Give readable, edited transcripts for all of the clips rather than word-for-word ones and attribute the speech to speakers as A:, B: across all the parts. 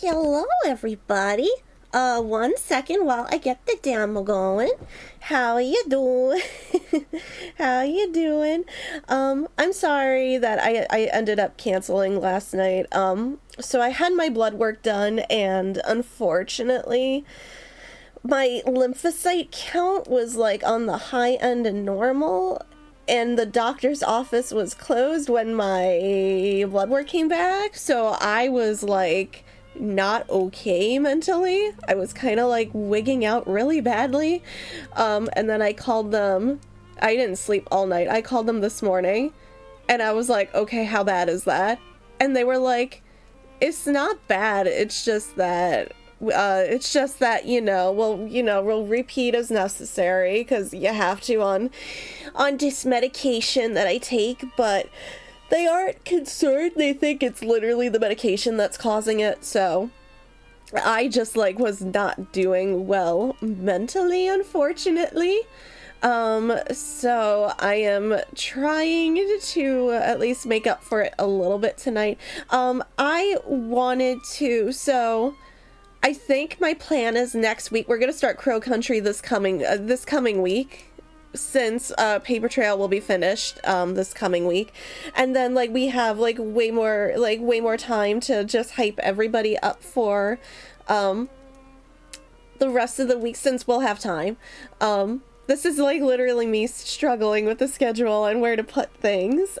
A: Hello, everybody. One second while I get the demo going. How you doing? How you doing? I'm sorry that I ended up canceling last night. So I had my blood work done, and unfortunately, my lymphocyte count was like on the high end of normal, and the doctor's office was closed when my blood work came back, so I was like not okay mentally. I was kind of like wigging out really badly. And then I called them. I didn't sleep all night. I called them this morning and I was like, okay, how bad is that? And they were like, it's not bad. It's just that we'll repeat as necessary because you have to on this medication that I take, but they aren't concerned. They think it's literally the medication that's causing it. So I just like was not doing well mentally, unfortunately. So I am trying to at least make up for it a little bit tonight. I think my plan is next week. We're gonna start Crow Country this coming week, since Paper Trail will be finished this coming week, and then like we have like way more time to just hype everybody up for the rest of the week, since we'll have time. This is like literally me struggling with the schedule and where to put things.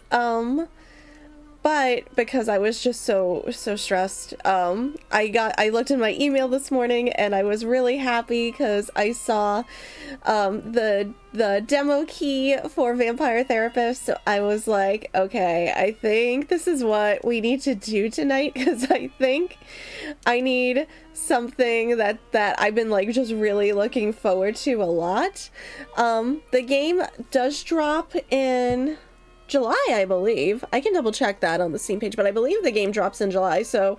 A: But because I was just so stressed, I looked in my email this morning and I was really happy because I saw the demo key for Vampire Therapist. So I was like, okay, I think this is what we need to do tonight, because I think I need something that I've been like just really looking forward to a lot. The game does drop in July, I believe. I can double check that on the Steam page, but I believe the game drops in July, so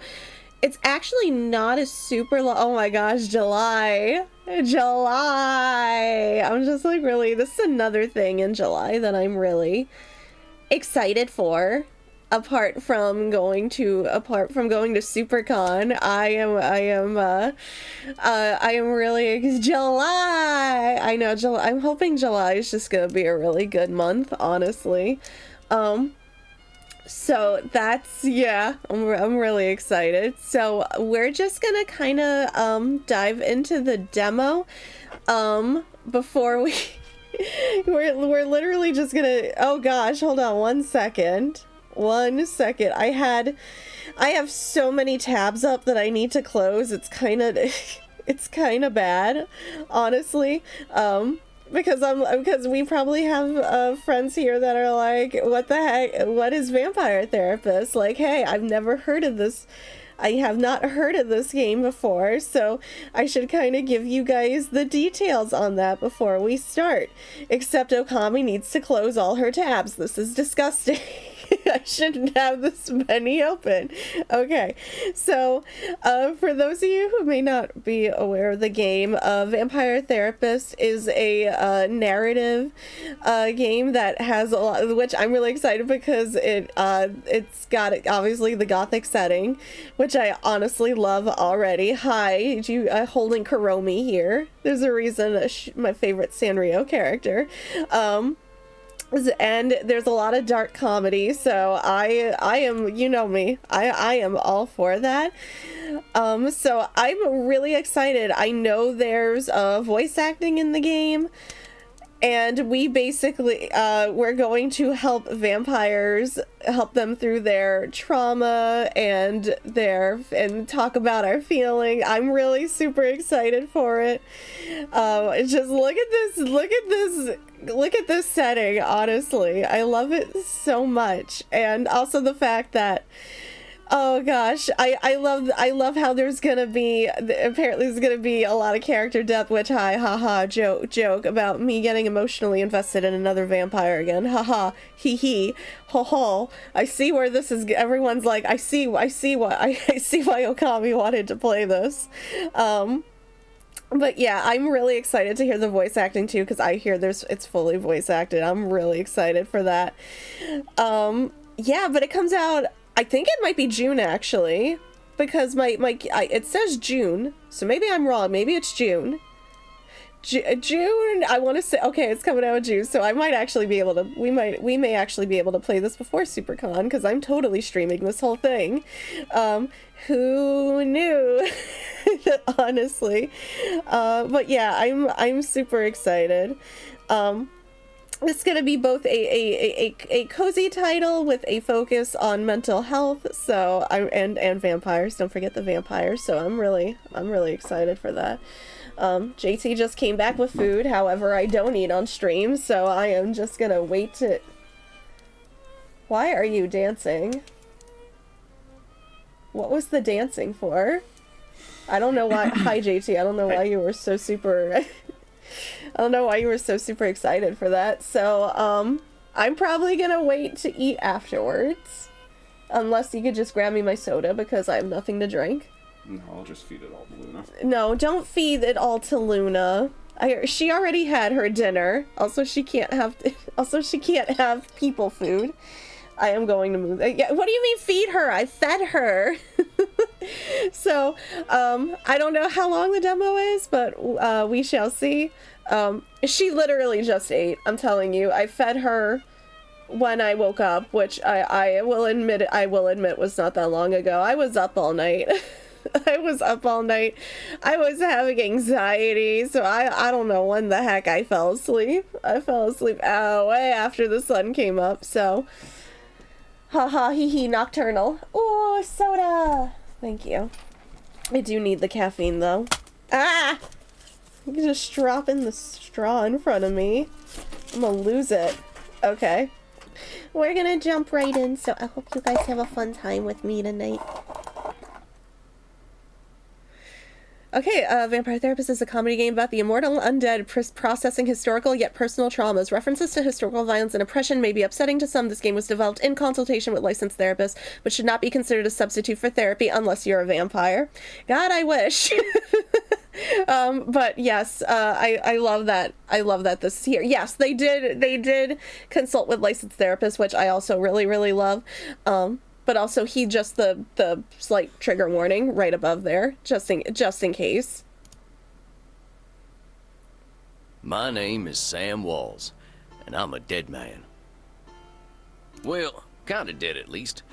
A: it's actually not a super long. Oh my gosh, July. I'm just like really, this is another thing in July that I'm really excited for. Apart from going to SuperCon, I am really July. I know July. I'm hoping July is just gonna be a really good month, honestly. So that's, yeah, I'm really excited. So we're just gonna kind of dive into the demo before we we're literally just gonna, oh gosh, hold on one second. I have so many tabs up that I need to close. It's kind of bad, honestly. Because we probably have friends here that are like, what the heck? What is Vampire Therapist? Like, hey, I've never heard of this. I have not heard of this game before, so I should kind of give you guys the details on that before we start. Except Okami needs to close all her tabs. This is disgusting. I shouldn't have this many open. Okay, so for those of you who may not be aware of the game, Vampire Therapist is a narrative game that has a lot, which I'm really excited because it's got obviously the gothic setting, which I honestly love already. Hi, you holding Kuromi here. There's a reason my favorite Sanrio character. And there's a lot of dark comedy, so I am, you know me, I am all for that. So I'm really excited. I know there's voice acting in the game, and we basically we're going to help vampires, help them through their trauma and talk about our feeling. I'm really super excited for it. Just look at this setting, honestly. I love it so much. And also the fact that, oh gosh, I love how apparently there's gonna be a lot of character depth, which joke about me getting emotionally invested in another vampire again. Haha, hee ho ho. I see where this is. Everyone's like, I see why Okami wanted to play this. But yeah, I'm really excited to hear the voice acting too, because I hear it's fully voice acted. I'm really excited for that. Yeah, but it comes out, I think it might be June actually. because it says June, so maybe I'm wrong. Maybe it's June. June, I want to say, okay, it's coming out in June, so I might actually be able to, we may actually be able to play this before SuperCon, because I'm totally streaming this whole thing. Who knew? Honestly. But yeah, I'm super excited. It's going to be both a cozy title with a focus on mental health, so and vampires. Don't forget the vampires. So I'm really excited for that. JT just came back with food. However, I don't eat on stream, so I am just gonna wait to. Why are you dancing? What was the dancing for? I don't know why. Hi, JT. I don't know why you were so super. I don't know why you were so super excited for that. So, I'm probably gonna wait to eat afterwards. Unless you could just grab me my soda because I have nothing to drink.
B: No, I'll just feed it all to Luna.
A: No, don't feed it all to Luna. She already had her dinner. Also, she can't have people food. I am going to move. Yeah, what do you mean feed her? I fed her. So, I don't know how long the demo is, but we shall see. She literally just ate. I'm telling you, I fed her when I woke up, which I will admit was not that long ago. I was up all night. I was up all night. I was having anxiety, so I don't know when the heck I fell asleep. I fell asleep way after the sun came up, so. Haha, hee hee, nocturnal. Ooh, soda! Thank you. I do need the caffeine, though. Ah! You can just drop in the straw in front of me. I'm gonna lose it. Okay. We're gonna jump right in, so I hope you guys have a fun time with me tonight. Okay, Vampire Therapist is a comedy game about the immortal undead processing historical yet personal traumas. References to historical violence and oppression may be upsetting to some. This game was developed in consultation with licensed therapists, but should not be considered a substitute for therapy unless you're a vampire. God, I wish. But yes, I love that. I love that this is here. Yes, they did consult with licensed therapists, which I also really love. But also he just the slight trigger warning right above there, just in case.
C: My name is Sam Walls, and I'm a dead man. Well, kinda dead at least.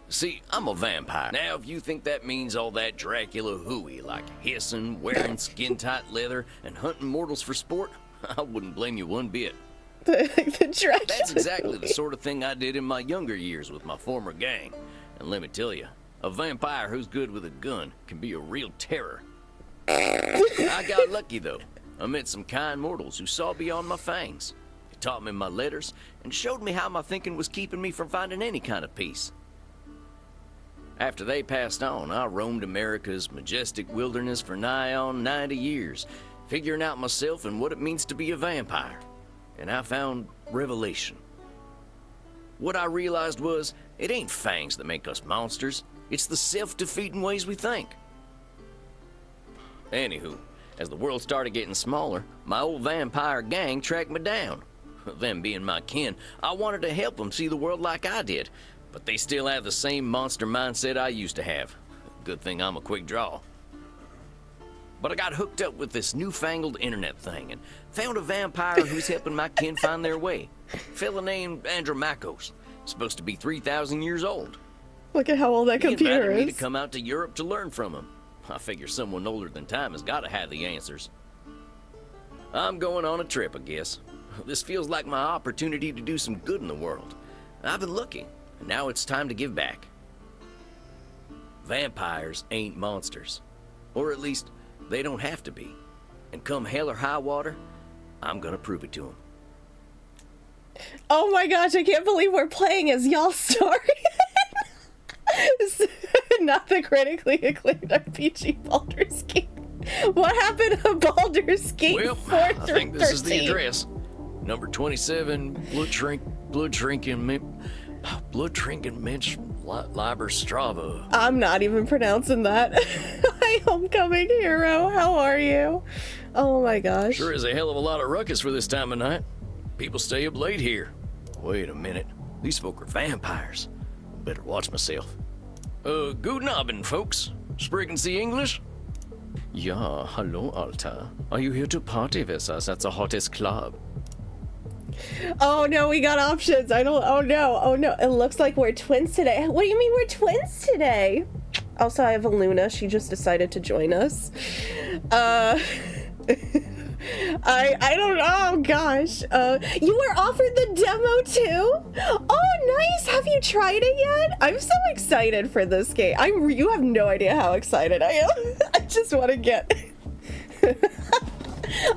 C: See, I'm a vampire. Now, if you think that means all that Dracula hooey, like hissing, wearing skin-tight leather, and hunting mortals for sport, I wouldn't blame you one bit.
A: The Dracula.
C: That's exactly the sort of thing I did in my younger years with my former gang. And let me tell you, a vampire who's good with a gun can be a real terror. I got lucky, though. I met some kind mortals who saw beyond my fangs. They taught me my letters and showed me how my thinking was keeping me from finding any kind of peace. After they passed on, I roamed America's majestic wilderness for nigh on 90 years, figuring out myself and what it means to be a vampire. And I found revelation. What I realized was, it ain't fangs that make us monsters. It's the self-defeating ways we think. Anywho, as the world started getting smaller, my old vampire gang tracked me down. Them being my kin, I wanted to help them see the world like I did, but they still have the same monster mindset I used to have. Good thing I'm a quick draw. But I got hooked up with this newfangled internet thing and found a vampire who's helping my kin find their way. A fella named Andromachos, supposed to be 3,000 years old.
A: Look at how old that computer
C: He invited me
A: is.
C: to come out to Europe to learn from him. I figure someone older than time has got to have the answers. I'm going on a trip, I guess. This feels like my opportunity to do some good in the world. I've been looking, and now it's time to give back. Vampires ain't monsters. Or at least, they don't have to be. And come hell or high water, I'm gonna prove it to them.
A: Oh my gosh, I can't believe we're playing as y'all's story. Not the critically acclaimed RPG Baldur's Gate. What happened to Baldur's Gate 4 through 13?
C: I think this is the address. Number 27, Blood Trinken Mensch Liber Strava.
A: I'm not even pronouncing that. Hi, homecoming hero. How are you? Oh my gosh.
C: Sure is a hell of a lot of ruckus for this time of night. People stay up late here. Wait a minute. These folk are vampires. Better watch myself. Guten Abend, folks. Sprechen Sie English? Ja, hallo, Alter. Are you here to party with us at the hottest club?
A: Oh no, we got options. Oh no. It looks like we're twins today. What do you mean we're twins today? Also, I have a Luna. She just decided to join us. I don't know. Oh gosh. You were offered the demo too? Oh nice. Have you tried it yet? I'm so excited for this game. You have no idea how excited I am. I just want to get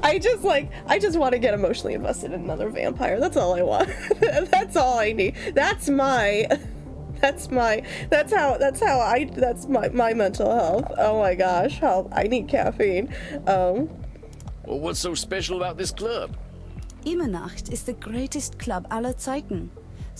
A: I just want to get emotionally invested in another vampire. That's all I want. That's all I need. That's my mental health. Oh my gosh. I need caffeine.
C: Well, what's so special about this club?
D: Immernacht is the greatest club aller Zeiten.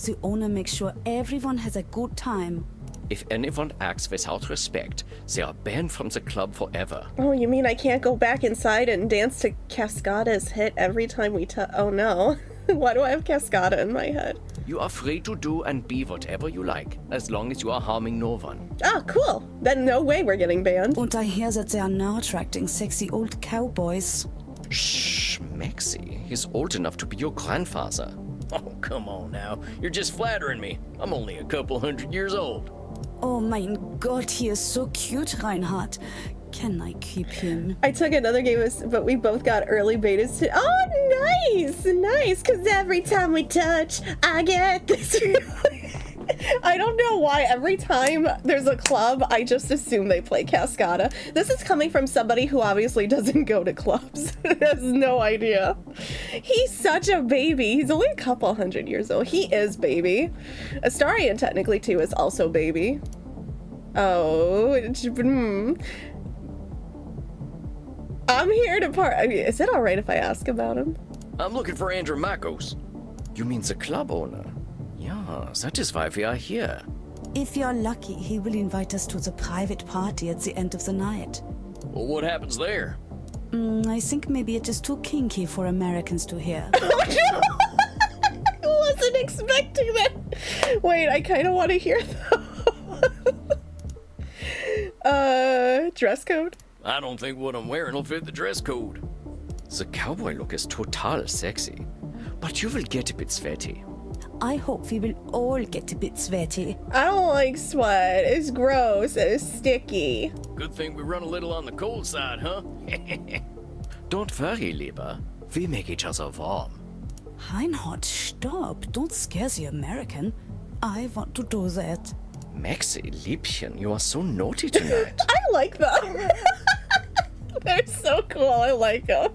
D: The owner makes sure everyone has a good time.
C: If anyone acts without respect, they are banned from the club forever.
A: Oh, you mean I can't go back inside and dance to Cascada's hit every time we oh no. Why do I have Cascada in my head?
C: You are free to do and be whatever you like, as long as you are harming no one.
A: Ah, cool. Then no way we're getting banned.
D: Und I hear that they are now attracting sexy old cowboys.
C: Shh, Maxie. He's old enough to be your grandfather. Oh, come on now. You're just flattering me. I'm only a couple 100 years old.
D: Oh mein Gott, he is so cute, Reinhard. Can I keep him?
A: I took another game, but we both got early betas too. Oh, nice. Because every time we touch, I get this. I don't know why every time there's a club, I just assume they play Cascada. This is coming from somebody who obviously doesn't go to clubs. Has no idea. He's such a baby. He's only a couple 100 years old. He is baby. Astarion technically too is also baby. Oh, I'm here to is it all right if I ask about him?
C: I'm looking for Andromachos. You mean the club owner? Yeah, that is why we are here.
D: If you're lucky, he will invite us to the private party at the end of the night.
C: Well, what happens there?
D: I think maybe it is too kinky for Americans to hear.
A: Oh no! I wasn't expecting that. Wait, I kind of want to hear though. Dress code?
C: I don't think what I'm wearing will fit the dress code. The cowboy look is total sexy, but you will get a bit sweaty.
D: I hope we will all get a bit sweaty.
A: I don't like sweat. It's gross. It's sticky.
C: Good thing we run a little on the cold side, huh? Don't worry, Lieber. We make each other warm.
D: Reinhard, stop. Don't scare the American. I want to do that.
C: Maxie, Liebchen, you are so naughty tonight.
A: I like them. They're so cool. I like them.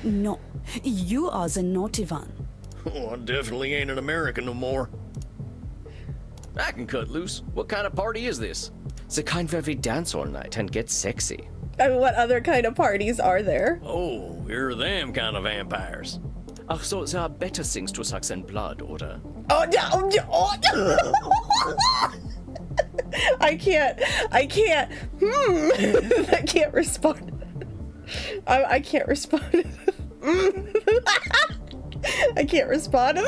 D: No, you are the naughty one.
C: Oh, I definitely ain't an American no more. I can cut loose. What kind of party is this? The kind where we dance all night and get sexy.
A: I mean, what other kind of parties are there?
C: Oh, we're them kind of vampires. Ach so, there are better things to suck than blood, oder?
A: Oh no! I can't. I can't respond. I can't respond. I can't respond to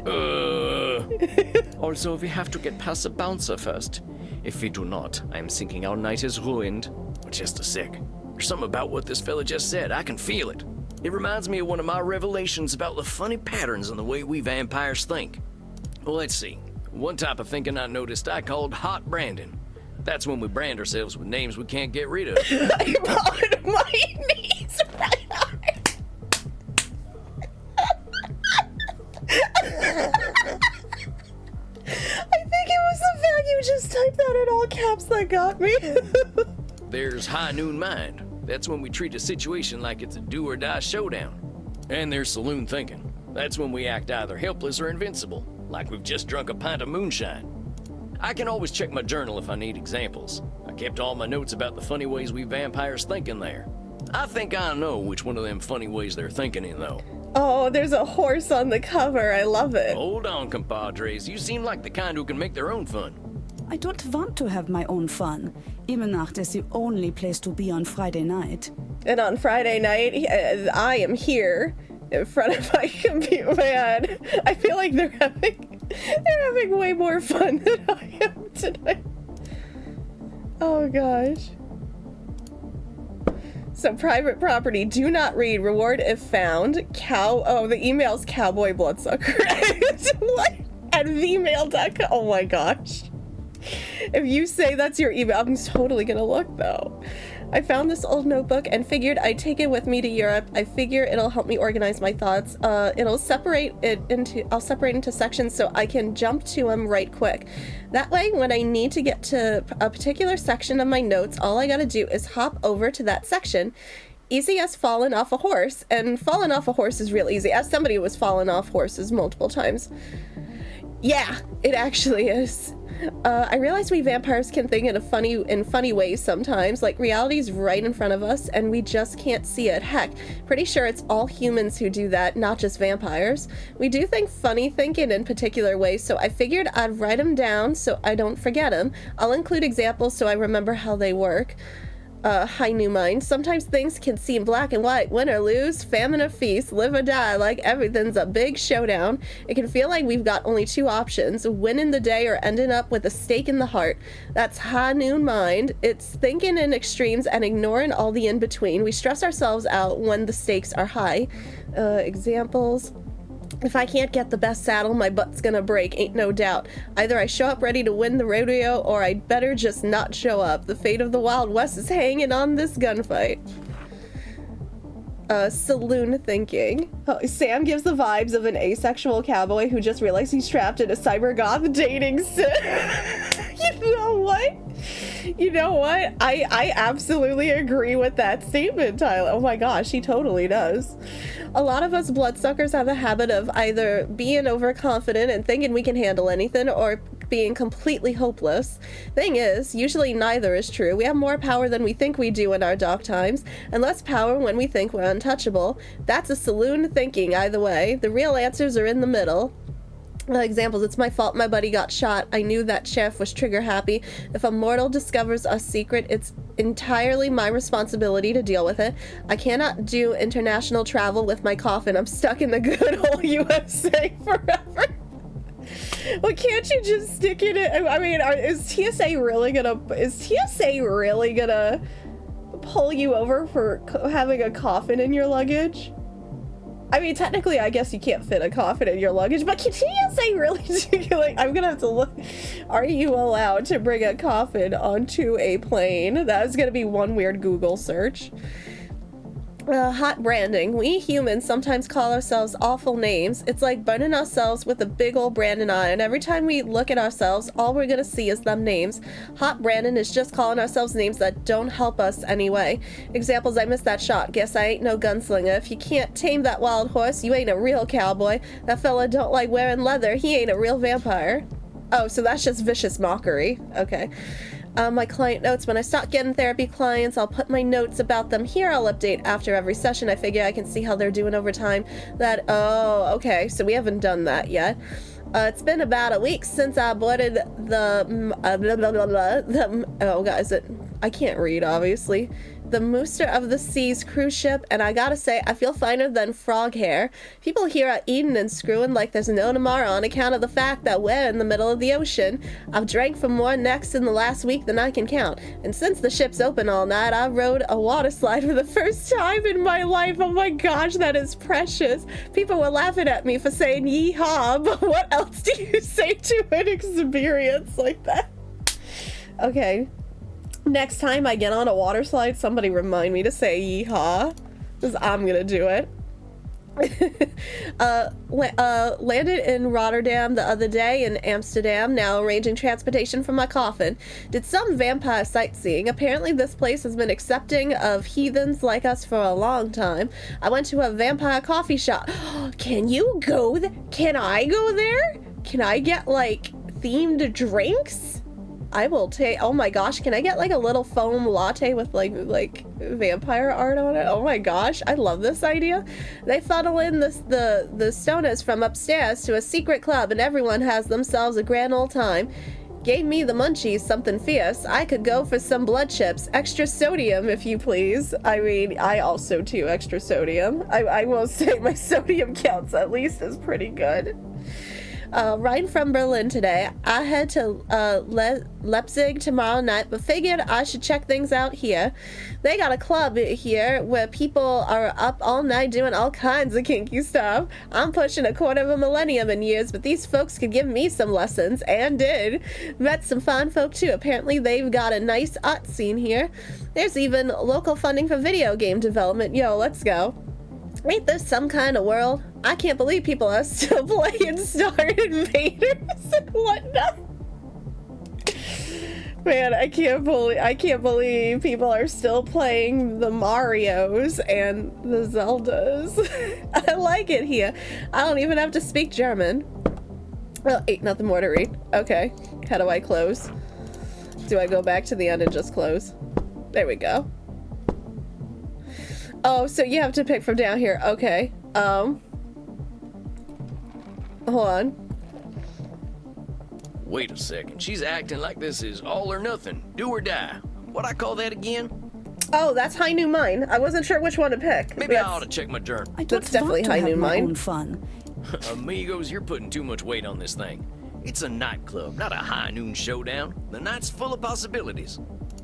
A: that.
C: Also, we have to get past the bouncer first. If we do not, I'm thinking our night is ruined. Just a sec. There's something about what this fella just said. I can feel it. It reminds me of one of my revelations about the funny patterns in the way we vampires think. Well, let's see. One type of thinking I noticed I called hot branding. That's when we brand ourselves with names we can't get rid of.
A: I'm on my knees right now. I think it was the fact you just typed that in all caps that got me.
C: There's high noon mind. That's when we treat a situation like it's a do or die showdown. And there's saloon thinking. That's when we act either helpless or invincible, like we've just drunk a pint of moonshine. I can always check my journal if I need examples. I kept all my notes about the funny ways we vampires think in there. I think I know which one of them funny ways they're thinking in, though.
A: Oh, there's a horse on the cover. I love it.
C: Hold on, compadres. You seem like the kind who can make their own fun.
D: I don't want to have my own fun. Immernacht is the only place to be on Friday night.
A: And on Friday night, I am here in front of my computer. Man, I feel like they're having way more fun than I am tonight. Oh gosh. So private property, do not read, reward if found, the email's cowboy bloodsucker. What? At vmail.com. Oh my gosh. If you say that's your email, I'm totally gonna look though. I found this old notebook and figured I'd take it with me to Europe. I figure it'll help me organize my thoughts. I'll separate into sections so I can jump to them right quick. That way, when I need to get to a particular section of my notes, all I gotta do is hop over to that section. Easy as falling off a horse, and falling off a horse is real easy. As somebody who has fallen off horses multiple times. Yeah, it actually is. I realize we vampires can think in funny ways sometimes, like reality's right in front of us and we just can't see it. Heck, pretty sure it's all humans who do that, not just vampires. We do think funny thinking in particular ways, so I figured I'd write them down so I don't forget them. I'll include examples so I remember how they work. Hi, new mind. Sometimes things can seem black and white. Win or lose, famine or feast, live or die, like everything's a big showdown. It can feel like we've got only two options, winning the day or ending up with a stake in the heart. That's high noon mind. It's thinking in extremes and ignoring all the in-between. We stress ourselves out when the stakes are high. Examples. If I can't get the best saddle, my butt's gonna break, ain't no doubt. Either I show up ready to win the rodeo, or I'd better just not show up. The fate of the Wild West is hanging on this gunfight. Saloon thinking. Oh, Sam gives the vibes of an asexual cowboy who just realized he's trapped in a cyber goth dating sim. You know what? You know what? I absolutely agree with that statement, Tyler. Oh my gosh, he totally does. A lot of us bloodsuckers have a habit of either being overconfident and thinking we can handle anything, or being completely hopeless. Thing is, usually neither is true. We have more power than we think we do in our dark times, and less power when we think we're untouchable. That's a saloon thinking either way. The real answers are in the middle. Examples, it's my fault my buddy got shot. I knew that sheriff was trigger happy. If a mortal discovers a secret, it's entirely my responsibility to deal with it. I cannot do international travel with my coffin. I'm stuck in the good old USA forever. Well, can't you just stick it in? I mean, is TSA really gonna pull you over for having a coffin in your luggage? I mean, technically, I guess you can't fit a coffin in your luggage, but can TSA really do, like, I'm gonna have to look. Are you allowed to bring a coffin onto a plane? That is gonna be one weird Google search. Hot branding. We humans sometimes call ourselves awful names. It's like burning ourselves with a big old branding iron. Every time we look at ourselves, all we're gonna see is them names. Hot branding is just calling ourselves names that don't help us anyway. Examples, I missed that shot. Guess I ain't no gunslinger. If you can't tame that wild horse, you ain't a real cowboy. That fella don't like wearing leather. He ain't a real vampire. Oh, so that's just vicious mockery. Okay. My client notes. When I start getting therapy clients, I'll put my notes about them here. I'll update after every session. I figure I can see how they're doing over time. Oh, okay. So we haven't done that yet. It's been about a week since I boarded I can't read, obviously. The Mooster of the Seas cruise ship, and I gotta say, I feel finer than frog hair. People here are eating and screwing like there's no tomorrow on account of the fact that we're in the middle of the ocean. I've drank from more necks in the last week than I can count, and since the ship's open all night, I rode a water slide for the first time in my life. Oh my gosh, that is precious. People were laughing at me for saying yeehaw, but what else do you say to an experience like that? Okay. Next time I get on a water slide, somebody remind me to say yeehaw, because I'm gonna do it. Landed in Rotterdam the other day, in Amsterdam, now arranging transportation for my coffin. Did some vampire sightseeing. Apparently this place has been accepting of heathens like us for a long time. I went to a vampire coffee shop. Can you go there? Can I go there? Can I get, like, themed drinks? I will take. Oh my gosh, can I get like a little foam latte with like vampire art on it? Oh my gosh, I love this idea. They funnel in the stoners from upstairs to a secret club, and everyone has themselves a grand old time. Gave me the munchies, something fierce. I could go for some blood chips. Extra sodium, if you please. I mean, I also too extra sodium. I will say my sodium counts at least is pretty good. Riding from Berlin today. I head to Leipzig tomorrow night, but figured I should check things out here. They got a club here where people are up all night doing all kinds of kinky stuff. I'm pushing a quarter of a millennium in years, but these folks could give me some lessons, and did. Met some fine folk too. Apparently they've got a nice art scene here. There's even local funding for video game development. Yo, let's go. Ain't this some kind of world? I can't believe people are still playing Star Invaders and whatnot. Man, I can't believe people are still playing the Marios and the Zeldas. I like it here. I don't even have to speak German. Well, ain't nothing more to read. Okay, how do I close? Do I go back to the end and just close? There we go. Oh, so you have to pick from down here. Okay. Hold on.
C: Wait a second. She's acting like this is all or nothing. Do or die. What I call that again?
A: Oh, that's High Noon Mine. I wasn't sure which one to pick.
C: Maybe I ought to check my journal.
D: I don't
A: That's definitely
D: want to
A: High
D: have
A: Noon
D: my
A: Mine.
D: own fun.
C: Amigos, you're putting too much weight on this thing. It's a nightclub, not a high noon showdown. The night's full of possibilities.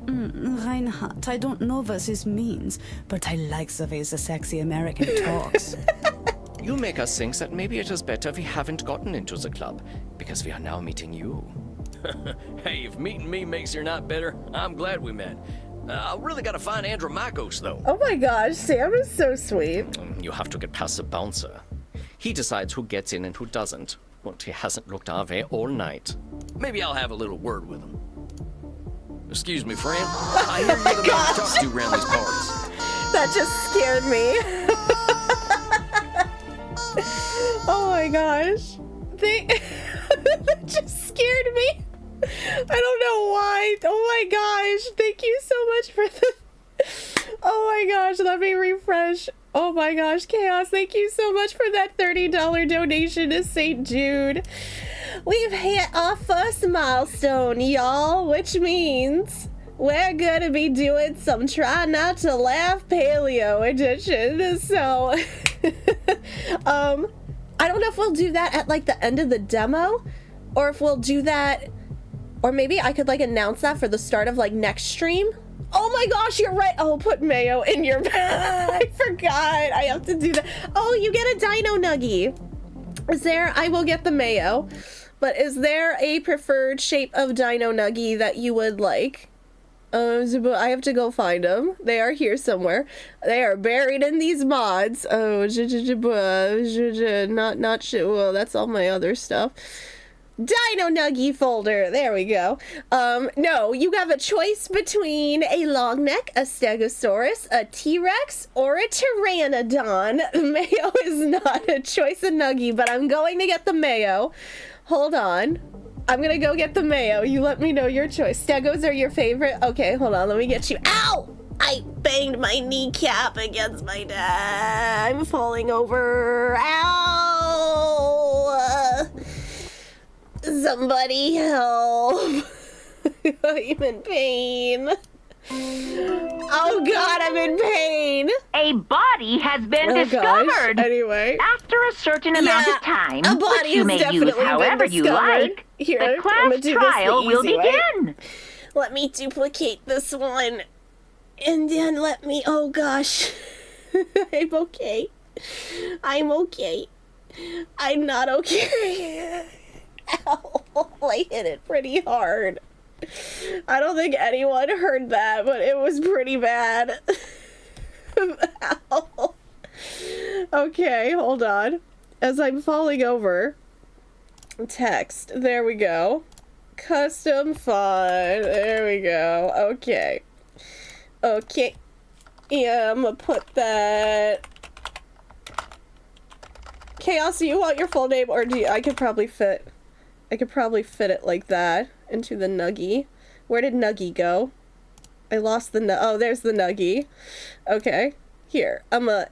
D: Reinhardt, I don't know what this means, but I like the way the sexy American talks.
E: You make us think that maybe it is better we haven't gotten into the club, because we are now meeting you.
C: Hey, if meeting me makes your night better, I'm glad we met. I really gotta find Andromachos, though.
A: Oh my gosh, Sam is so sweet.
E: You have to get past the bouncer. He decides who gets in and who doesn't, but he hasn't looked our way all night.
C: Maybe I'll have a little word with him. Excuse me, friend. I hear you're the man to talk to around these parties.
A: That just scared me. Oh my gosh. That just scared me. I don't know why. Oh my gosh. Thank you so much for the... Oh my gosh. Let me refresh. Oh my gosh. Chaos. Thank you so much for that $30 donation to St. Jude. We've hit our first milestone, y'all, which means we're gonna be doing some Try Not to Laugh Paleo edition. So, I don't know if we'll do that at like the end of the demo, or if we'll do that, or maybe I could like announce that for the start of like next stream. Oh my gosh, you're right. Oh, put mayo in your bag. I forgot. I have to do that. Oh, you get a dino nuggie. Is there, I will get the mayo, but is there a preferred shape of dino nuggie that you would like? I have to go find them. They are here somewhere. They are buried in these mods. Oh, not shit. Well, that's all my other stuff. Dino Nuggie folder. There we go. No, you have a choice between a long neck, a Stegosaurus, a T-Rex, or a Pteranodon. Mayo is not a choice of Nuggie, but I'm going to get the mayo. Hold on. I'm gonna go get the mayo. You let me know your choice. Stegos are your favorite? Okay, hold on. Let me get you. Ow! I banged my kneecap against my dad. I'm falling over. Ow! Somebody help. I'm in pain. Oh God, I'm in pain.
F: A body has been discovered.
A: Gosh. Anyway.
F: After a certain amount of time,
A: a body
F: which you
A: has
F: may use
A: definitely
F: however
A: been
F: you
A: discovered.
F: like,
A: Here,
F: the
A: I'm
F: class
A: gonna do this
F: trial
A: the
F: will
A: easy way.
F: begin.
A: Let me duplicate this one. And then let me, oh gosh. I'm okay. I'm okay. I'm not okay. Ow, I hit it pretty hard. I don't think anyone heard that, but it was pretty bad. Ow. Okay, hold on. As I'm falling over, text. There we go. Custom font. There we go. Okay. Okay. Yeah, I'm gonna put that. Chaos, do you want your full name, or do you, I could probably fit it like that into the nuggie. Where did Nuggie go? I lost the oh, there's the Nuggie. Okay. Here. There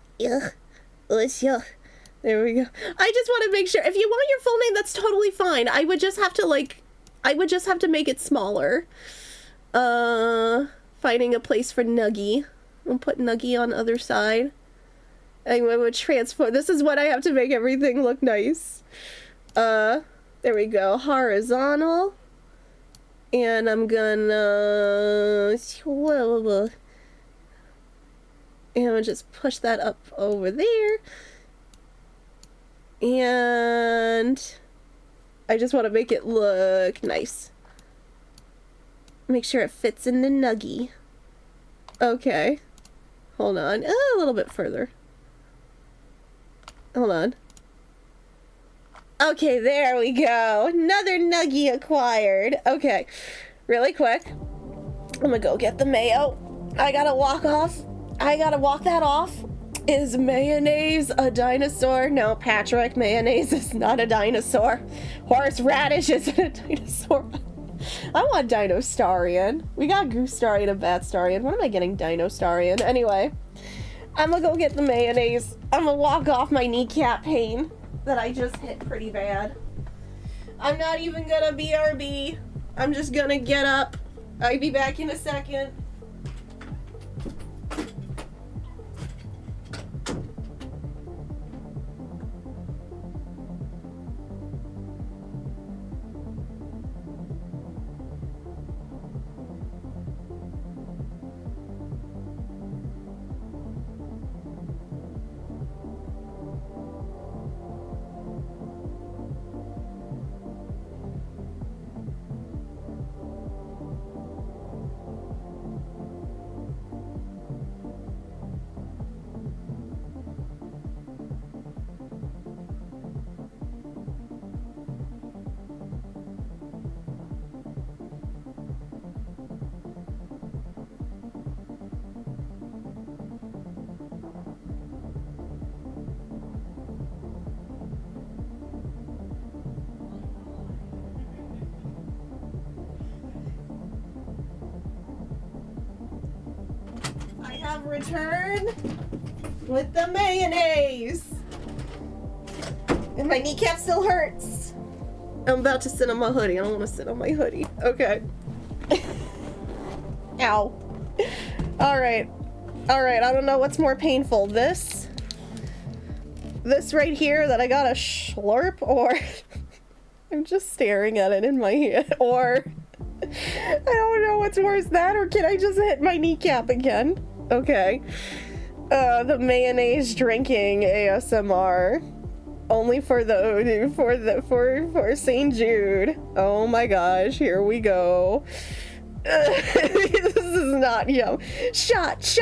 A: we go. I just want to make sure, if you want your full name, that's totally fine. I would just have to make it smaller. Finding a place for Nuggie. I'll put Nuggie on other side. I would transform. This is what I have to make everything look nice. There we go. Horizontal. And I'm gonna... And I'll just push that up over there. And I just want to make it look nice. Make sure it fits in the nuggie. Okay. Hold on. A little bit further. Hold on. Okay, there we go. Another nuggie acquired. Okay. Really quick. I'm gonna go get the mayo. I gotta walk off. I gotta walk that off. Is mayonnaise a dinosaur? No, Patrick, mayonnaise is not a dinosaur. Horseradish isn't a dinosaur. I want Dinostarian. We got Goostarian and Batstarian. What am I getting? Dinostarian. Anyway, I'm gonna go get the mayonnaise. I'm gonna walk off my kneecap pain that I just hit pretty bad. I'm not even gonna BRB. I'm just gonna get up. I'll be back in a second. Return with the mayonnaise. And my kneecap still hurts. I'm about to sit on my hoodie. I don't want to sit on my hoodie. Okay. Ow. Alright. Alright, I don't know what's more painful. This right here that I got a slurp, or I'm just staring at it in my hand, or I don't know what's worse, that or can I just hit my kneecap again? Okay. The mayonnaise drinking ASMR. Only for St. Jude. Oh my gosh, here we go. This is not yum. Shot.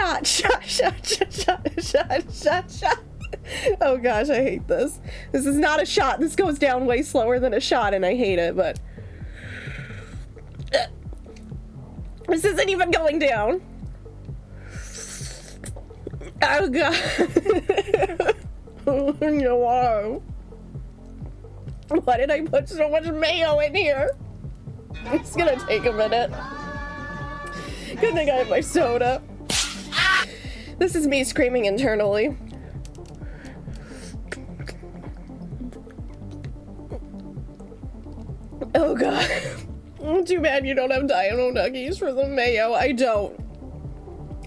A: Oh gosh, I hate this. This is not a shot. This goes down way slower than a shot and I hate it, but this isn't even going down. Oh god. Wow. Why did I put so much mayo in here? It's gonna take a minute. Good thing I have my soda. This is me screaming internally. Oh god. Too bad you don't have Dino Nuggies for the mayo. I don't.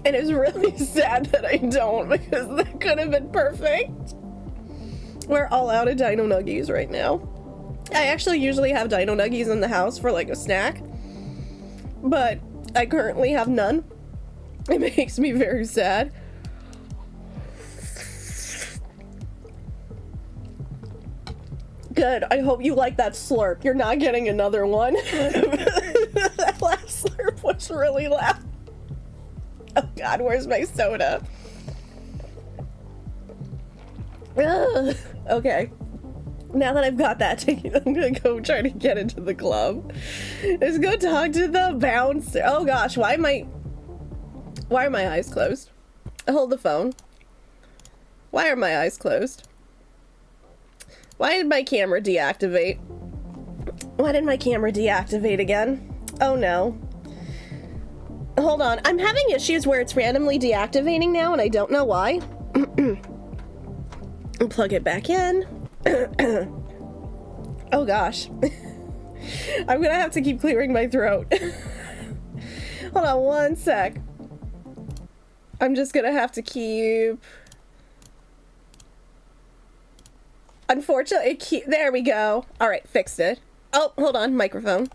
A: And it's really sad that I don't, because that could have been perfect. We're all out of Dino Nuggies right now. I actually usually have Dino Nuggies in the house for like a snack, but I currently have none. It makes me very sad. Good. I hope you like that slurp. You're not getting another one. That last slurp was really loud. Oh god, where's my soda? Ugh. Okay. Now that I've got that taken, I'm gonna go try to get into the club. Let's go talk to the bouncer. Oh gosh, why are my eyes closed? Hold the phone. Why are my eyes closed? Why did my camera deactivate? Why did my camera deactivate again? Oh no. Hold on, I'm having issues where it's randomly deactivating now and I don't know why. Plug it back in. Oh gosh. I'm gonna have to keep clearing my throat. Hold on one sec. I'm just gonna have to keep... Unfortunately, there we go. Alright, fixed it. Oh, hold on, microphone.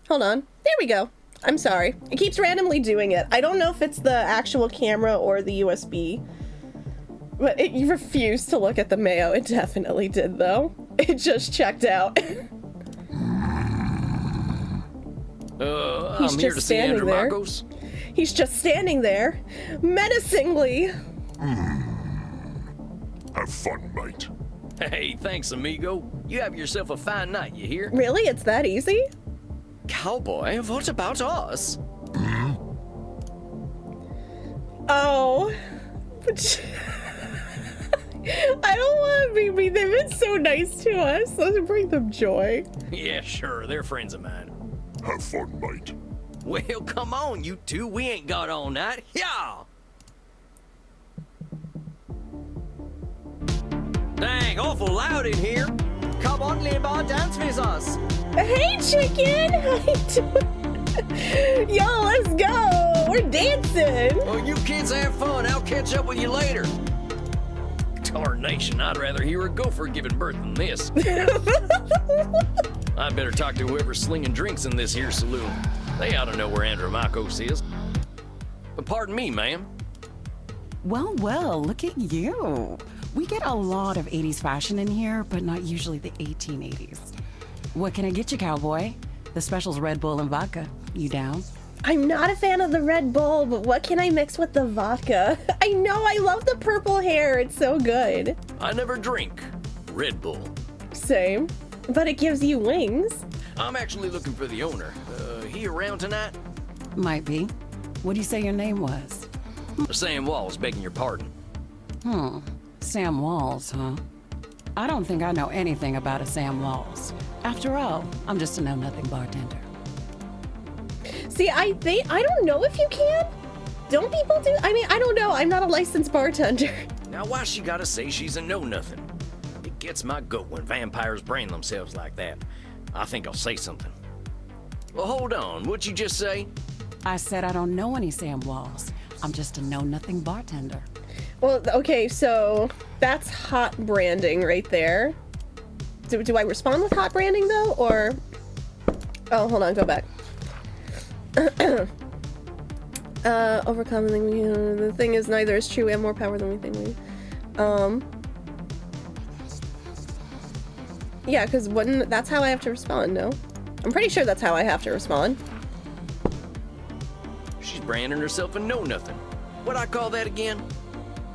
A: Hold on. There we go. I'm sorry. It keeps randomly doing it. I don't know if it's the actual camera or the USB. But it refused to look at the mayo. It definitely did, though. It just checked out.
C: I'm here to see Andrew Marcos.
A: He's just standing there, menacingly.
G: Have fun, mate.
C: Hey, thanks, amigo. You have yourself a fine night, you hear?
A: Really? It's that easy?
E: Cowboy, what about us?
A: Oh. I don't want to be mean. They've been so nice to us. Let's bring them joy.
C: Yeah, sure. They're friends of mine.
G: Have fun, mate.
C: Well, come on, you two. We ain't got all night. Yeah. Dang, awful loud in here.
E: Come on, Limba, dance with us.
A: Hey, chicken. How you doing? Yo, let's go. We're dancing.
C: Oh, you kids have fun. I'll catch up with you later. Tarnation, I'd rather hear a gopher giving birth than this. I'd better talk to whoever's slinging drinks in this here saloon. They ought to know where Andrew Marcos is. But pardon me, ma'am.
H: Well, well, look at you. We get a lot of 80s fashion in here, but not usually the 1880s. What can I get you, cowboy? The special's Red Bull and vodka. You down?
A: I'm not a fan of the Red Bull, but what can I mix with the vodka? I know, I love the purple hair. It's so good.
C: I never drink Red Bull.
A: Same. But it gives you wings.
C: I'm actually looking for the owner. He around tonight?
H: Might be. What do you say your name was?
C: Sam Walls, begging your pardon.
H: Sam Walls, huh? I don't think I know anything about a Sam Walls. After all, I'm just a know-nothing bartender.
A: See, I don't know if you can. Don't people do? I mean, I don't know. I'm not a licensed bartender.
C: Now, why she gotta say she's a know-nothing? It gets my goat when vampires brand themselves like that. I think I'll say something. Well, hold on. What'd you just say?
H: I said I don't know any Sam Walls. I'm just a know-nothing bartender.
A: Well, okay, so that's hot branding right there. Do I respond with hot branding, though, or... Oh, hold on, go back. Overcoming the thing is neither is true. We have more power than we think we... Yeah, because that's how I have to respond, no? I'm pretty sure that's how I have to respond.
C: She's branding herself a know-nothing. What'd I call that again?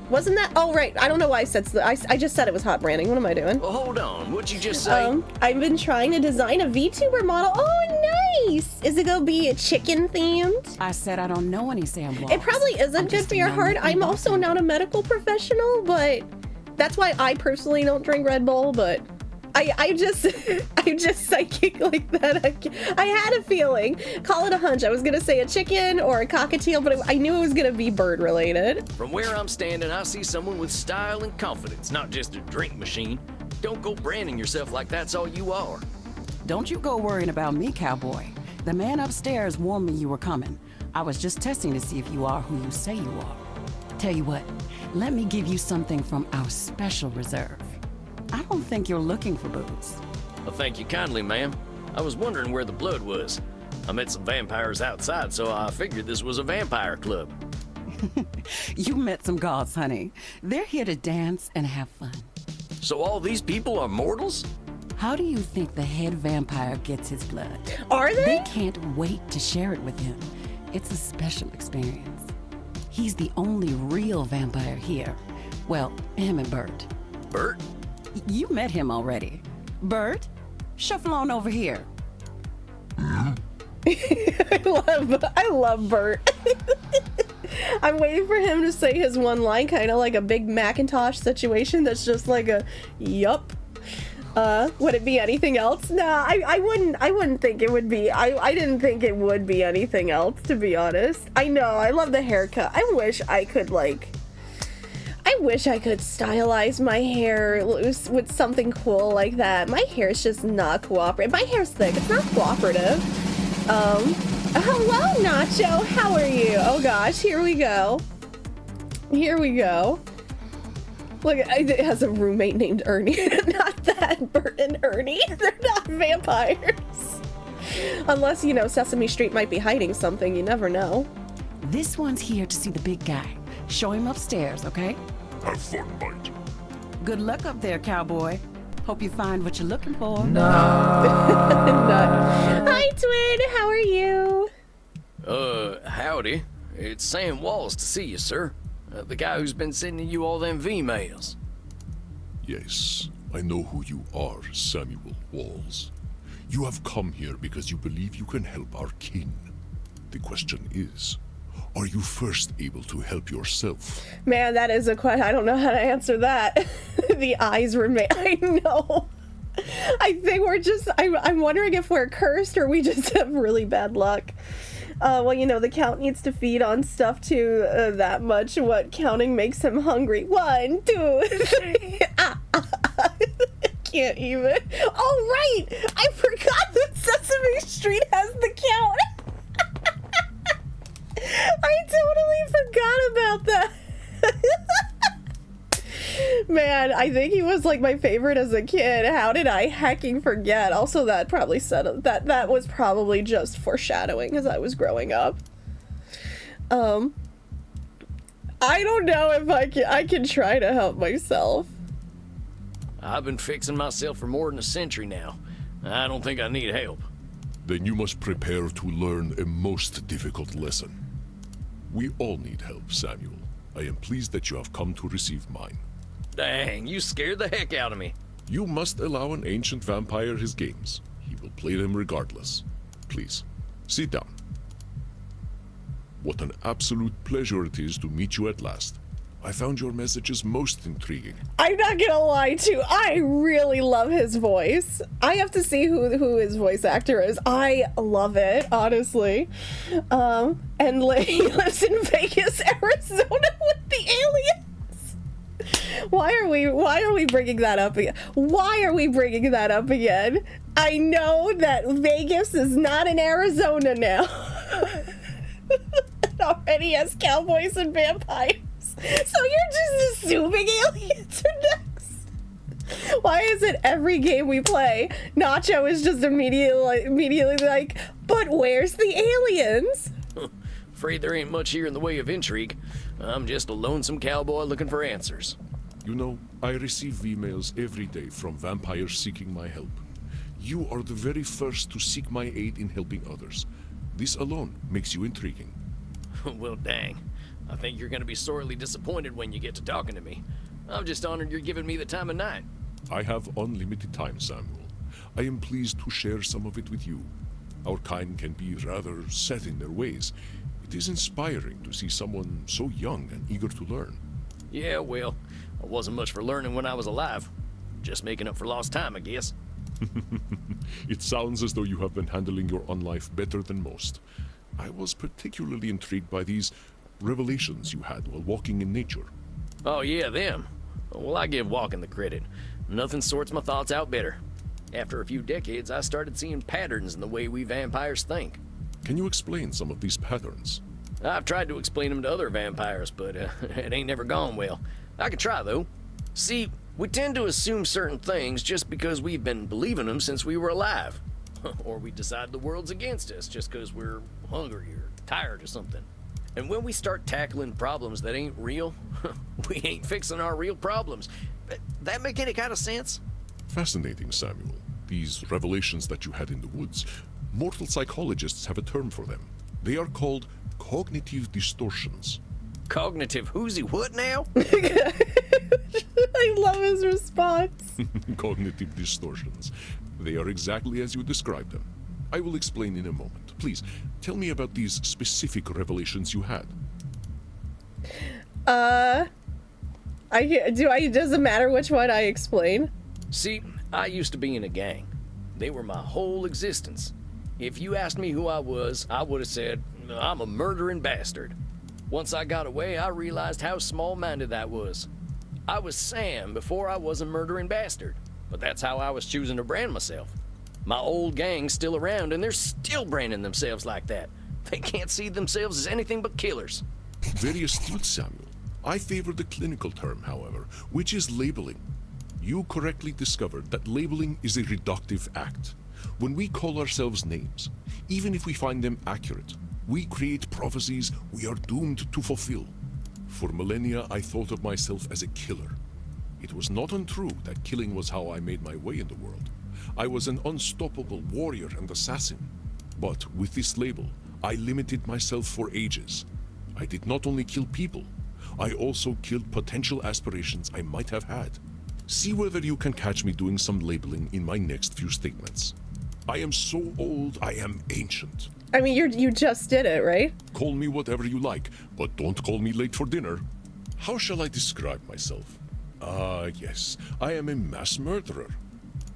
A: Wasn't that? Oh, right. I don't know why I said I just said it was hot branding. What am I doing?
C: Well, hold on. What'd you just say?
A: I've been trying to design a VTuber model. Oh, nice. Is it gonna be a chicken themed?
H: I said I don't know any Sam Walls.
A: It probably isn't good for your heart. I'm also not a medical professional, but that's why I personally don't drink Red Bull, but I'm just psychic like that. I had a feeling. Call it a hunch. I was gonna say a chicken or a cockatiel, but I knew it was gonna be bird related.
C: From where I'm standing, I see someone with style and confidence, not just a drink machine. Don't go branding yourself like that's all you are.
H: Don't you go worrying about me, cowboy. The man upstairs warned me you were coming. I was just testing to see if you are who you say you are. Tell you what, let me give you something from our special reserve. I don't think you're looking for booze.
C: Well, thank you kindly, ma'am. I was wondering where the blood was. I met some vampires outside, so I figured this was a vampire club.
H: You met some gods, honey. They're here to dance and have fun.
C: So all these people are mortals?
H: How do you think the head vampire gets his blood?
A: Are they?
H: They can't wait to share it with him. It's a special experience. He's the only real vampire here. Well, him and Bert.
C: Bert?
H: You met him already. Bert, shuffle on over here.
A: I love Bert. I'm waiting for him to say his one line, kind of like a big Macintosh situation that's just like a, yup. Would it be anything else? Nah, I wouldn't think it would be. I didn't think it would be anything else, to be honest. I know, I love the haircut. I wish I could stylize my hair with something cool like that. My hair is just not cooperative. My hair's thick, it's not cooperative. Hello, Nacho, how are you? Oh gosh, here we go. Here we go. Look, it has a roommate named Ernie. Not that. said Bert and Ernie. They're not vampires. Unless, you know, Sesame Street might be hiding something. You never know.
H: This one's here to see the big guy. Show him upstairs, okay?
G: Have fun, mate.
H: Good luck up there, cowboy. Hope you find what you're looking for.
A: Hi, Twin. How are you?
C: Howdy. It's Sam Walls to see you, sir. The guy who's been sending you all them V-mails.
G: Yes, I know who you are, Samuel Walls. You have come here because you believe you can help our king. The question is, are you first able to help yourself?
A: Man, that is a question. I don't know how to answer that. The eyes remain. I know. I think we're just. I'm wondering if we're cursed or we just have really bad luck. Well, you know, the count needs to feed on stuff too that much. What counting makes him hungry? 1, 2, 3. Can't even. Oh, right! I forgot that Sesame Street has the count. I totally forgot about that. Man, I think he was like my favorite as a kid. How did I hecking forget? Also, that probably said that was probably just foreshadowing as I was growing up. I don't know if I can try to help myself.
C: I've been fixing myself for more than a century now. I don't think I need help.
G: Then you must prepare to learn a most difficult lesson. We all need help, Samuel. I am pleased that you have come to receive mine.
C: Dang, you scared the heck out of me.
G: You must allow an ancient vampire his games. He will play them regardless. Please, sit down. What an absolute pleasure it is to meet you at last. I found your messages most intriguing.
A: I'm not gonna lie too. I really love his voice. I have to see who his voice actor is. I love it, honestly. And he lives in Vegas, Arizona with the aliens. Why are we bringing that up again? Why are we bringing that up again? I know that Vegas is not in Arizona now. It already has cowboys and vampires. So you're just assuming aliens are next? Why is it every game we play, Nacho is just immediately like, but where's the aliens?
C: Afraid there ain't much here in the way of intrigue. I'm just a lonesome cowboy looking for answers.
G: You know, I receive emails every day from vampires seeking my help. You are the very first to seek my aid in helping others. This alone makes you intriguing.
C: Well, dang. I think you're gonna be sorely disappointed when you get to talking to me. I'm just honored you're giving me the time of night.
G: I have unlimited time, Samuel. I am pleased to share some of it with you. Our kind can be rather set in their ways. It is inspiring to see someone so young and eager to learn.
C: Yeah, well, I wasn't much for learning when I was alive. Just making up for lost time, I guess.
G: It sounds as though you have been handling your own life better than most. I was particularly intrigued by these revelations you had while walking in nature.
C: Oh yeah, them. Well, I give walking the credit. Nothing sorts my thoughts out better. After a few decades, I started seeing patterns in the way we vampires think.
G: Can you explain some of these patterns?
C: I've tried to explain them to other vampires, but it ain't never gone well. I could try, though. See, we tend to assume certain things just because we've been believing them since we were alive. Or we decide the world's against us just because we're hungry or tired or something. And when we start tackling problems that ain't real, we ain't fixing our real problems. That make any kind of sense?
G: Fascinating, Samuel. These revelations that you had in the woods, mortal psychologists have a term for them. They are called cognitive distortions.
C: Cognitive whoozy what now?
A: I love his response.
G: Cognitive distortions. They are exactly as you described them. I will explain in a moment. Please, tell me about these specific revelations you had.
A: Does it matter which one I explain?
C: See, I used to be in a gang. They were my whole existence. If you asked me who I was, I would have said, I'm a murdering bastard. Once I got away, I realized how small-minded that was. I was Sam before I was a murdering bastard, but that's how I was choosing to brand myself. My old gang's still around, and they're still branding themselves like that. They can't see themselves as anything but killers.
G: Very astute, Samuel. I favor the clinical term, however, which is labeling. You correctly discovered that labeling is a reductive act. When we call ourselves names, even if we find them accurate, we create prophecies we are doomed to fulfill. For millennia, I thought of myself as a killer. It was not untrue that killing was how I made my way in the world. I was an unstoppable warrior and assassin. But with this label, I limited myself for ages. I did not only kill people, I also killed potential aspirations I might have had. See whether you can catch me doing some labeling in my next few statements. I am so old, I am ancient.
A: I mean, you just did it, right?
G: Call me whatever you like, but don't call me late for dinner. How shall I describe myself? Yes, I am a mass murderer.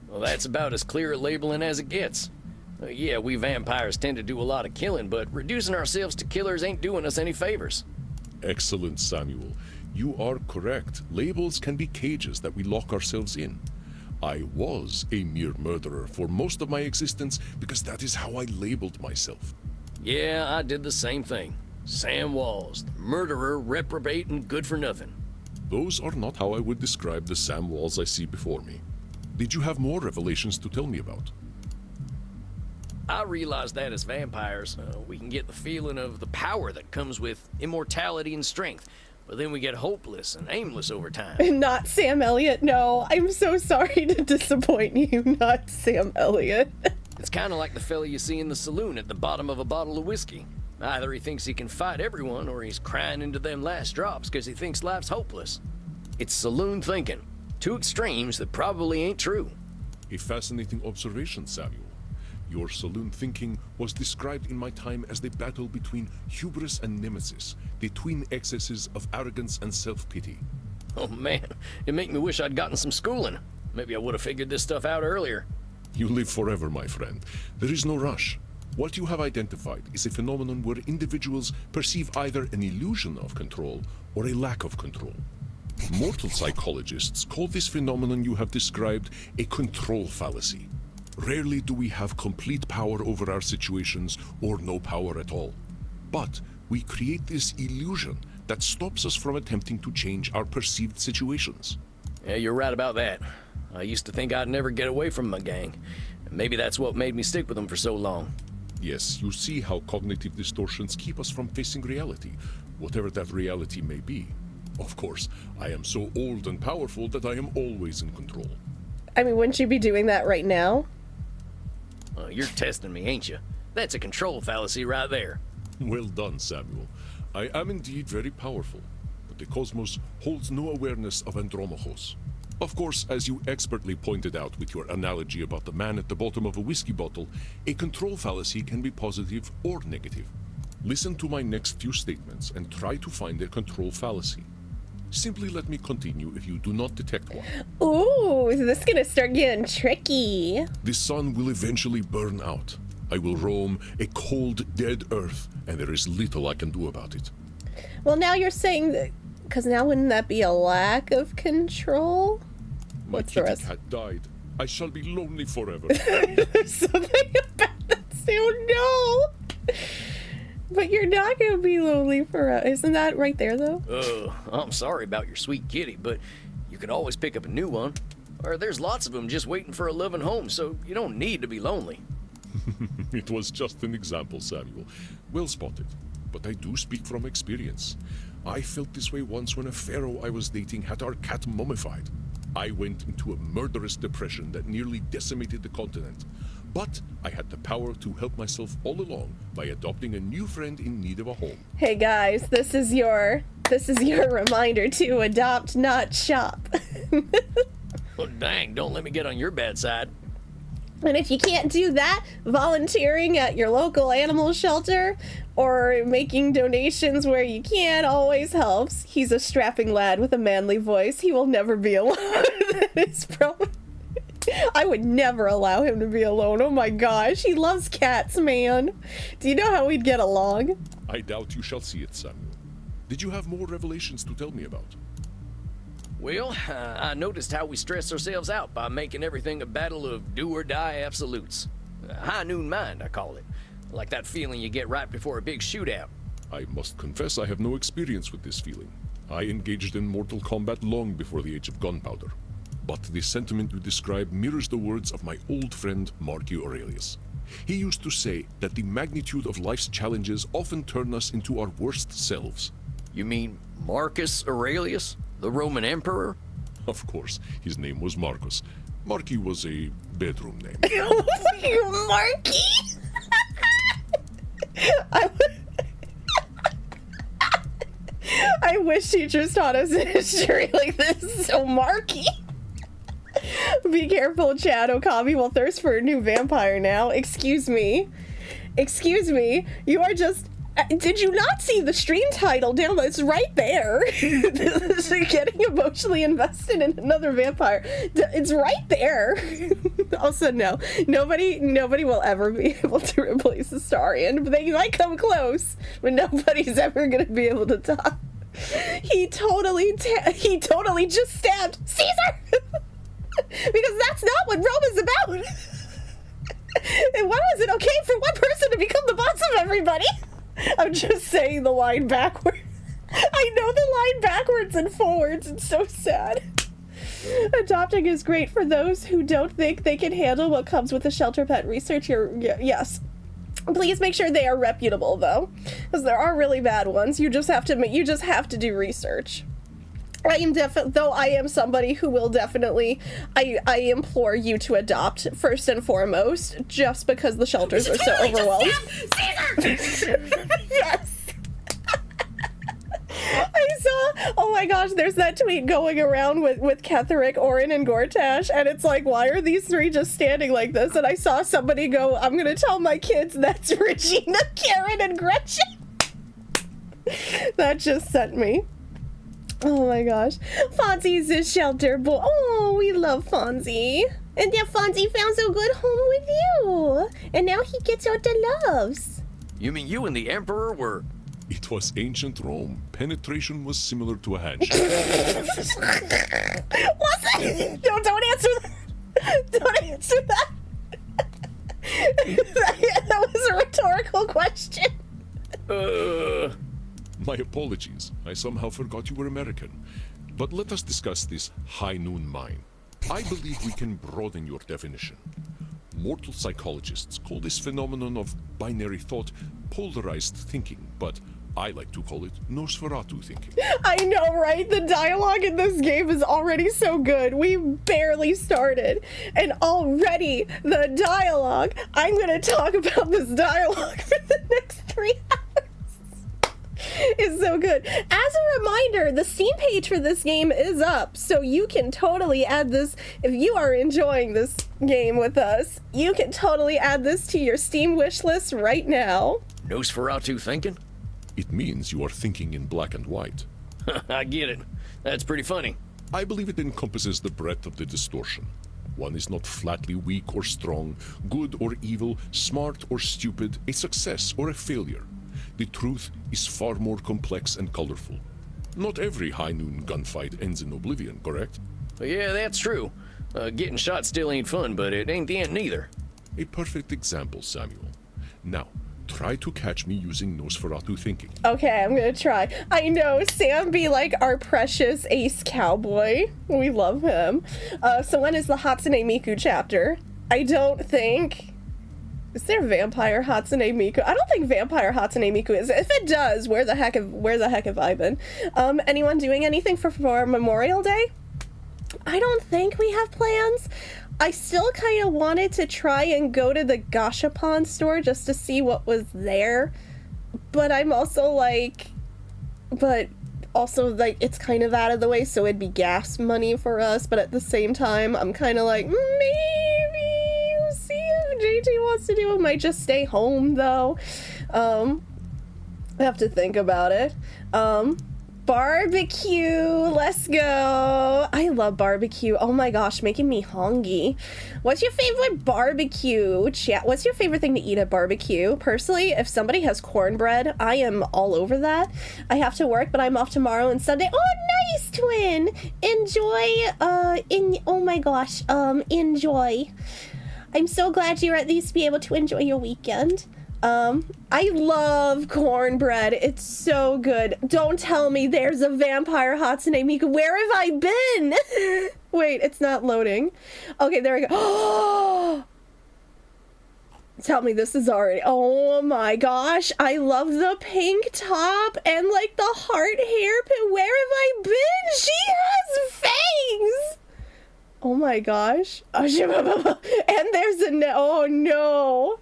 E: Well, that's about as clear a labeling as it gets. Yeah, we vampires tend to do a lot of killing, but reducing ourselves to killers ain't doing us any favors.
G: Excellent, Samuel. You are correct. Labels can be cages that we lock ourselves in. I was a mere murderer for most of my existence because that is how I labeled myself.
E: Yeah, I did the same thing. Sam Walls, murderer, reprobate, and good for nothing.
G: Those are not how I would describe the Sam Walls I see before me. Did you have more revelations to tell me about?
E: I realize that as vampires, we can get the feeling of the power that comes with immortality and strength, but then we get hopeless and aimless over time.
A: Not Sam Elliott, no. I'm so sorry to disappoint you, not Sam Elliott.
E: It's kind of like the fella you see in the saloon at the bottom of a bottle of whiskey. Either he thinks he can fight everyone, or he's crying into them last drops because he thinks life's hopeless. It's saloon thinking. Two extremes that probably ain't true.
G: A fascinating observation, Samuel. Your saloon thinking was described in my time as the battle between hubris and nemesis, the twin excesses of arrogance and self-pity.
E: Oh man, it make me wish I'd gotten some schooling. Maybe I would have figured this stuff out earlier.
G: You live forever, my friend. There is no rush. What you have identified is a phenomenon where individuals perceive either an illusion of control or a lack of control. Mortal psychologists call this phenomenon you have described a control fallacy. Rarely do we have complete power over our situations or no power at all. But we create this illusion that stops us from attempting to change our perceived situations.
E: Yeah, you're right about that. I used to think I'd never get away from my gang. Maybe that's what made me stick with them for so long.
G: Yes, you see how cognitive distortions keep us from facing reality, whatever that reality may be. Of course, I am so old and powerful that I am always in control.
A: I mean, wouldn't you be doing that right now?
E: You're testing me, ain't you? That's a control fallacy right there.
G: Well done, Samuel. I am indeed very powerful, but the cosmos holds no awareness of Andromachos. Of course, as you expertly pointed out with your analogy about the man at the bottom of a whiskey bottle, a control fallacy can be positive or negative. Listen to my next few statements and try to find a control fallacy. Simply let me continue if you do not detect one.
A: Ooh, is this gonna start getting tricky?
G: The sun will eventually burn out. I will roam a cold, dead earth, and there is little I can do about it.
A: Well, now you're saying that, because now wouldn't that be a lack of control?
G: My
A: What's the
G: kitty
A: rest?
G: cat died. I shall be lonely forever.
A: There's something about that sound, no! But you're not gonna be lonely forever. Isn't that right there, though?
E: I'm sorry about your sweet kitty, but you can always pick up a new one. Or there's lots of them just waiting for a loving home, so you don't need to be lonely.
G: It was just an example, Samuel. Well spotted. But I do speak from experience. I felt this way once when a pharaoh I was dating had our cat mummified. I went into a murderous depression that nearly decimated the continent. But I had the power to help myself all along by adopting a new friend in need of a home.
A: Hey guys, this is your reminder to adopt, not shop.
E: Well, dang, don't let me get on your bad side.
A: And if you can't do that, volunteering at your local animal shelter or making donations where you can always helps. He's a strapping lad with a manly voice. He will never be alone. That is probably... I would never allow him to be alone. Oh my gosh, he loves cats, man. Do you know how we'd get along?
G: I doubt you shall see it, Samuel. Did you have more revelations to tell me about?
E: Well, I noticed how we stress ourselves out by making everything a battle of do-or-die absolutes. High noon mind, I call it. Like that feeling you get right before a big shootout.
G: I must confess I have no experience with this feeling. I engaged in mortal combat long before the age of gunpowder. but the sentiment you describe mirrors the words of my old friend Marcus Aurelius. He used to say that the magnitude of life's challenges often turn us into our worst selves.
E: You mean Marcus Aurelius, the Roman emperor?
G: Of course, his name was Marcus. Marcus was a bedroom name.
A: Marky? I wish teachers taught us history like this. So Marky. Be careful, Chad. Okami will thirst for a new vampire now. Excuse me. Excuse me. You are just... Did you not see the stream title down? It's right there. Getting emotionally invested in another vampire. It's right there. Also, no. Nobody will ever be able to replace Astarion. But they might come close, but nobody's ever going to be able to talk. He totally just stabbed Caesar! Because that's not what Rome is about. And why was it okay for one person to become the boss of everybody? I'm just saying the line backwards. I know the line backwards and forwards. It's so sad. Adopting is great for those who don't think they can handle what comes with a shelter pet. Research your... Yes. Please make sure they are reputable, though. Because there are really bad ones. You just have to do research. I am somebody who will definitely, I implore you to adopt first and foremost, just because the shelters are so overwhelmed. Yes. I saw, oh my gosh, there's that tweet going around with Ketherick, Orin, and Gortash, and it's like, why are these three just standing like this? And I saw somebody go, I'm gonna tell my kids that's Regina, Karen, and Gretchen. That just sent me. Oh my gosh. Fonzie's a shelter boy. Oh, we love Fonzie. And then Fonzie found a good home with you. And now he gets all the loves.
E: You mean you and the Emperor were...
G: It was ancient Rome. Penetration was similar to a handshake.
A: Was it? Don't answer that. Don't answer that. That was a rhetorical question.
G: My apologies. I somehow forgot you were American. But let us discuss this high noon mine. I believe we can broaden your definition. Mortal psychologists call this phenomenon of binary thought polarized thinking, but I like to call it Nosferatu thinking.
A: I know, right? The dialogue in this game is already so good. We barely started, and already the dialogue, I'm gonna talk about this dialogue for the next 3 hours. It's so good. As a reminder, the Steam page for this game is up, so you can totally add this. If you are enjoying this game with us, you can totally add this to your Steam wish list right now.
E: Nosferatu thinking?
G: It means you are thinking in black and white.
E: I get it. That's pretty funny.
G: I believe it encompasses the breadth of the distortion. One is not flatly weak or strong, good or evil, smart or stupid, a success or a failure. The truth is far more complex and colorful. Not every high noon gunfight ends in oblivion, correct?
E: Yeah, that's true. Getting shot still ain't fun, but it ain't the end neither.
G: A perfect example, Samuel. Now, try to catch me using Nosferatu thinking.
A: Okay, I'm gonna try. I know, Sam be like our precious ace cowboy. We love him. So when is the Hatsune Miku chapter? I don't think... Is there Vampire Hatsune Miku? I don't think Vampire Hatsune Miku is. If it does, where the heck have I been? Anyone doing anything for Memorial Day? I don't think we have plans. I still kind of wanted to try and go to the Gashapon store just to see what was there. But I'm also like... it's kind of out of the way, so it'd be gas money for us. But at the same time, I'm kind of like, maybe we'll see if JT wants to do it. Might just stay home, though. I have to think about it. Barbecue, let's go. I love barbecue. Oh my gosh, making me hungry. What's your favorite barbecue? Chat, what's your favorite thing to eat at barbecue? Personally, if somebody has cornbread, I am all over that. I have to work, but I'm off tomorrow and Sunday. Oh, nice, twin. Enjoy, oh my gosh, enjoy. I'm so glad you're at least be able to enjoy your weekend. I love cornbread. It's so good. Don't tell me there's a vampire Hatsune Miku. Where have I been? Wait, it's not loading. Okay, there we go. Tell me this is already... Oh my gosh, I love the pink top and like the heart hairpin. Where have I been? She has fangs! Oh my gosh. Oh, and there's a... Oh no.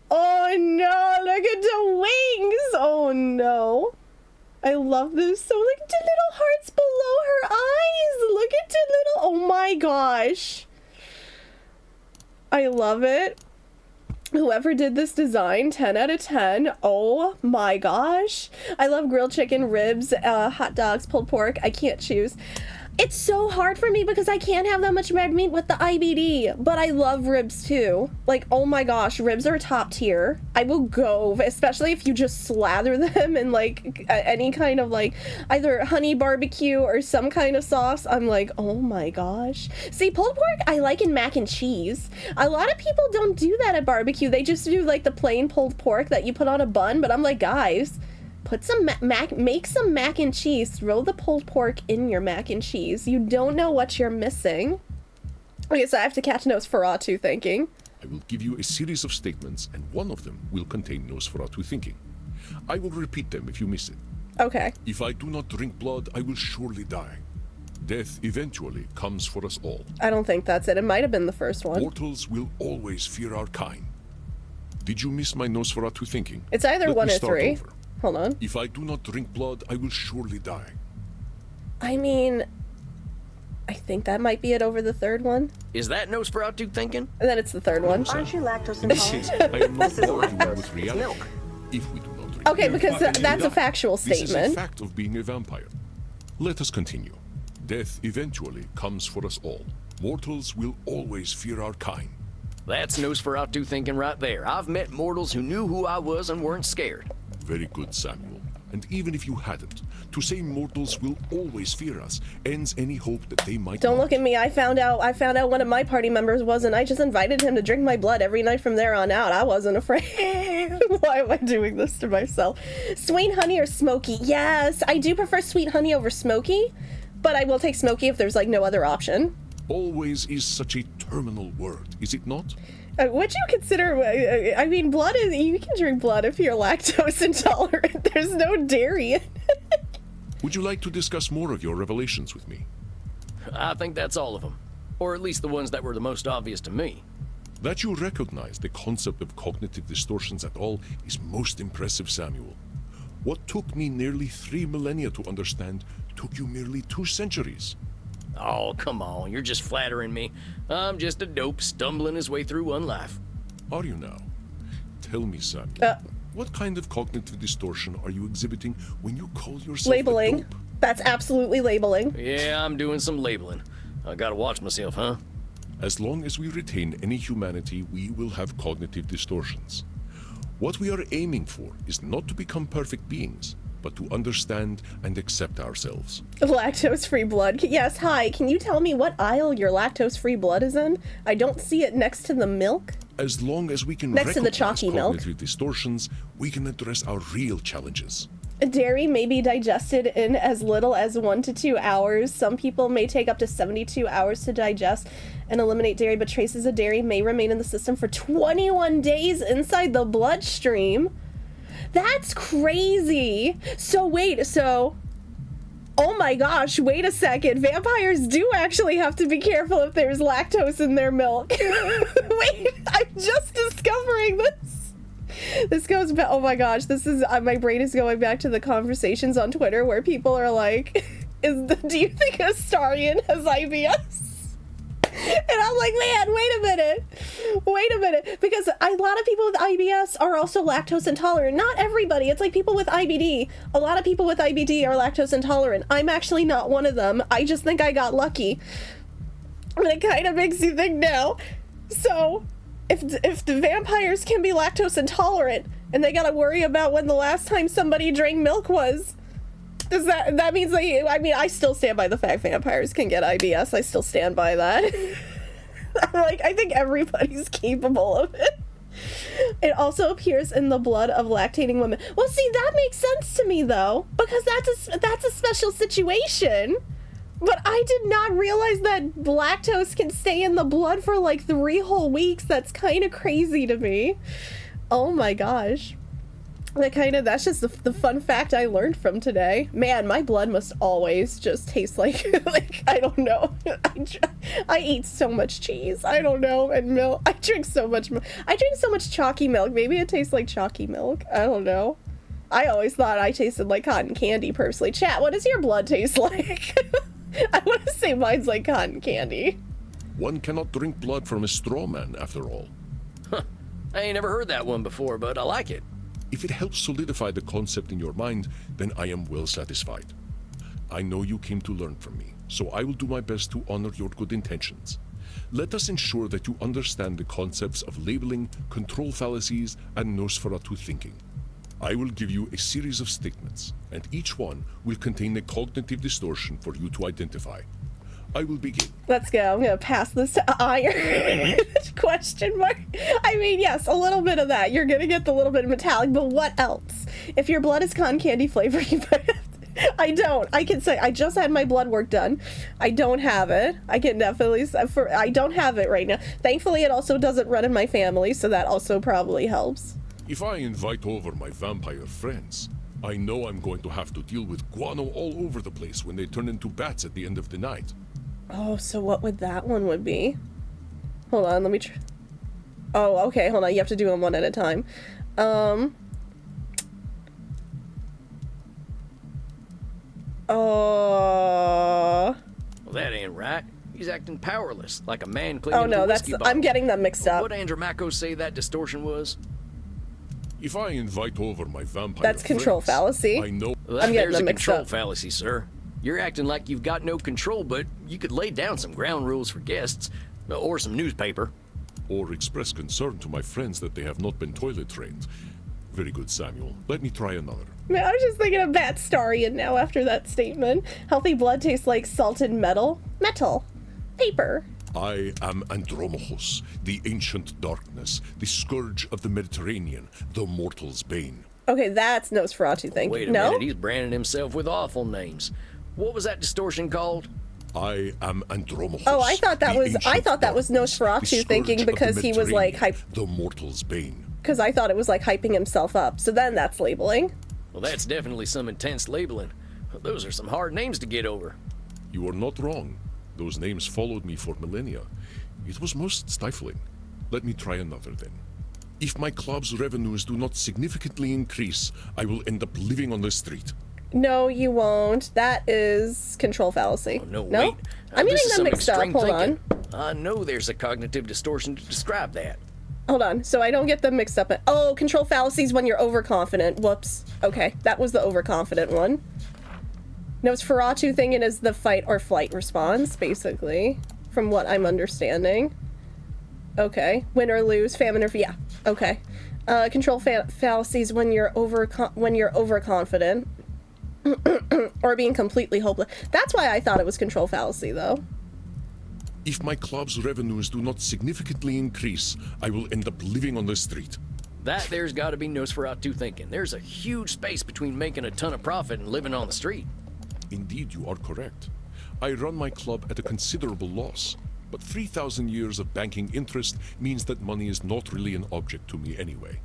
A: Oh no, look at the wings. Oh no. I love this. So look at the little hearts below her eyes. Look at the little... Oh my gosh. I love it. Whoever did this design, 10 out of 10. Oh my gosh. I love grilled chicken, ribs, hot dogs, pulled pork. I can't choose. It's so hard for me because I can't have that much red meat with the IBD, but I love ribs too. Like, oh my gosh, ribs are top tier. I will go, especially if you just slather them in like any kind of like either honey barbecue or some kind of sauce. I'm like, oh my gosh. See, pulled pork I like in mac and cheese. A lot of people don't do that at barbecue. They just do like the plain pulled pork that you put on a bun, but I'm like, guys, put some make some mac and cheese. Throw the pulled pork in your mac and cheese. You don't know what you're missing. Okay, so I have to catch Nosferatu thinking.
G: I will give you a series of statements, and one of them will contain Nosferatu thinking. I will repeat them if you miss it.
A: Okay.
G: If I do not drink blood, I will surely die. Death eventually comes for us all.
A: I don't think that's it. It might have been the first one.
G: Mortals will always fear our kind. Did you miss my Nosferatu thinking?
A: It's either
G: Let
A: 1
G: me
A: or
G: start
A: 3.
G: over.
A: Hold on.
G: If I do not drink blood, I will surely die.
A: I mean, I think that might be it over the third one.
E: Is that Nosferatu thinking?
A: And then it's the third one.
I: Aren't you lactose intolerant?
G: I am not arguing with reality. If we do not drink
A: Okay,
G: blood,
A: because that's a factual
G: this is a
A: statement.
G: fact of being a vampire. Let us continue. Death eventually comes for us all. Mortals will always fear our kind.
E: That's Nosferatu thinking right there. I've met mortals who knew who I was and weren't scared.
G: Very good, Samuel. And even if you hadn't, to say mortals will always fear us ends any hope that they might
A: Don't
G: not.
A: look at me. I found out one of my party members was, and I just invited him to drink my blood every night from there on out. I wasn't afraid. Why am I doing this to myself? Sweet honey or smoky? Yes, I do prefer sweet honey over smoky, but I will take smoky if there's like no other option.
G: Always is such a terminal word, is it not?
A: Would you consider, I mean, blood is, you can drink blood if you're lactose intolerant. There's no dairy in it.
G: Would you like to discuss more of your revelations with me?
E: I think that's all of them. Or at least the ones that were the most obvious to me.
G: That you recognize the concept of cognitive distortions at all is most impressive, Samuel. What took me nearly 3 millennia to understand took you merely 2 centuries.
E: Oh, come on, you're just flattering me. I'm just a dope stumbling his way through one life.
G: Are you now? Tell me, Samuel, what kind of cognitive distortion are you exhibiting when you call yourself
A: Labeling.
G: a dope?
A: That's absolutely labeling.
E: Yeah, I'm doing some labeling. I gotta watch myself, huh?
G: As long as we retain any humanity, we will have cognitive distortions. What we are aiming for is not to become perfect beings, but to understand and accept ourselves.
A: Lactose-free blood. Yes, hi. Can you tell me what aisle your lactose-free blood is in? I don't see it next to the milk.
G: As long as we can
A: Next to the
G: recognize
A: chalky milk.
G: cognitive distortions, we can address our real challenges.
A: Dairy may be digested in as little as 1 to 2 hours. Some people may take up to 72 hours to digest and eliminate dairy, but traces of dairy may remain in the system for 21 days inside the bloodstream. That's crazy. So wait, oh my gosh, wait a second. Vampires do actually have to be careful if there's lactose in their milk. Wait, I'm just discovering this. This goes back, oh my gosh, this is, my brain is going back to the conversations on Twitter where people are like, do you think Astarion has IBS? And I'm like, man, wait a minute, because a lot of people with IBS are also lactose intolerant. Not everybody. It's like people with IBD. A lot of people with IBD are lactose intolerant. I'm actually not one of them. I just think I got lucky. But it kind of makes you think now. So, if the vampires can be lactose intolerant, and they gotta worry about when the last time somebody drank milk was, does that means like, I mean, I still stand by the fact vampires can get IBS. I still stand by that. Like, I think everybody's capable of it. It also appears in the blood of lactating women. Well, see, that makes sense to me though, because that's a special situation. But I did not realize that lactose can stay in the blood for like 3 whole weeks. That's kind of crazy to me. Oh my gosh. That's just the fun fact I learned from today. Man, my blood must always just taste like, I don't know. I eat so much cheese. I don't know. And milk. I drink so much chalky milk. Maybe it tastes like chalky milk. I don't know. I always thought I tasted like cotton candy personally. Chat, what does your blood taste like? I want to say mine's like cotton candy.
G: One cannot drink blood from a straw man, after all.
E: Huh. I ain't never heard that one before, but I like it.
G: If it helps solidify the concept in your mind, then I am well satisfied. I know you came to learn from me, so I will do my best to honor your good intentions. Let us ensure that you understand the concepts of labeling, control fallacies, and Nosferatu thinking. I will give you a series of statements, and each one will contain a cognitive distortion for you to identify. I will begin.
A: Let's go. I'm going to pass this to iron. Question mark. I mean, yes, a little bit of that. You're going to get the little bit of metallic, but what else? If your blood is cotton candy flavored, you put it. I don't. I can say I just had my blood work done. I don't have it. I can definitely I don't have it right now. Thankfully, it also doesn't run in my family, so that also probably helps.
G: If I invite over my vampire friends, I know I'm going to have to deal with guano all over the place when they turn into bats at the end of the night.
A: Oh, so what would that one would be? Hold on, let me try. Oh, okay, hold on. You have to do them one at a time.
E: Well, that ain't right. He's acting powerless, like a man cleaning
A: Oh no,
E: a whiskey bottle.
A: I'm getting them mixed up.
E: What Andromaco say that distortion was?
G: If I invite over my vampire
A: That's control
G: friends,
A: fallacy.
G: I know.
E: Well,
A: I'm getting
E: there's
A: them
E: a
A: mixed
E: control
A: up.
E: fallacy, sir. You're acting like you've got no control, but you could lay down some ground rules for guests, or some newspaper.
G: Or express concern to my friends that they have not been toilet trained. Very good, Samuel. Let me try another.
A: Man, I was just thinking of Bat Starian now after that statement. Healthy blood tastes like salted metal. Metal. Paper.
G: I am Andromachus, the ancient darkness, the scourge of the Mediterranean, the mortal's bane.
A: Okay, that's Nosferatu thinking.
E: Wait a minute, he's branding himself with awful names. What was that distortion called?
G: I am Andromachus.
A: Oh, I thought that was
G: darkness,
A: Nosferatu thinking because he was like hype.
G: The mortal's bane.
A: Because I thought it was like hyping himself up. So then that's labeling.
E: Well, that's definitely some intense labeling. Those are some hard names to get over.
G: You are not wrong. Those names followed me for millennia. It was most stifling. Let me try another then. If my club's revenues do not significantly increase, I will end up living on the street.
A: No, you won't. That is control fallacy.
E: Oh, no,
A: No?
E: wait.
A: I'm
E: This
A: getting
E: is
A: them
E: some
A: mixed up.
E: extreme
A: Hold
E: thinking.
A: on.
E: I know there's a cognitive distortion to describe that.
A: Hold on. So I don't get them mixed up. Oh, control fallacies when you're overconfident. Whoops. Okay, that was the overconfident one. Nosferatu thinking is the fight or flight response, basically, from what I'm understanding. Okay. Win or lose, famine or yeah. Okay. Control fallacies when you're overconfident or being completely hopeless. That's why I thought it was control fallacy, though.
G: If my club's revenues do not significantly increase, I will end up living on the street.
E: That there's got to be Nosferatu thinking. There's a huge space between making a ton of profit and living on the street.
G: Indeed, you are correct. I run my club at a considerable loss, but 3,000 years of banking interest means that money is not really an object to me anyway.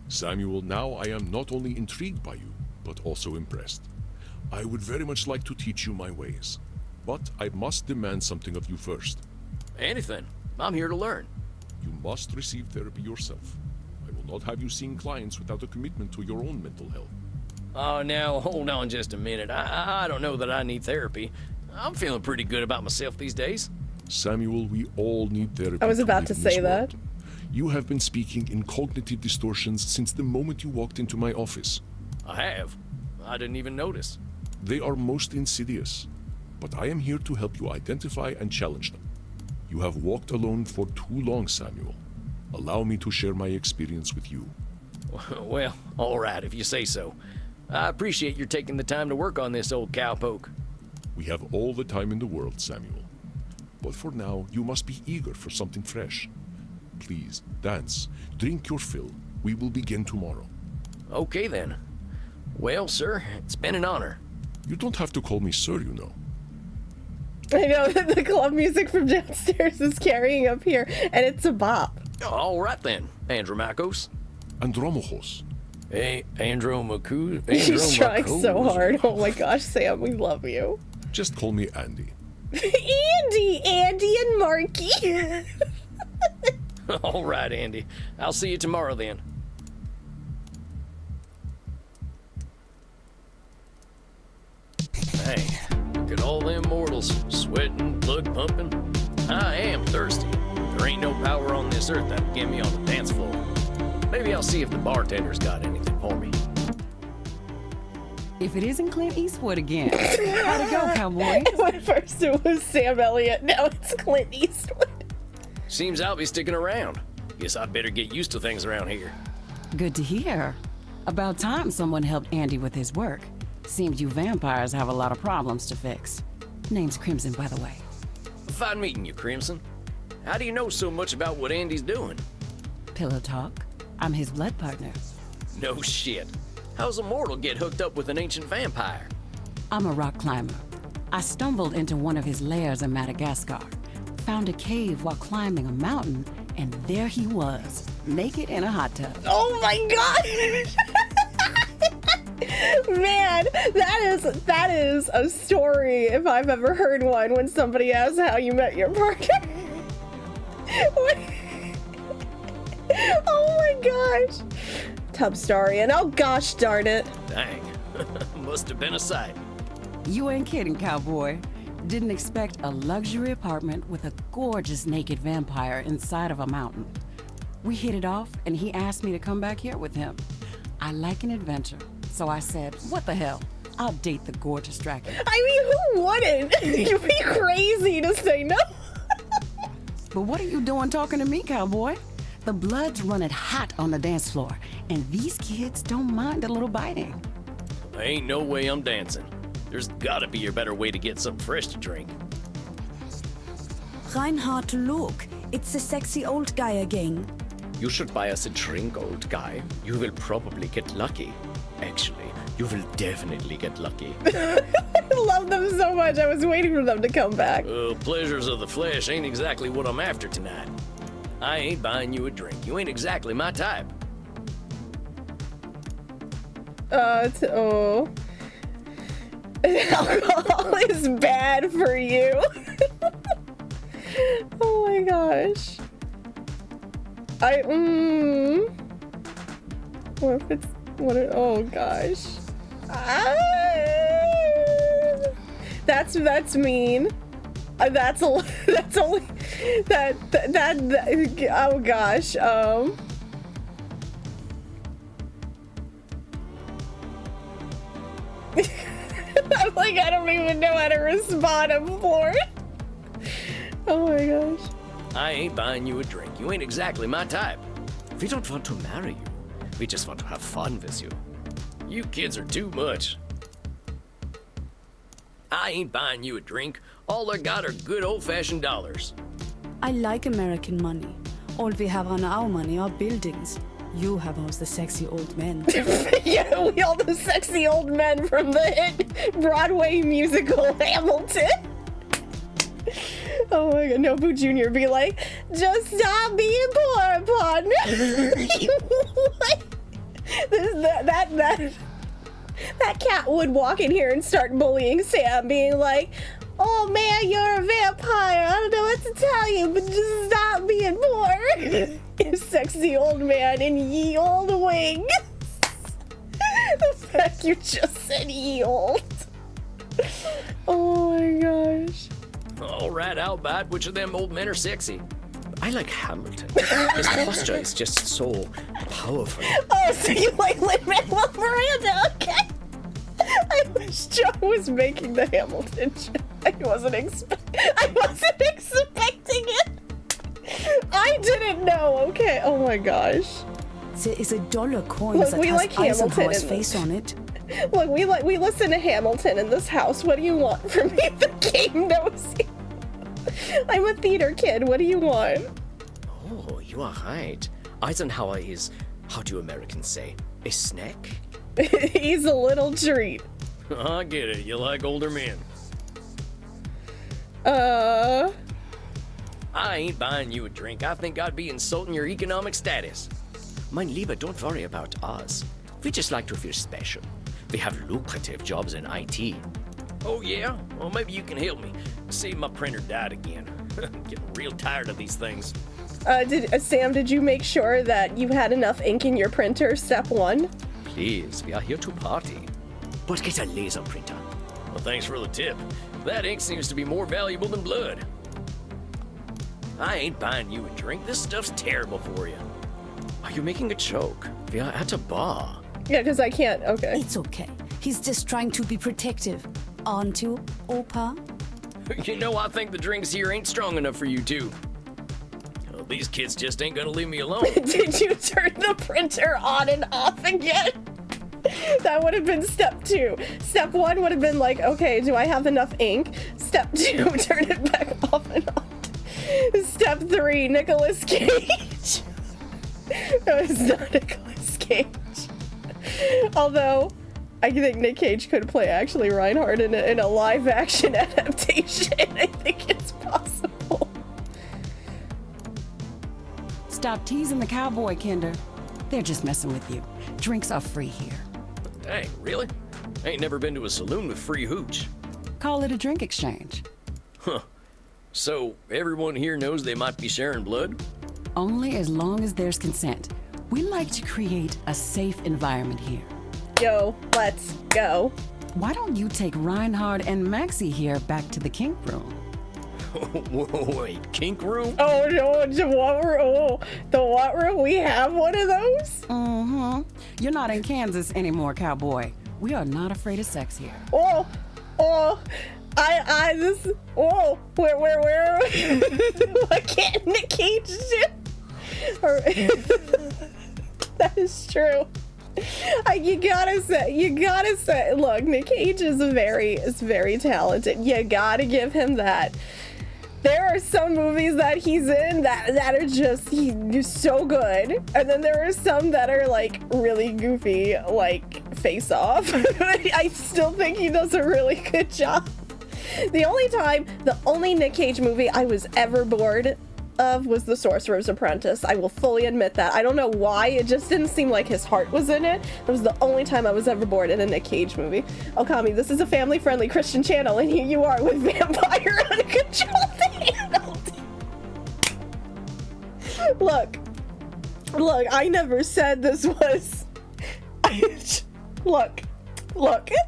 G: Samuel, now I am not only intrigued by you, but also impressed. I would very much like to teach you my ways, but I must demand something of you first.
E: Anything. I'm here to learn.
G: You must receive therapy yourself. I will not have you seeing clients without a commitment to your own mental health.
E: Oh, now, hold on just a minute. I don't know that I need therapy. I'm feeling pretty good about myself these days.
G: Samuel, we all need therapy.
A: I was about to
G: live in this
A: say that.
G: world. You have been speaking in cognitive distortions since the moment you walked into my office.
E: I have. I didn't even notice.
G: They are most insidious, but I am here to help you identify and challenge them. You have walked alone for too long, Samuel. Allow me to share my experience with you.
E: Well, all right, if you say so. I appreciate your taking the time to work on this, old cowpoke.
G: We have all the time in the world, Samuel. But for now, you must be eager for something fresh. Please, dance, drink your fill. We will begin tomorrow.
E: Okay, then. Well, sir, it's been an honor.
G: You don't have to call me sir, you know.
A: I know that the club music from downstairs is carrying up here, and it's a bop.
E: All right then, Andromachos.
G: Andromachos.
E: Hey, Andromachos.
A: He's trying so hard. Oh my gosh, Sam, we love you.
G: Just call me Andy.
A: Andy and Marky.
E: All right, Andy. I'll see you tomorrow then. Hey, look at all them mortals, sweating, blood pumping. I am thirsty. There ain't no power on this earth that'll get me on the dance floor. Maybe I'll see if the bartender's got anything for me.
H: If it isn't Clint Eastwood again. How'd it go, cowboy?
A: At first it was Sam Elliott, now it's Clint Eastwood.
E: Seems I'll be sticking around. Guess I better get used to things around here.
H: Good to hear. About time someone helped Andy with his work. Seems you vampires have a lot of problems to fix. Name's Crimson, by the way.
E: Fine meeting you, Crimson. How do you know so much about what Andy's doing?
H: Pillow talk. I'm his blood partner.
E: No shit. How's a mortal get hooked up with an ancient vampire?
H: I'm a rock climber. I stumbled into one of his lairs in Madagascar, found a cave while climbing a mountain, and there he was, naked in a hot tub.
A: Oh my god! Man, that is a story if I've ever heard one, when somebody asks how you met your partner. Oh my gosh. Tub story, and oh gosh darn it.
E: Dang. Must have been a sight.
H: You ain't kidding, cowboy. Didn't expect a luxury apartment with a gorgeous naked vampire inside of a mountain. We hit it off, and he asked me to come back here with him. I like an adventure, so I said, what the hell? I'll date the gorgeous dragon.
A: I mean, who wouldn't? You'd be crazy to say no.
H: But what are you doing talking to me, cowboy? The blood's running hot on the dance floor, and these kids don't mind a little biting.
E: There ain't no way I'm dancing. There's gotta be a better way to get something fresh to drink.
D: Reinhard, look. It's the sexy old guy again.
E: You should buy us a drink, old guy. You will probably get lucky. Actually, you will definitely get lucky.
A: I love them so much. I was waiting for them to come back.
E: Pleasures of the flesh ain't exactly what I'm after tonight. I ain't buying you a drink. You ain't exactly my type.
A: Alcohol is bad for you. Oh my gosh. Oh gosh. That's mean. That's only oh gosh. I'm like, I don't even know how to respond. I'm floored. Oh my gosh.
E: I ain't buying you a drink. You ain't exactly my type. We don't want to marry you. We just want to have fun with you. You kids are too much. I ain't buying you a drink. All I got are good old-fashioned dollars.
D: I like American money. All we have on our money are buildings. You have all the sexy old men.
A: Yeah, we all the sexy old men from the hit Broadway musical Hamilton. Oh my god, Nobu Jr. be like, just stop being poor, partner. That cat would walk in here and start bullying Sam, being like, oh man, you're a vampire. I don't know what to tell you, but just stop being poor. You sexy old man in ye old wings. The fact you just said ye old. Oh my gosh.
E: All right, I'll bite. Which of them old men are sexy? I like Hamilton. His posture is just so powerful.
A: Oh, so you like Lin-Manuel Miranda? Okay. I wish Joe was making the Hamilton joke. I wasn't expecting it. I didn't know. Okay. Oh my gosh.
D: There is a dollar coin
A: Look,
D: that
A: we
D: has
A: like Hamilton
D: Eisenhower's
A: in
D: face
A: this.
D: on it.
A: Look, we listen to Hamilton in this house. What do you want from me? The game knows you. I'm a theater kid. What do you want?
E: Oh, you are right. Eisenhower is, how do Americans say, a snack?
A: He's a little treat.
E: I get it. You like older men. I ain't buying you a drink. I think I'd be insulting your economic status. Mein Lieber, don't worry about us. We just like to feel special. We have lucrative jobs in IT. Oh yeah? Well, maybe you can help me. See, my printer died again. I'm getting real tired of these things.
A: Sam, did you make sure that you had enough ink in your printer? Step 1.
E: Please, we are here to party. But get a laser printer. Well, thanks for the tip. That ink seems to be more valuable than blood. I ain't buying you a drink. This stuff's terrible for you. Are you making a joke? We are at a bar.
A: Yeah, because I can't. Okay.
D: It's okay. He's just trying to be protective. Aren't you, Opa?
E: You know, I think the drinks here ain't strong enough for you two. Well, these kids just ain't gonna leave me alone.
A: Did you turn the printer on and off again? That would have been step 2. Step 1 would have been like, okay, do I have enough ink? Step 2, turn it back off and on. Step 3, Nicolas Cage. No, it's not Nicolas Cage. Although, I think Nick Cage could play actually Reinhardt in a live action adaptation. I think it's possible.
H: Stop teasing the cowboy, Kinder. They're just messing with you. Drinks are free here.
E: Dang, really? I ain't never been to a saloon with free hooch.
H: Call it a drink exchange.
E: Huh. So, everyone here knows they might be sharing blood?
H: Only as long as there's consent. We like to create a safe environment here.
A: Yo, let's go.
H: Why don't you take Reinhard and Maxie here back to the kink room?
E: Wait, kink room?
A: Oh no, the what room? Oh, the what room? We have one of those?
H: Mm-hmm. You're not in Kansas anymore, cowboy. We are not afraid of sex here.
A: Oh, where what can't Nick Cage do? That is true. You gotta say, look, Nick Cage is very talented. You gotta give him that. There are some movies that he's in that are just, he's so good. And then there are some that are like really goofy, like Face Off. I still think he does a really good job. The only Nick Cage movie I was ever bored of was The Sorcerer's Apprentice. I will fully admit that. I don't know why, it just didn't seem like his heart was in it. It was the only time I was ever bored in a Nick Cage movie. Okami, this is a family-friendly Christian channel, and here you are with Vampire Uncontrolled Handled. Look, I never said this was... Look,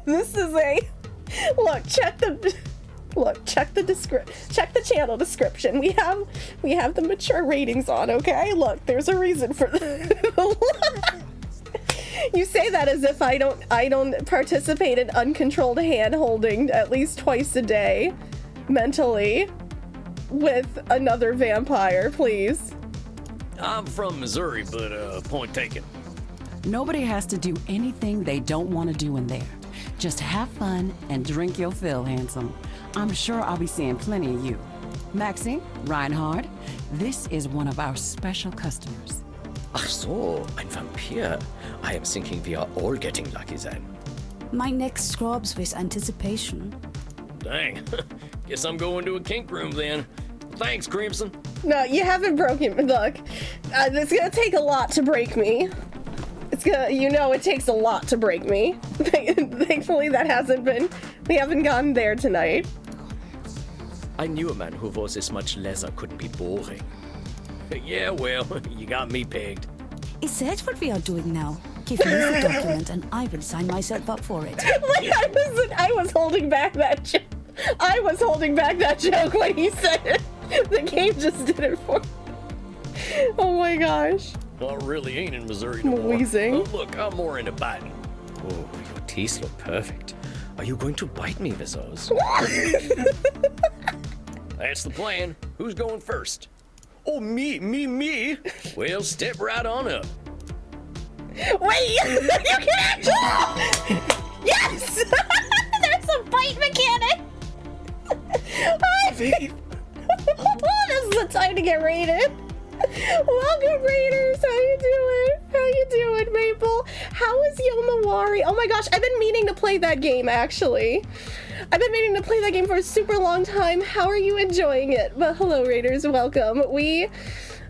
A: this is a... check the channel description. We have the mature ratings on, okay? Look, there's a reason for You say that as if I don't participate in uncontrolled hand holding at least twice a day mentally with another vampire, please.
E: I'm from Missouri, but point taken.
H: Nobody has to do anything they don't want to do in there. Just have fun and drink your fill, handsome. I'm sure I'll be seeing plenty of you. Maxie, Reinhard, this is one of our special customers.
E: Ach so, ein Vampir. I am thinking we are all getting lucky then.
D: My neck scrubs with anticipation.
E: Dang. Guess I'm going to a kink room then. Thanks, Crimson.
A: No, you haven't broken me. Look, it's gonna take a lot to break me. It takes a lot to break me. Thankfully, we haven't gone there tonight.
E: I knew a man who wore this much leather couldn't be boring. Yeah, well, you got me pegged.
D: Is that what we are doing now? Give me the document and I will sign myself up for it.
A: I was holding back that joke. I was holding back that joke when he said it. The game just did it for me. Oh my gosh.
E: I really ain't in Missouri no more.
A: Wheezing.
E: Oh, look, I'm more into biting. Oh, your teeth look perfect. Are you going to bite me with those? That's the plan. Who's going first? Oh, me. Well, step right on up.
A: Wait, you can actually... Yes! There's a bite mechanic! This is the time to get raided. Welcome, Raiders. How you doing, Maple? How is Yes, Yomawari. Oh my gosh, I've been meaning to play that game, actually. I've been meaning to play that game for a super long time. How are you enjoying it? But hello, Raiders, welcome.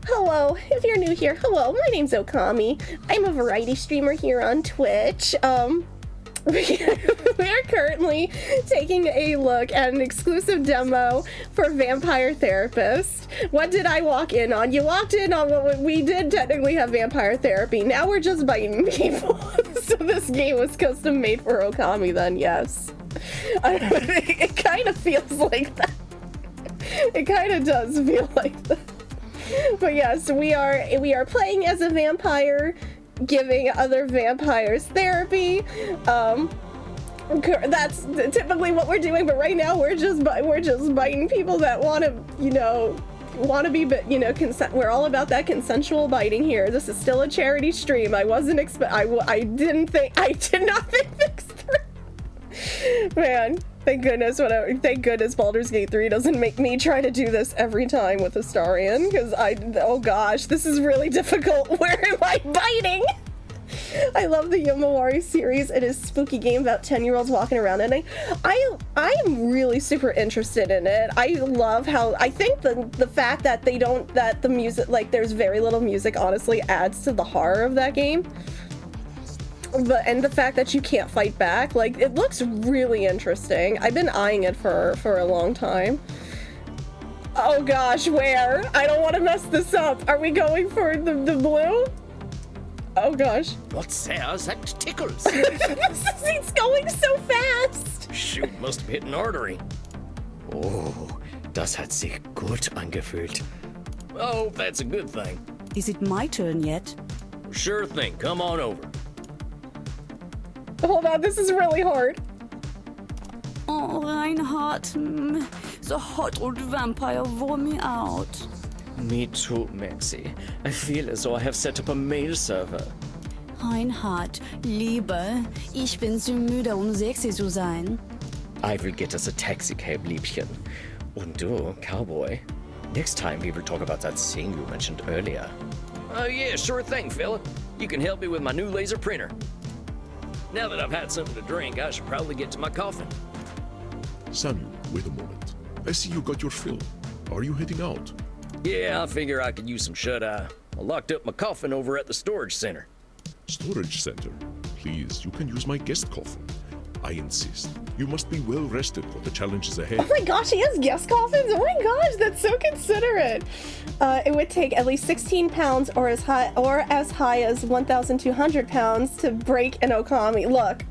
A: Hello, if you're new here, hello, my name's Okami. I'm a variety streamer here on Twitch. We are currently taking a look at an exclusive demo for Vampire Therapist. What did I walk in on? You walked in on what we did technically have vampire therapy. Now we're just biting people. So this game was custom made for Okami then, yes. It kind of feels like that. It kind of does feel like that. But yes, we are playing as a vampire, giving other vampires therapy. That's typically what we're doing, but right now we're just biting people that want to, be, we're all about that consensual biting here. This is still a charity stream. I did not think this through. Man, thank goodness Baldur's Gate 3 doesn't make me try to do this every time with Astarion, because oh gosh, this is really difficult. Where am I biting? I love the Yomawari series. It is a spooky game about 10-year-olds walking around, and I am really super interested in it. I love how, I think the fact that the music, like, there's very little music, honestly adds to the horror of that game. And the fact that you can't fight back, like, it looks really interesting. I've been eyeing it for a long time. Oh gosh, where? I don't want to mess this up. Are we going for the blue? Oh gosh.
E: What's there? That tickles.
A: It's going so fast.
E: Shoot, must have hit an artery. Oh, das hat sich gut angefühlt. Oh, that's a good thing.
D: Is it my turn yet?
E: Sure thing, come on over.
A: Hold on, this is really hard.
D: Oh, Reinhardt, the hot old vampire wore me out.
E: Me too, Maxi. I feel as though I have set up a mail server.
D: Reinhardt, Liebe, ich bin zu müde, sexy zu sein.
E: I will get us a taxi cab, Liebchen. Und du, cowboy, next time we will talk about that thing you mentioned earlier. Oh yeah, sure thing, fella. You can help me with my new laser printer. Now that I've had something to drink, I should probably get to my coffin.
G: Samuel, wait a moment. I see you got your fill. Are you heading out?
E: Yeah, I figure I could use some shut-eye. I locked up my coffin over at the storage center.
G: Storage center? Please, you can use my guest coffin. I insist. You must be well rested for the challenges ahead.
A: Oh my gosh, he has guest coffins? Oh my gosh, that's so considerate. It would take at least 16 pounds or as high as 1,200 pounds to break an Okami. Look,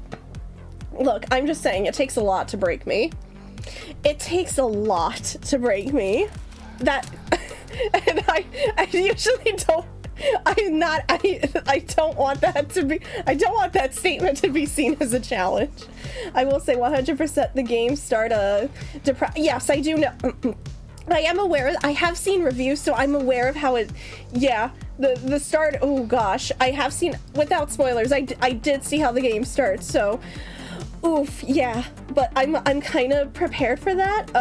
A: I'm just saying, it takes a lot to break me. It takes a lot to break me. And I usually don't. I don't want that statement to be seen as a challenge. I will say 100% the game start yes, I do know. I am aware, I have seen reviews, so I'm aware of how it, yeah, the start, oh gosh, I have seen, without spoilers, I did see how the game starts, so, oof, yeah, but I'm kind of prepared for that.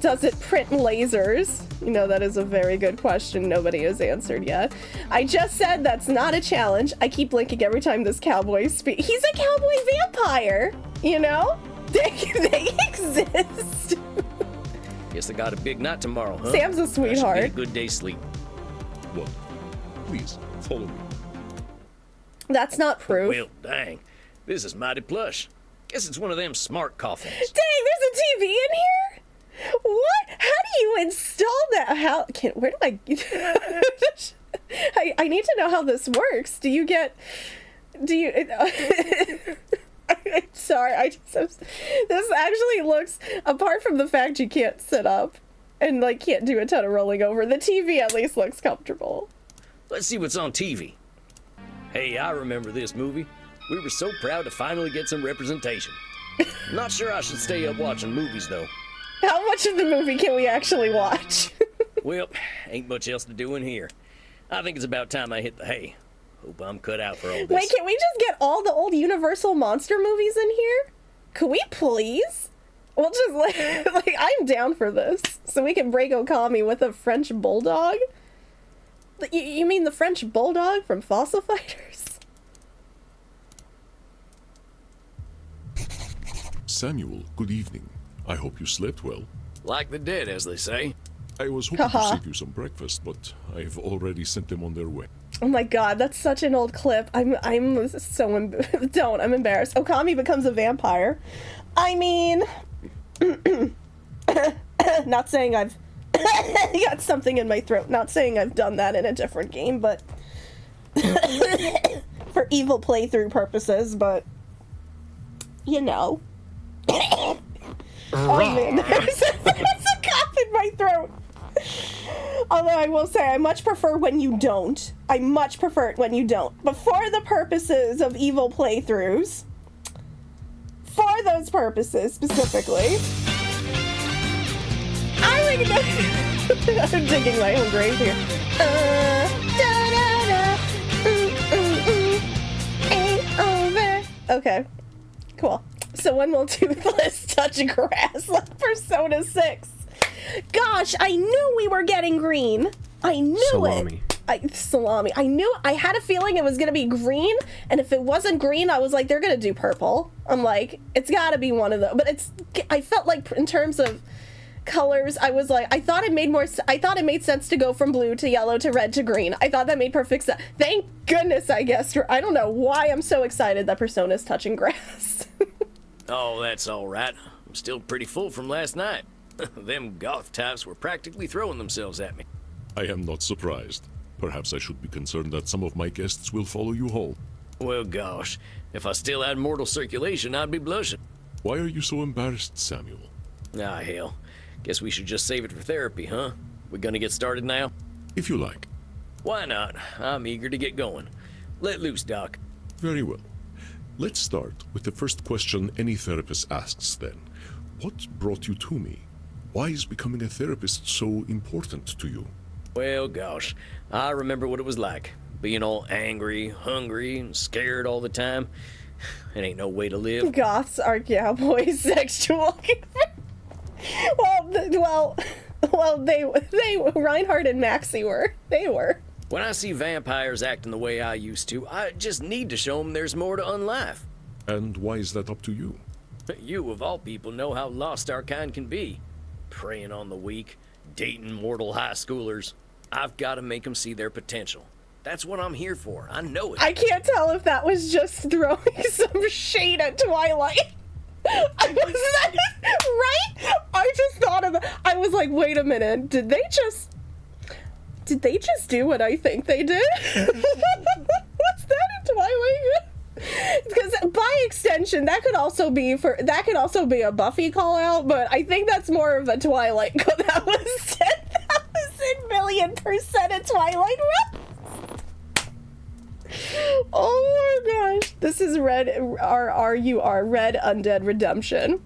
A: Does it print lasers? You know, that is a very good question nobody has answered yet. I just said that's not a challenge. I keep blinking every time this cowboy speaks. He's a cowboy vampire, you know? They exist.
E: Guess I got a big night tomorrow, huh?
A: Sam's a sweetheart.
E: I should get a good day's sleep.
G: What? Please, follow me.
A: That's not proof.
E: Well, dang. This is mighty plush. Guess it's one of them smart coffins.
A: Dang, there's a TV in here? What? How do you install that? Where do I I need to know how this works. Sorry, this actually looks, apart from the fact you can't sit up and like can't do a ton of rolling over, the TV at least looks comfortable.
E: Let's see what's on TV. Hey, I remember this movie. We were so proud to finally get some representation. Not sure I should stay up watching movies though.
A: How much of the movie can we actually watch?
E: Well, ain't much else to do in here. I think it's about time I hit the hay. Hope I'm cut out for all this.
A: Wait, can we just get all the old Universal monster movies in here? Could we please? We'll just like I'm down for this. So we can break Okami with a French bulldog? You mean the French bulldog from Fossil Fighters?
G: Samuel, good evening. I hope you slept well.
E: Like the dead, as they say.
G: I was hoping to save you some breakfast, but I've already sent them on their way.
A: Oh my god, that's such an old clip. I'm so I'm embarrassed. Okami becomes a vampire. I mean, not saying I've got something in my throat. Not saying I've done that in a different game, but for evil playthrough purposes, but you know. Oh man, there's a cough in my throat. Although I will say, I much prefer when you don't. I much prefer it when you don't. But for the purposes of evil playthroughs, for those purposes specifically, I'm digging my own grave here. Ain't over. Okay, cool. So when will Toothless touch grass like Persona 6? Gosh, I knew we were getting green. I knew
B: Salami.
A: Salami. I knew. I had a feeling it was going to be green, and if it wasn't green, I was like, they're going to do purple. I'm like, it's got to be one of those. But I felt like in terms of colors, I was like, I thought it made sense to go from blue to yellow to red to green. I thought that made perfect sense. Thank goodness, I guess. I don't know why I'm so excited that Persona's touching grass.
E: Oh, that's all right. I'm still pretty full from last night. Them goth types were practically throwing themselves at me.
G: I am not surprised. Perhaps I should be concerned that some of my guests will follow you home.
E: Well, gosh, if I still had mortal circulation, I'd be blushing.
G: Why are you so embarrassed, Samuel?
E: Ah, hell. Guess we should just save it for therapy, huh? We gonna get started now?
G: If you like.
E: Why not? I'm eager to get going. Let loose, Doc.
G: Very well. Let's start with the first question any therapist asks then. What brought you to me? Why is becoming a therapist so important to you?
E: Well, gosh, I remember what it was like. Being all angry, hungry, and scared all the time. It ain't no way to live.
A: Goths are cowboys sexual. well, they Reinhardt and Maxie were. They were.
E: When I see vampires acting the way I used to, I just need to show them there's more to unlife.
G: And why is that up to you?
E: You, of all people, know how lost our kind can be. Preying on the weak, dating mortal high schoolers. I've got to make them see their potential. That's what I'm here for. I know it.
A: I can't tell if that was just throwing some shade at Twilight. Was that right? I just thought of it. I was like, wait a minute. Did they just do what I think they did? Was that in Twilight? Because by extension, that could also be a Buffy call out, but I think that's more of a Twilight. That was 10,000 million% a Twilight. Oh my gosh, this is Red Undead Redemption.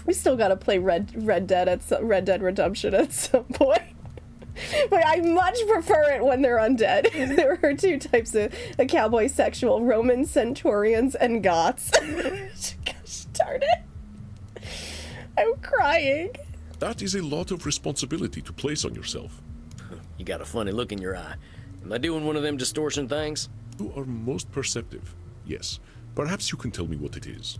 A: We still gotta play Red Dead Redemption at some point. But I much prefer it when they're undead. There are two types of cowboy sexual: Roman centurions and Goths. Gosh darn it. I'm crying.
G: That is a lot of responsibility to place on yourself.
E: You got a funny look in your eye. Am I doing one of them distortion things?
G: You are most perceptive. Yes. Perhaps you can tell me what it is.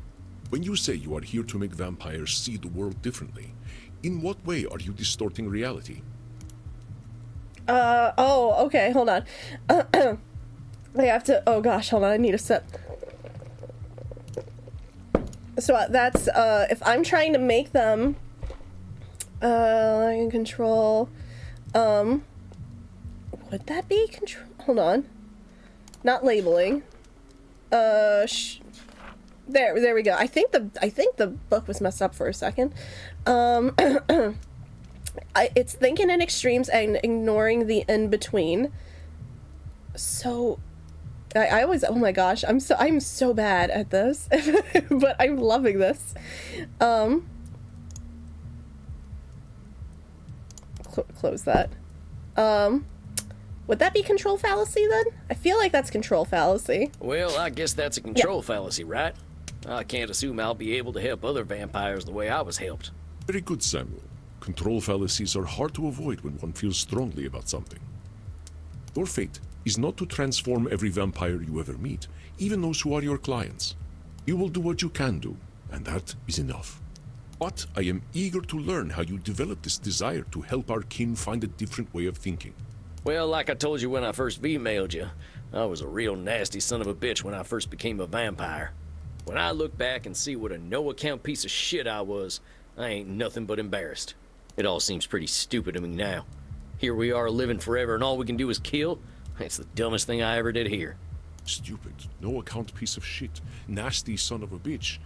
G: When you say you are here to make vampires see the world differently, in what way are you distorting reality?
A: Oh, okay, hold on. I have to, oh gosh, hold on, I need a sip. So that's, if I'm trying to make them, I can control, would that be control, hold on. Not labeling. There we go. I think the book was messed up for a second. It's thinking in extremes and ignoring the in-between. So, I always, oh my gosh, I'm so bad at this, but I'm loving this. Close that. Would that be control fallacy then? I feel like that's control fallacy.
E: Well, I guess that's a control fallacy, right? I can't assume I'll be able to help other vampires the way I was helped.
G: Very good, Samuel. Control fallacies are hard to avoid when one feels strongly about something. Your fate is not to transform every vampire you ever meet, even those who are your clients. You will do what you can do, and that is enough. But I am eager to learn how you developed this desire to help our kin find a different way of thinking.
E: Well, like I told you when I first V-mailed you, I was a real nasty son of a bitch when I first became a vampire. When I look back and see what a no-account piece of shit I was, I ain't nothing but embarrassed. It all seems pretty stupid to me now. Here we are living forever and all we can do is kill? It's the dumbest thing I ever did here.
G: Stupid, no-account piece of shit, nasty son of a bitch.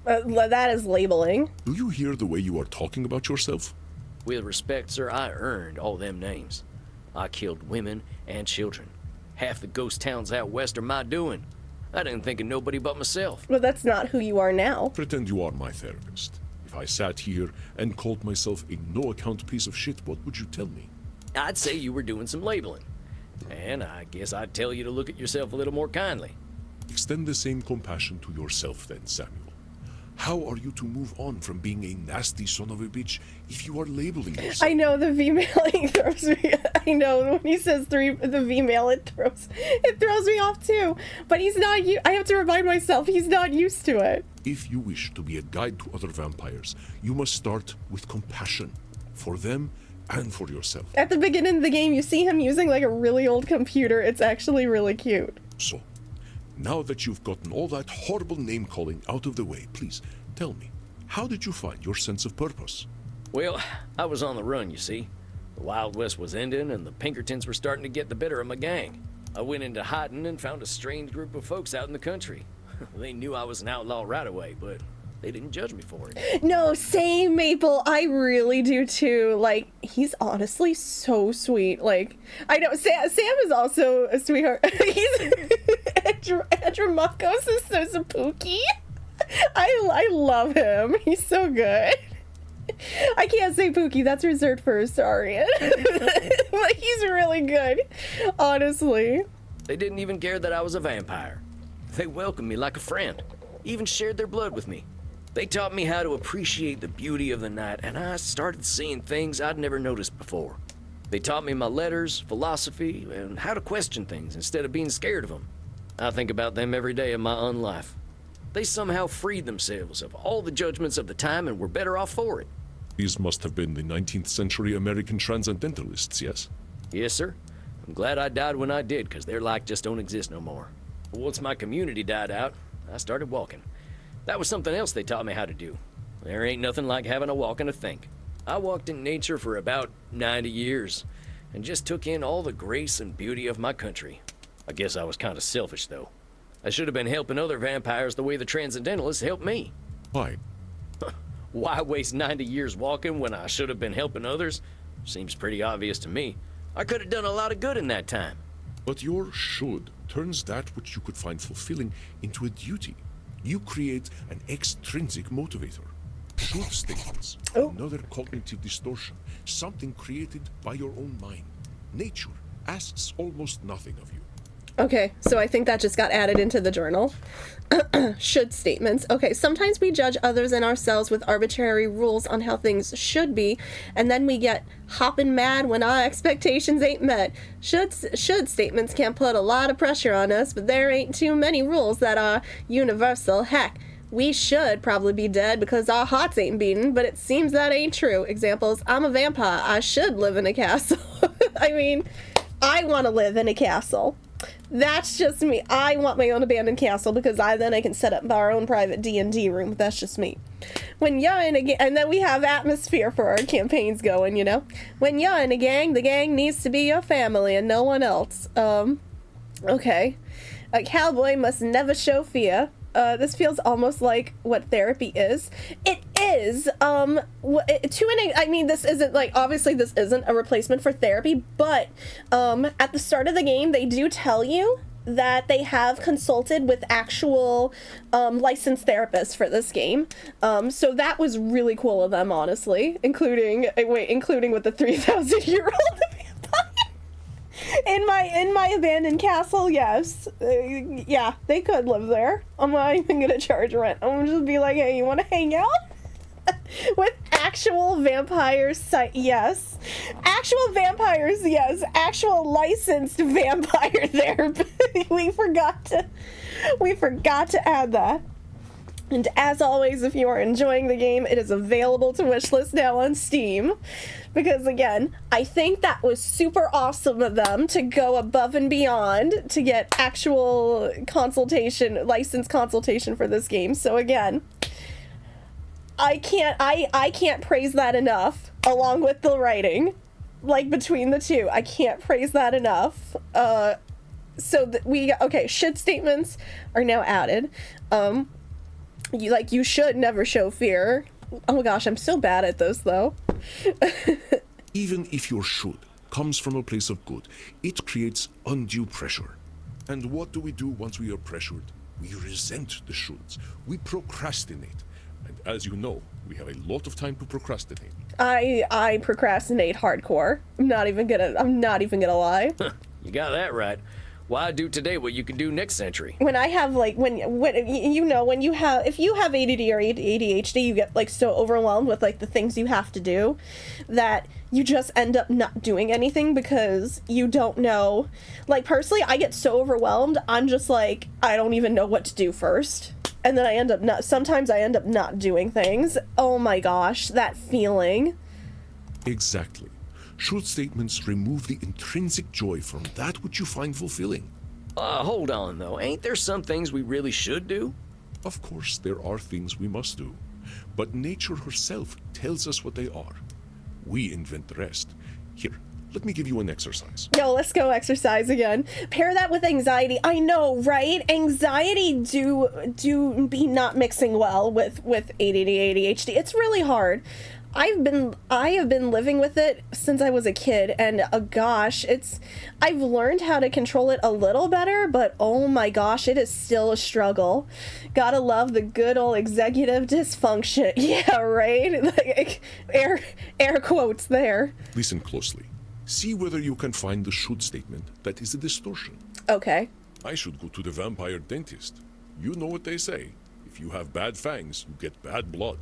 A: That is labeling.
G: Do you hear the way you are talking about yourself?
E: With respect, sir, I earned all them names. I killed women and children. Half the ghost towns out west are my doing. I didn't think of nobody but myself.
A: But that's not who you are now.
G: Pretend you are my therapist. If I sat here and called myself a no-account piece of shit, what would you tell me?
E: I'd say you were doing some labeling. And I guess I'd tell you to look at yourself a little more kindly.
G: Extend the same compassion to yourself then, Samuel. How are you to move on from being a nasty son of a bitch if you are labeling yourself?
A: I know the V-mailing throws me. I know when he says the V-mail, it throws me off too. But he's not. I have to remind myself he's not used to it.
G: If you wish to be a guide to other vampires, you must start with compassion for them and for yourself.
A: At the beginning of the game, you see him using like a really old computer. It's actually really cute.
G: So, now that you've gotten all that horrible name-calling out of the way, please tell me, how did you find your sense of purpose?
E: Well, I was on the run, you see. The Wild West was ending and the Pinkertons were starting to get the better of my gang. I went into hiding and found a strange group of folks out in the country. They knew I was an outlaw right away, but they didn't judge me for it.
A: No, same, Maple. I really do too. Like, he's honestly so sweet. Like, I know Sam is also a sweetheart. He's Andromachos is so spooky. I love him. He's so good. I can't say Pookie. That's reserved for Astarian. But he's really good, honestly.
E: They didn't even care that I was a vampire. They welcomed me like a friend, even shared their blood with me. They taught me how to appreciate the beauty of the night, and I started seeing things I'd never noticed before. They taught me my letters, philosophy, and how to question things instead of being scared of them. I think about them every day of my unlife. They somehow freed themselves of all the judgments of the time and were better off for it.
G: These must have been the 19th century American transcendentalists, yes?
E: Yes, sir. I'm glad I died when I did, because their like just don't exist no more. Once my community died out, I started walking. That was something else they taught me how to do. There ain't nothing like having a walk and a think. I walked in nature for about 90 years, and just took in all the grace and beauty of my country. I guess I was kind of selfish, though. I should have been helping other vampires the way the Transcendentalists helped me.
G: Why?
E: Why waste 90 years walking when I should have been helping others? Seems pretty obvious to me. I could have done a lot of good in that time.
G: But your should turns that which you could find fulfilling into a duty. You create an extrinsic motivator. Should statements, another cognitive distortion, something created by your own mind. Nature asks almost nothing of you.
A: Okay, so I think that just got added into the journal. Should statements. Okay, sometimes we judge others and ourselves with arbitrary rules on how things should be, and then we get hopping mad when our expectations ain't met. Should statements can put a lot of pressure on us, but there ain't too many rules that are universal. Heck, we should probably be dead because our hearts ain't beating, but it seems that ain't true. Examples, I'm a vampire. I should live in a castle. I mean, I want to live in a castle. That's just me. I want my own abandoned castle because then I can set up our own private D&D room. That's just me. When you're in a gang, and then we have atmosphere for our campaigns going, you know. When you're in a gang, the gang needs to be your family and no one else. Okay. A cowboy must never show fear. This feels almost like what therapy is. It is. I mean, this isn't like, obviously this isn't a replacement for therapy, but at the start of the game, they do tell you that they have consulted with actual licensed therapists for this game. So that was really cool of them, honestly, including with the 3,000-year-old in my abandoned castle. Yes, yeah, they could live there. I'm not even gonna charge rent. I'm gonna just be like, hey, you want to hang out with actual vampires? Yes, actual vampires. Yes, actual licensed vampire therapy. we forgot to add that. And as always, if you are enjoying the game, it is available to wishlist now on Steam. Because again, I think that was super awesome of them to go above and beyond to get actual consultation, license consultation for this game. So again, I can't praise that enough, along with the writing, between the two. I can't praise that enough. Should statements are now added. You should never show fear. Oh my gosh, I'm so bad at those though.
G: Even if your should comes from a place of good, it creates undue pressure. And what do we do once we are pressured? We resent the shoulds. We procrastinate. And as you know, we have a lot of time to procrastinate.
A: I procrastinate hardcore. I'm not even gonna lie.
E: You got that right. Why do today what you can do next century?
A: When I have if you have ADD or ADHD, you get so overwhelmed with the things you have to do that you just end up not doing anything because you don't know. Personally, I get so overwhelmed, I'm just I don't even know what to do first. And then sometimes I end up not doing things. Oh my gosh, that feeling.
G: Exactly. Should statements remove the intrinsic joy from that which you find fulfilling?
E: Hold on, though. Ain't there some things we really should do?
G: Of course, there are things we must do. But nature herself tells us what they are. We invent the rest. Here, let me give you an exercise.
A: No, let's go exercise again. Pair that with anxiety. I know, right? Anxiety do be not mixing well with ADD, ADHD. It's really hard. I have been living with it since I was a kid, and gosh, I've learned how to control it a little better, but oh my gosh, it is still a struggle. Gotta love the good old executive dysfunction. Yeah, right? Air quotes there.
G: Listen closely. See whether you can find the should statement that is a distortion.
A: Okay.
G: I should go to the vampire dentist. You know what they say. If you have bad fangs, you get bad blood.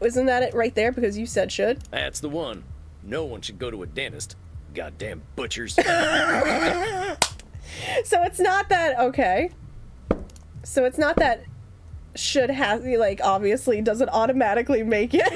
A: Isn't that it right there? Because you said should.
E: That's the one. No one should go to a dentist. Goddamn butchers.
A: So it's not that, okay. So it's not that should have, obviously doesn't automatically make it.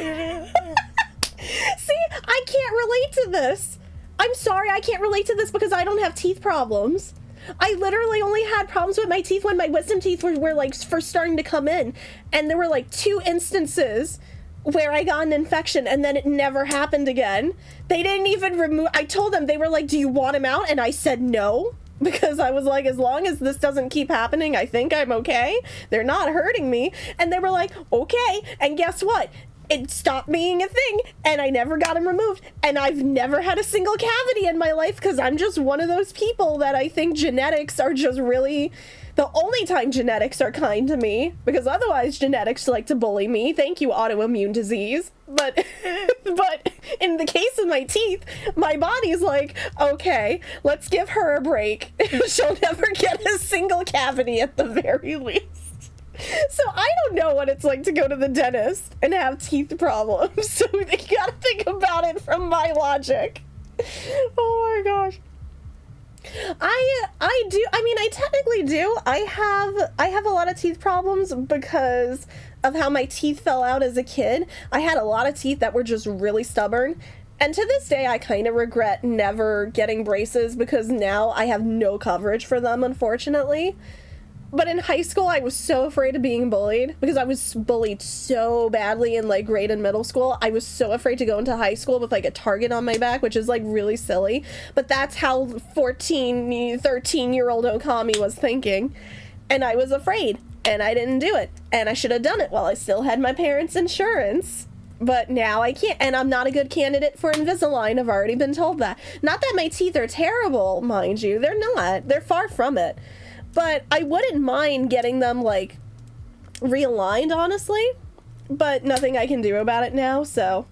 A: See, I can't relate to this. I'm sorry, I can't relate to this because I don't have teeth problems. I literally only had problems with my teeth when my wisdom teeth were first starting to come in. And there were 2 instances where I got an infection and then it never happened again. They didn't even remove, I told them, they were like, do you want them out? And I said no, because I was like, as long as this doesn't keep happening, I think I'm okay. They're not hurting me. And they were like, okay. And guess what? It stopped being a thing, and I never got them removed, and I've never had a single cavity in my life because I'm just one of those people that I think genetics are just really the only time genetics are kind to me, because otherwise genetics like to bully me. Thank you, autoimmune disease. But in the case of my teeth, my body's like, okay, let's give her a break. She'll never get a single cavity at the very least. So I don't know what it's like to go to the dentist and have teeth problems. So you gotta think about it from my logic. Oh my gosh. I technically do. I have a lot of teeth problems because of how my teeth fell out as a kid. I had a lot of teeth that were just really stubborn. And to this day, I kind of regret never getting braces because now I have no coverage for them, unfortunately. But in high school, I was so afraid of being bullied because I was bullied so badly in grade and middle school. I was so afraid to go into high school with a target on my back, which is really silly. But that's how 13-year-old Okami was thinking. And I was afraid and I didn't do it. And I should have done it while I still had my parents' insurance. But now I can't, and I'm not a good candidate for Invisalign. I've already been told that. Not that my teeth are terrible, mind you. They're not. They're far from it. But I wouldn't mind getting them, realigned, honestly. But nothing I can do about it now, so...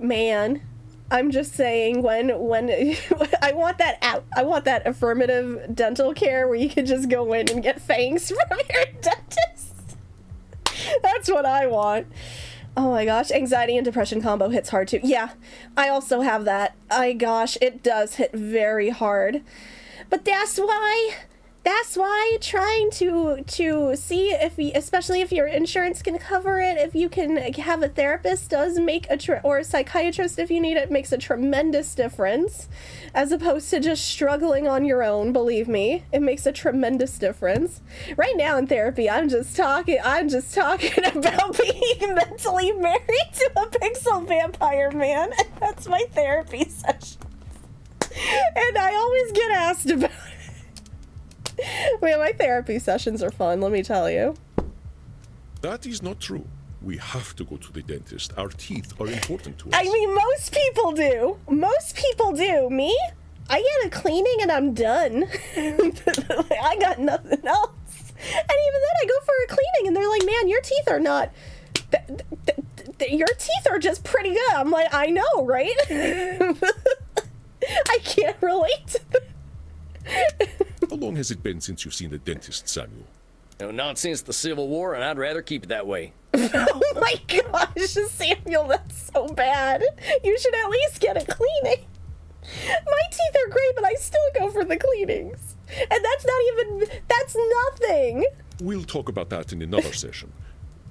A: Man, I'm just saying, when I want that affirmative dental care where you can just go in and get fangs from your dentist. That's what I want. Oh my gosh, anxiety and depression combo hits hard too. Yeah, I also have that. Gosh, it does hit very hard. But that's why That's why trying to see if especially if your insurance can cover it, if you can have a therapist does make or a psychiatrist if you need it, makes a tremendous difference, as opposed to just struggling on your own. Believe me, it makes a tremendous difference. Right now in therapy, I'm just talking about being mentally married to a pixel vampire man, and that's my therapy session. And I always get asked about it. Man, my therapy sessions are fun, let me tell you.
G: That is not true. We have to go to the dentist. Our teeth are important to us.
A: I mean, most people do. Most people do. Me? I get a cleaning and I'm done. I got nothing else. And even then, I go for a cleaning and they're like, man, your teeth are not... your teeth are just pretty good. I'm like, I know, right? I can't relate to that.
G: How long has it been since you've seen a dentist, Samuel?
E: No, not since the Civil War, and I'd rather keep it that way.
A: Oh my gosh, Samuel, that's so bad. You should at least get a cleaning. My teeth are great, but I still go for the cleanings. And that's nothing.
G: We'll talk about that in another session.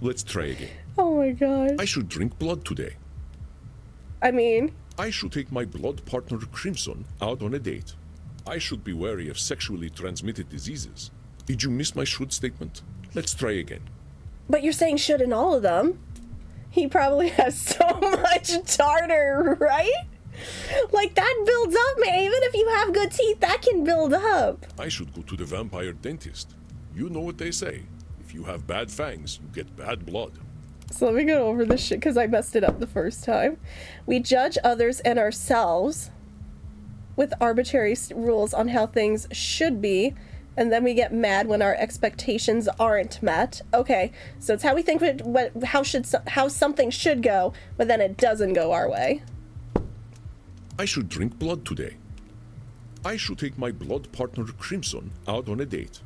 G: Let's try again.
A: Oh my gosh.
G: I should drink blood today.
A: I mean...
G: I should take my blood partner Crimson out on a date. I should be wary of sexually transmitted diseases. Did you miss my should statement? Let's try again.
A: But you're saying should in all of them. He probably has so much tartar, right? Like, that builds up, man. Even if you have good teeth, that can build up.
G: I should go to the vampire dentist. You know what they say. If you have bad fangs, you get bad blood.
A: So let me go over this shit, because I messed it up the first time. We judge others and ourselves with arbitrary rules on how things should be, and then we get mad when our expectations aren't met. Okay, so it's how we think how something should go, but then it doesn't go our way.
G: I should drink blood today. I should take my blood partner Crimson out on a date.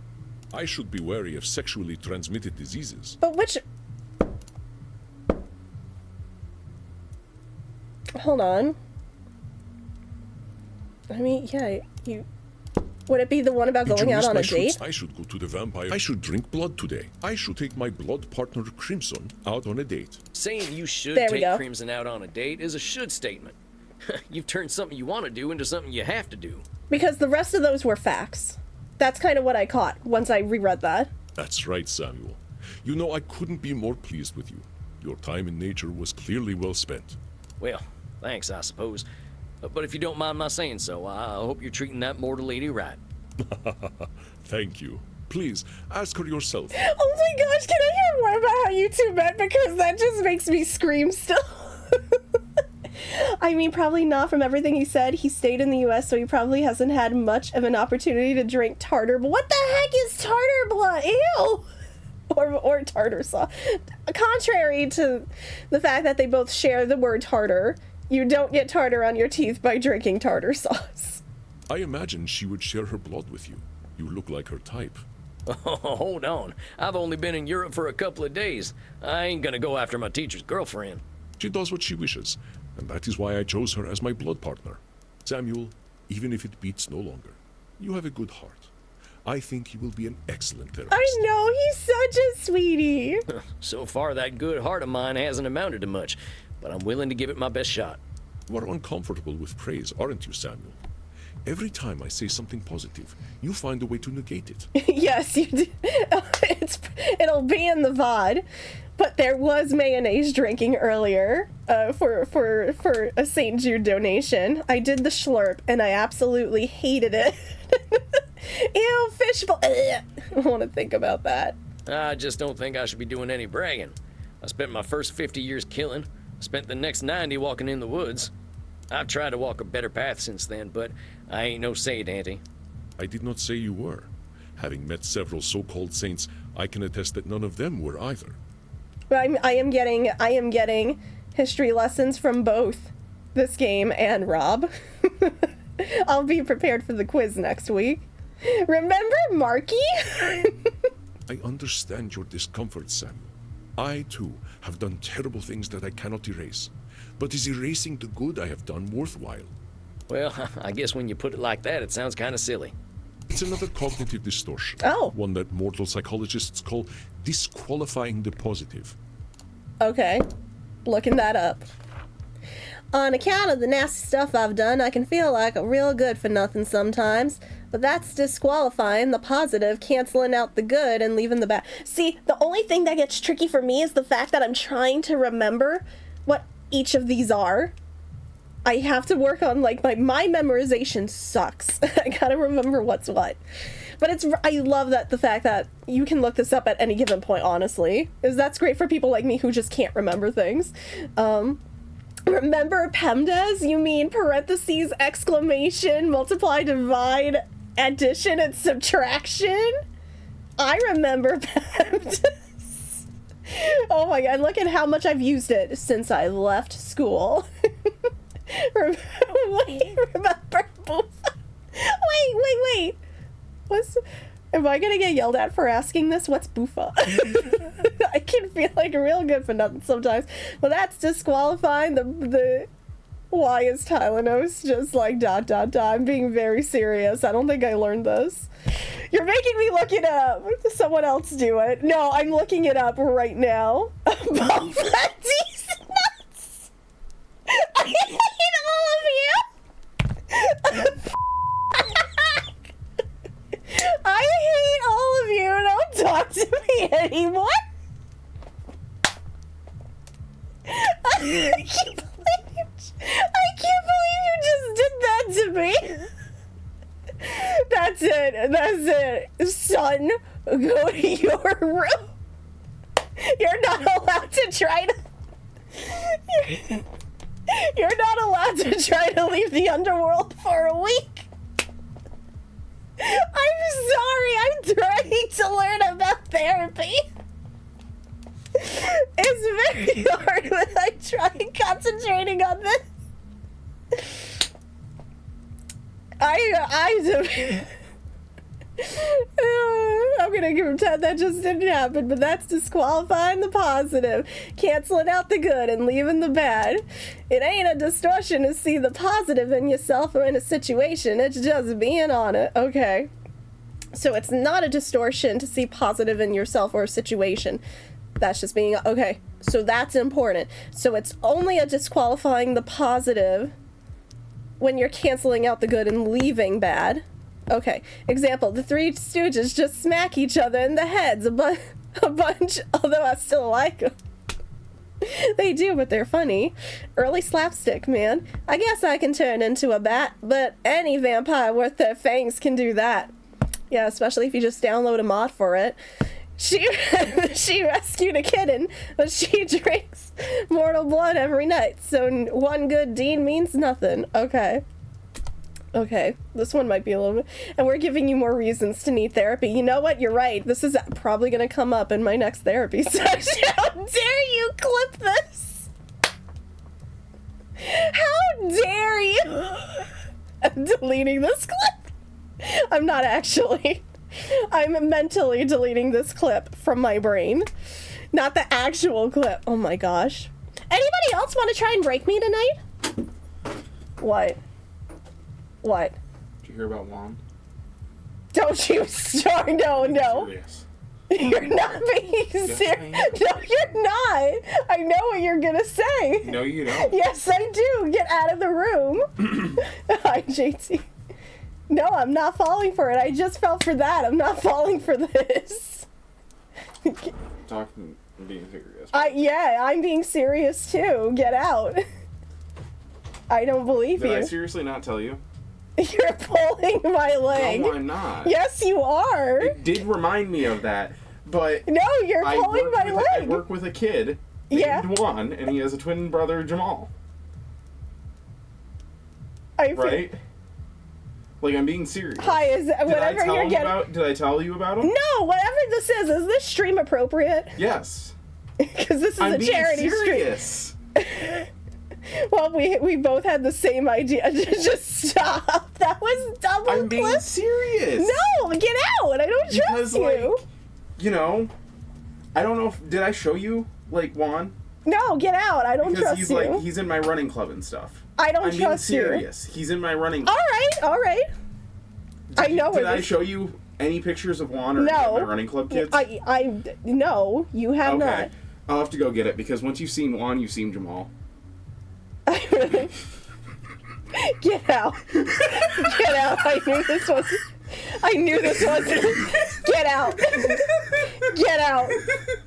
G: I should be wary of sexually transmitted diseases.
A: But which... Hold on. I mean, yeah, you... Would it be the one about going out on a date?
G: I should go to the vampire. I should drink blood today. I should take my blood partner Crimson out on a date.
E: Saying you should take Crimson out on a date is a should statement. You've turned something you want to do into something you have to do.
A: Because the rest of those were facts. That's kind of what I caught once I reread that.
G: That's right, Samuel. You know, I couldn't be more pleased with you. Your time in nature was clearly well spent.
E: Well, thanks, I suppose. But if you don't mind my saying so, I hope you're treating that mortal lady right.
G: Thank you. Please, ask her yourself.
A: Oh my gosh, can I hear more about how you two met? Because that just makes me scream still. I mean, probably not from everything he said. He stayed in the US, so he probably hasn't had much of an opportunity to drink tartar. But what the heck is tartar blood? Ew! Or tartar sauce. Contrary to the fact that they both share the word tartar, you don't get tartar on your teeth by drinking tartar sauce.
G: I imagine she would share her blood with you. You look like her type.
E: Oh, hold on. I've only been in Europe for a couple of days. I ain't gonna go after my teacher's girlfriend.
G: She does what she wishes, and that is why I chose her as my blood partner. Samuel, even if it beats no longer, you have a good heart. I think you will be an excellent therapist.
A: I know, he's such a sweetie.
E: So far, that good heart of mine hasn't amounted to much, but I'm willing to give it my best shot.
G: You are uncomfortable with praise, aren't you, Samuel? Every time I say something positive, you find a way to negate it.
A: Yes, you do. It'll be in the VOD, but there was mayonnaise drinking earlier for a St. Jude donation. I did the slurp, and I absolutely hated it. Ew, fishbowl. I want to think about that.
E: I just don't think I should be doing any bragging. I spent my first 50 years killing, spent the next 90 walking in the woods. I've tried to walk a better path since then, but I ain't no saint, Auntie.
G: I did not say you were. Having met several so-called saints, I can attest that none of them were either.
A: But I am getting history lessons from both this game and Rob. I'll be prepared for the quiz next week. Remember Marky?
G: I understand your discomfort, Samuel. I, too, have done terrible things that I cannot erase. But is erasing the good I have done worthwhile?
E: Well, I guess when you put it like that, it sounds kind of silly.
G: It's another cognitive distortion.
A: Oh.
G: One that mortal psychologists call disqualifying the positive.
A: Okay. Looking that up. On account of the nasty stuff I've done, I can feel like a real good for nothing sometimes. But that's disqualifying the positive, canceling out the good, and leaving the bad. See, the only thing that gets tricky for me is the fact that I'm trying to remember what each of these are. I have to work on, like, my memorization sucks. I gotta remember what's what. But I love that the fact that you can look this up at any given point, honestly. That's great for people like me who just can't remember things. Remember PEMDAS? You mean parentheses, exclamation, multiply, divide, addition, and subtraction? I remember PEMDAS. Oh my god, look at how much I've used it since I left school. Remember Wait. Am I gonna get yelled at for asking this? What's boofa? I can feel like real good for nothing sometimes. Well, that's disqualifying the why is Tylenol just like ... I'm being very serious. I don't think I learned this. You're making me look it up. Someone else do it. No, I'm looking it up right now. Both these nuts. I hate all of you. I hate all of you. Don't talk to me anymore. I can't believe you just did that to me. That's it. Son, go to your room. You're not allowed to try to... You're not allowed to try to leave the underworld for a week. I'm sorry, I'm trying to learn about therapy. It's very hard when I try concentrating on this. I'm gonna give him 10. That just didn't happen, but that's disqualifying the positive, canceling out the good, and leaving the bad. It ain't a distortion to see the positive in yourself or in a situation. It's just being on it. Okay. So it's not a distortion to see positive in yourself or a situation. That's just being... Okay. So that's important. So it's only a disqualifying the positive when you're canceling out the good and leaving bad. Okay. Example, the Three Stooges just smack each other in the heads a bunch, although I still like them. They do, but they're funny. Early slapstick, man. I guess I can turn into a bat, but any vampire worth their fangs can do that. Yeah, especially if you just download a mod for it. She rescued a kitten, but she drinks mortal blood every night, so one good deed means nothing. Okay. Okay, this one might be a little bit... And we're giving you more reasons to need therapy. You know what? You're right. This is probably going to come up in my next therapy session. How dare you clip this? How dare you? I'm deleting this clip. I'm not actually. I'm mentally deleting this clip from my brain. Not the actual clip. Oh my gosh. Anybody else want to try and break me tonight? What? What?
B: Did you hear about Juan?
A: Don't you start. No.
B: Serious.
A: You're not being serious. No, you're not. I know what you're gonna say.
B: No, you don't.
A: Yes, I do. Get out of the room. Hi, JT. No, I'm not falling for it. I just fell for that. I'm not falling for this.
B: Talking, being serious.
A: I'm being serious too. Get out. I don't believe you.
B: Did I seriously not tell you?
A: You're pulling my leg.
B: No, I'm not.
A: Yes, you are.
B: It did remind me of that, but...
A: No, you're pulling my leg.
B: I work with a kid named Juan, and he has a twin brother, Jamal. Right? Like, I'm being serious.
A: Hi, is whatever you're getting...
B: Did I tell you about him?
A: No, whatever this is this stream appropriate?
B: Yes.
A: Because this is a charity
B: serious.
A: Stream. Well, we both had the same idea. Just stop. That was double
B: I'm being
A: clip.
B: serious.
A: No, get out. I don't trust you.
B: Like, you know, I don't know if... Did I show you, like, Juan?
A: No, get out. I don't trust you.
B: Because he's in my running club and stuff.
A: I don't trust you.
B: I'm being serious. He's in my running club.
A: All right. I know
B: Did I show you any pictures of Juan or any of my running club kids?
A: No, you have not.
B: I'll have to go get it because once you've seen Juan, you've seen Jamal.
A: Really? Get out. Get out. I knew this was. Get out. Get out.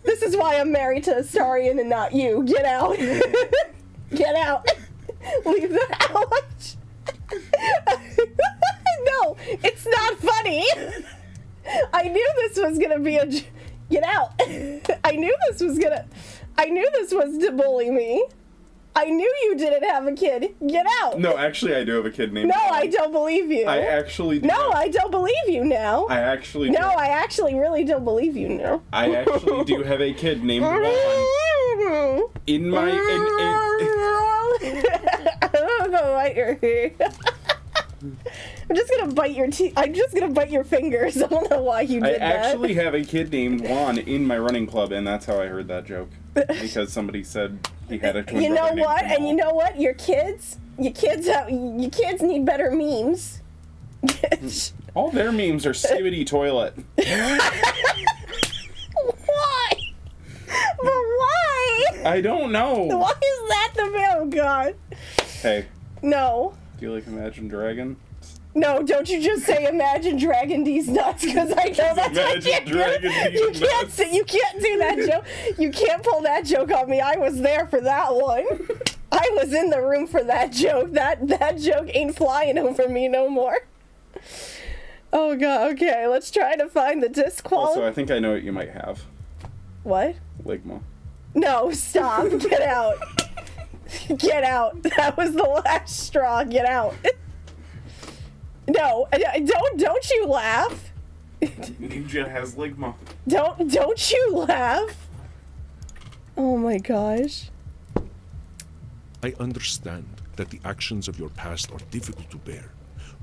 A: This is why I'm married to Astarion and not you. Get out. Get out. Leave the house. No, it's not funny. I knew this was gonna be a. Get out. I knew this was to bully me. I knew you didn't have a kid. Get out.
B: No, actually, I do have a kid named.
A: No,
B: Juan.
A: I don't believe you.
B: I actually do.
A: No, I don't believe you now.
B: I actually do.
A: No, I actually really don't believe you now.
B: I actually do have a kid named Juan. In my...
A: I'm gonna bite your hair. I'm just gonna bite your teeth. I'm just gonna bite your fingers. I don't know why you did that.
B: I actually have a kid named Juan in my running club, and that's how I heard that joke. Because somebody said he had a twin brother named
A: what?
B: Jamal.
A: And you know what? Your kids need better memes.
B: All their memes are skibbity toilet.
A: Why? But why?
B: I don't know.
A: Why is that the oh god?
B: Hey.
A: No.
B: Do you like Imagine Dragon?
A: No, don't you just say Imagine Dragon D's nuts, because I know that's
B: Imagine Dragon D's nuts.
A: You can't do that joke. You can't pull that joke on me. I was there for that one. I was in the room for that joke. That joke ain't flying over me no more. Oh god, okay, let's try to find the
B: Also, I think I know what you might have.
A: What?
B: Ligma.
A: No, stop. Get out. Get out. That was the last straw. Get out. No, don't you laugh.
B: Ninja has Ligma.
A: Don't you laugh. Oh my gosh.
G: I understand that the actions of your past are difficult to bear,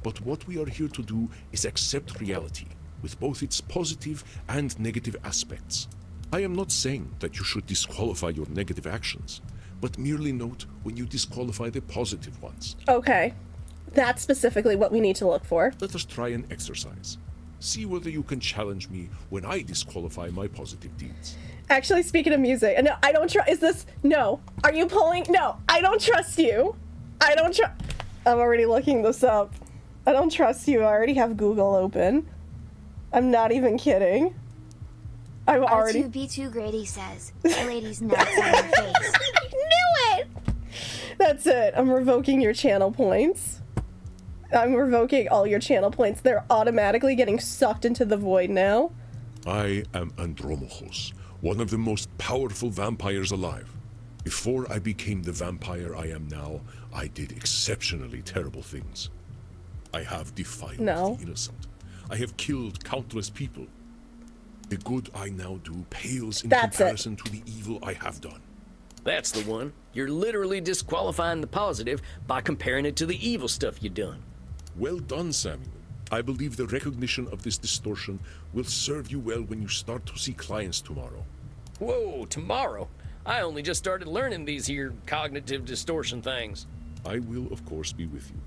G: but what we are here to do is accept reality, with both its positive and negative aspects. I am not saying that you should disqualify your negative actions, but merely note when you disqualify the positive ones.
A: Okay. That's specifically what we need to look for.
G: Let us try an exercise. See whether you can challenge me when I disqualify my positive deeds.
A: Actually, speaking of music, no, I don't trust. Is this? No. Are you pulling? No, I don't trust you. I don't trust. I'm already looking this up. I don't trust you. I already have Google open. I'm not even kidding. I'm already.
I: R2B2 Grady says, ladies nuts on your face.
A: Knew it! That's it. I'm revoking your channel points. I'm revoking all your channel points. They're automatically getting sucked into the void now.
G: I am Andromachos, one of the most powerful vampires alive. Before I became the vampire I am now, I did exceptionally terrible things. I have defiled the innocent. I have killed countless people. The good I now do pales in comparison to the evil I have done.
E: That's the one. You're literally disqualifying the positive by comparing it to the evil stuff you done.
G: Well done, Samuel. I believe the recognition of this distortion will serve you well when you start to see clients tomorrow.
E: Whoa, tomorrow? I only just started learning these here cognitive distortion things.
G: I will, of course, be with you.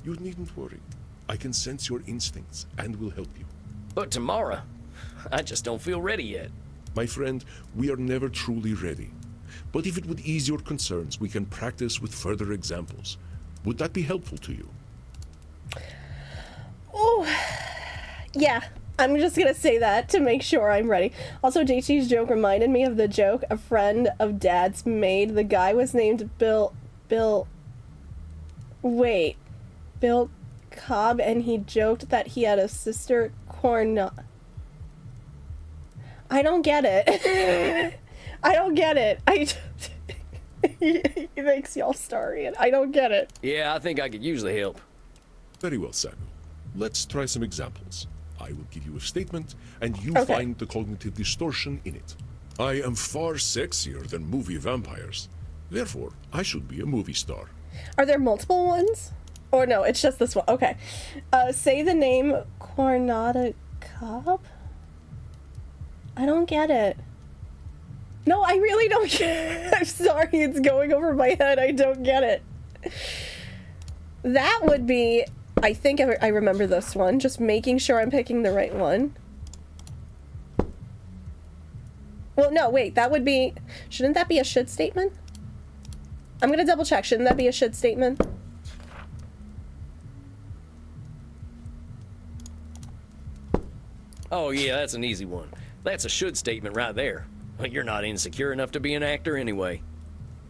G: You needn't worry. I can sense your instincts and will help you.
E: But tomorrow, I just don't feel ready yet.
G: My friend, we are never truly ready. But if it would ease your concerns, we can practice with further examples. Would that be helpful to you?
A: Oh, yeah. I'm just gonna say that to make sure I'm ready. Also, JT's joke reminded me of the joke a friend of Dad's made. The guy was named Bill Cobb, and he joked that he had a sister, I don't get it. I don't get it. He makes y'all starry, and I don't get it.
E: Yeah, I think I could use the help.
G: Very well, Samuel. Let's try some examples. I will give you a statement, and you find the cognitive distortion in it. I am far sexier than movie vampires. Therefore, I should be a movie star.
A: Are there multiple ones? Or no, it's just this one. Okay. Say the name Coronado Cobb? I don't get it. No, I really don't get it. I'm sorry, it's going over my head. I don't get it. That would be I think I remember this one. Just making sure I'm picking the right one. Well, no, wait, that would be... Shouldn't that be a should statement? I'm gonna double check. Shouldn't that be a should statement?
E: Oh, yeah, that's an easy one. That's a should statement right there. You're not insecure enough to be an actor anyway.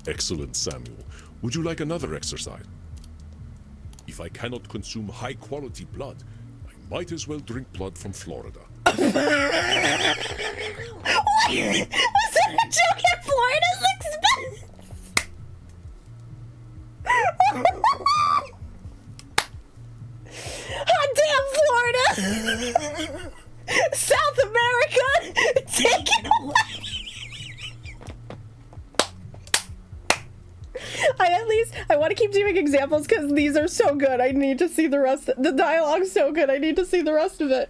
G: Excellent, Samuel. Would you like another exercise? If I cannot consume high-quality blood, I might as well drink blood from Florida.
A: Was that a joke at Florida's expense? Hot damn Florida! South America, take it away! I want to keep doing examples because these are so good. I need to see the rest. The dialogue's so good. I need to see the rest of it.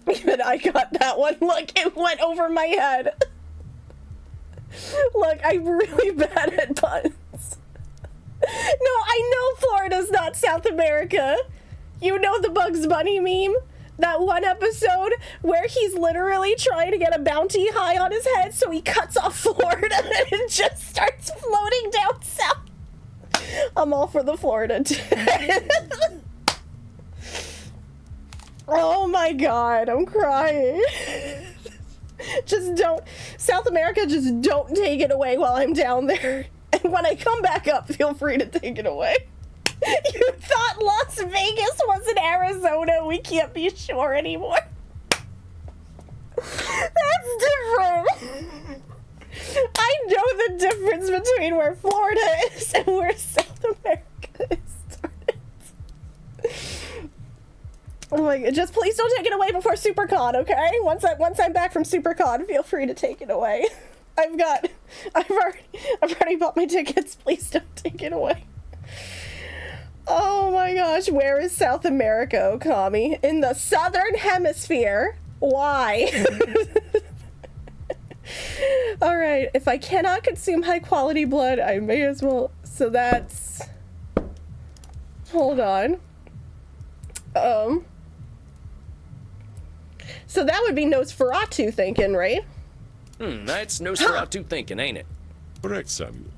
A: Even I got that one. Look, it went over my head. Look, I'm really bad at puns. No, I know Florida's not South America. You know the Bugs Bunny meme? That one episode where he's literally trying to get a bounty high on his head, so he cuts off Florida and it just starts floating down south. I'm all for the Florida. Oh my god, I'm crying. Just don't, South America, just don't take it away while I'm down there. And when I come back up, feel free to take it away. You thought Las Vegas was in Arizona. We can't be sure anymore. That's different. I know the difference between where Florida is and where South America is. Oh my god, just please don't take it away before SuperCon, okay? Once I'm back from SuperCon, feel free to take it away. I've already bought my tickets. Please don't take it away. Oh my gosh, where is South America, Okami? In the Southern Hemisphere. Why? Alright, if I cannot consume high quality blood, I may as well. So that's... Hold on. So that would be Nosferatu thinking, right?
E: That's Nosferatu thinking, ain't it?
G: Correct, Samuel.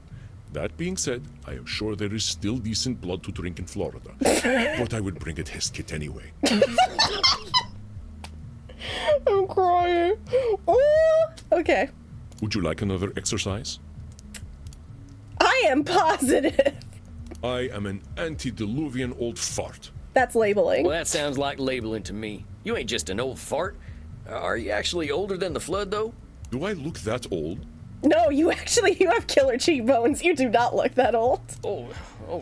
G: That being said, I am sure there is still decent blood to drink in Florida. But I would bring a test kit anyway.
A: I'm crying. Oh, okay.
G: Would you like another exercise?
A: I am positive.
G: I am an antediluvian old fart.
A: That's labeling.
E: Well, that sounds like labeling to me. You ain't just an old fart. Are you actually older than the flood, though?
G: Do I look that old?
A: No, you have killer cheekbones. You do not look that old.
E: Oh,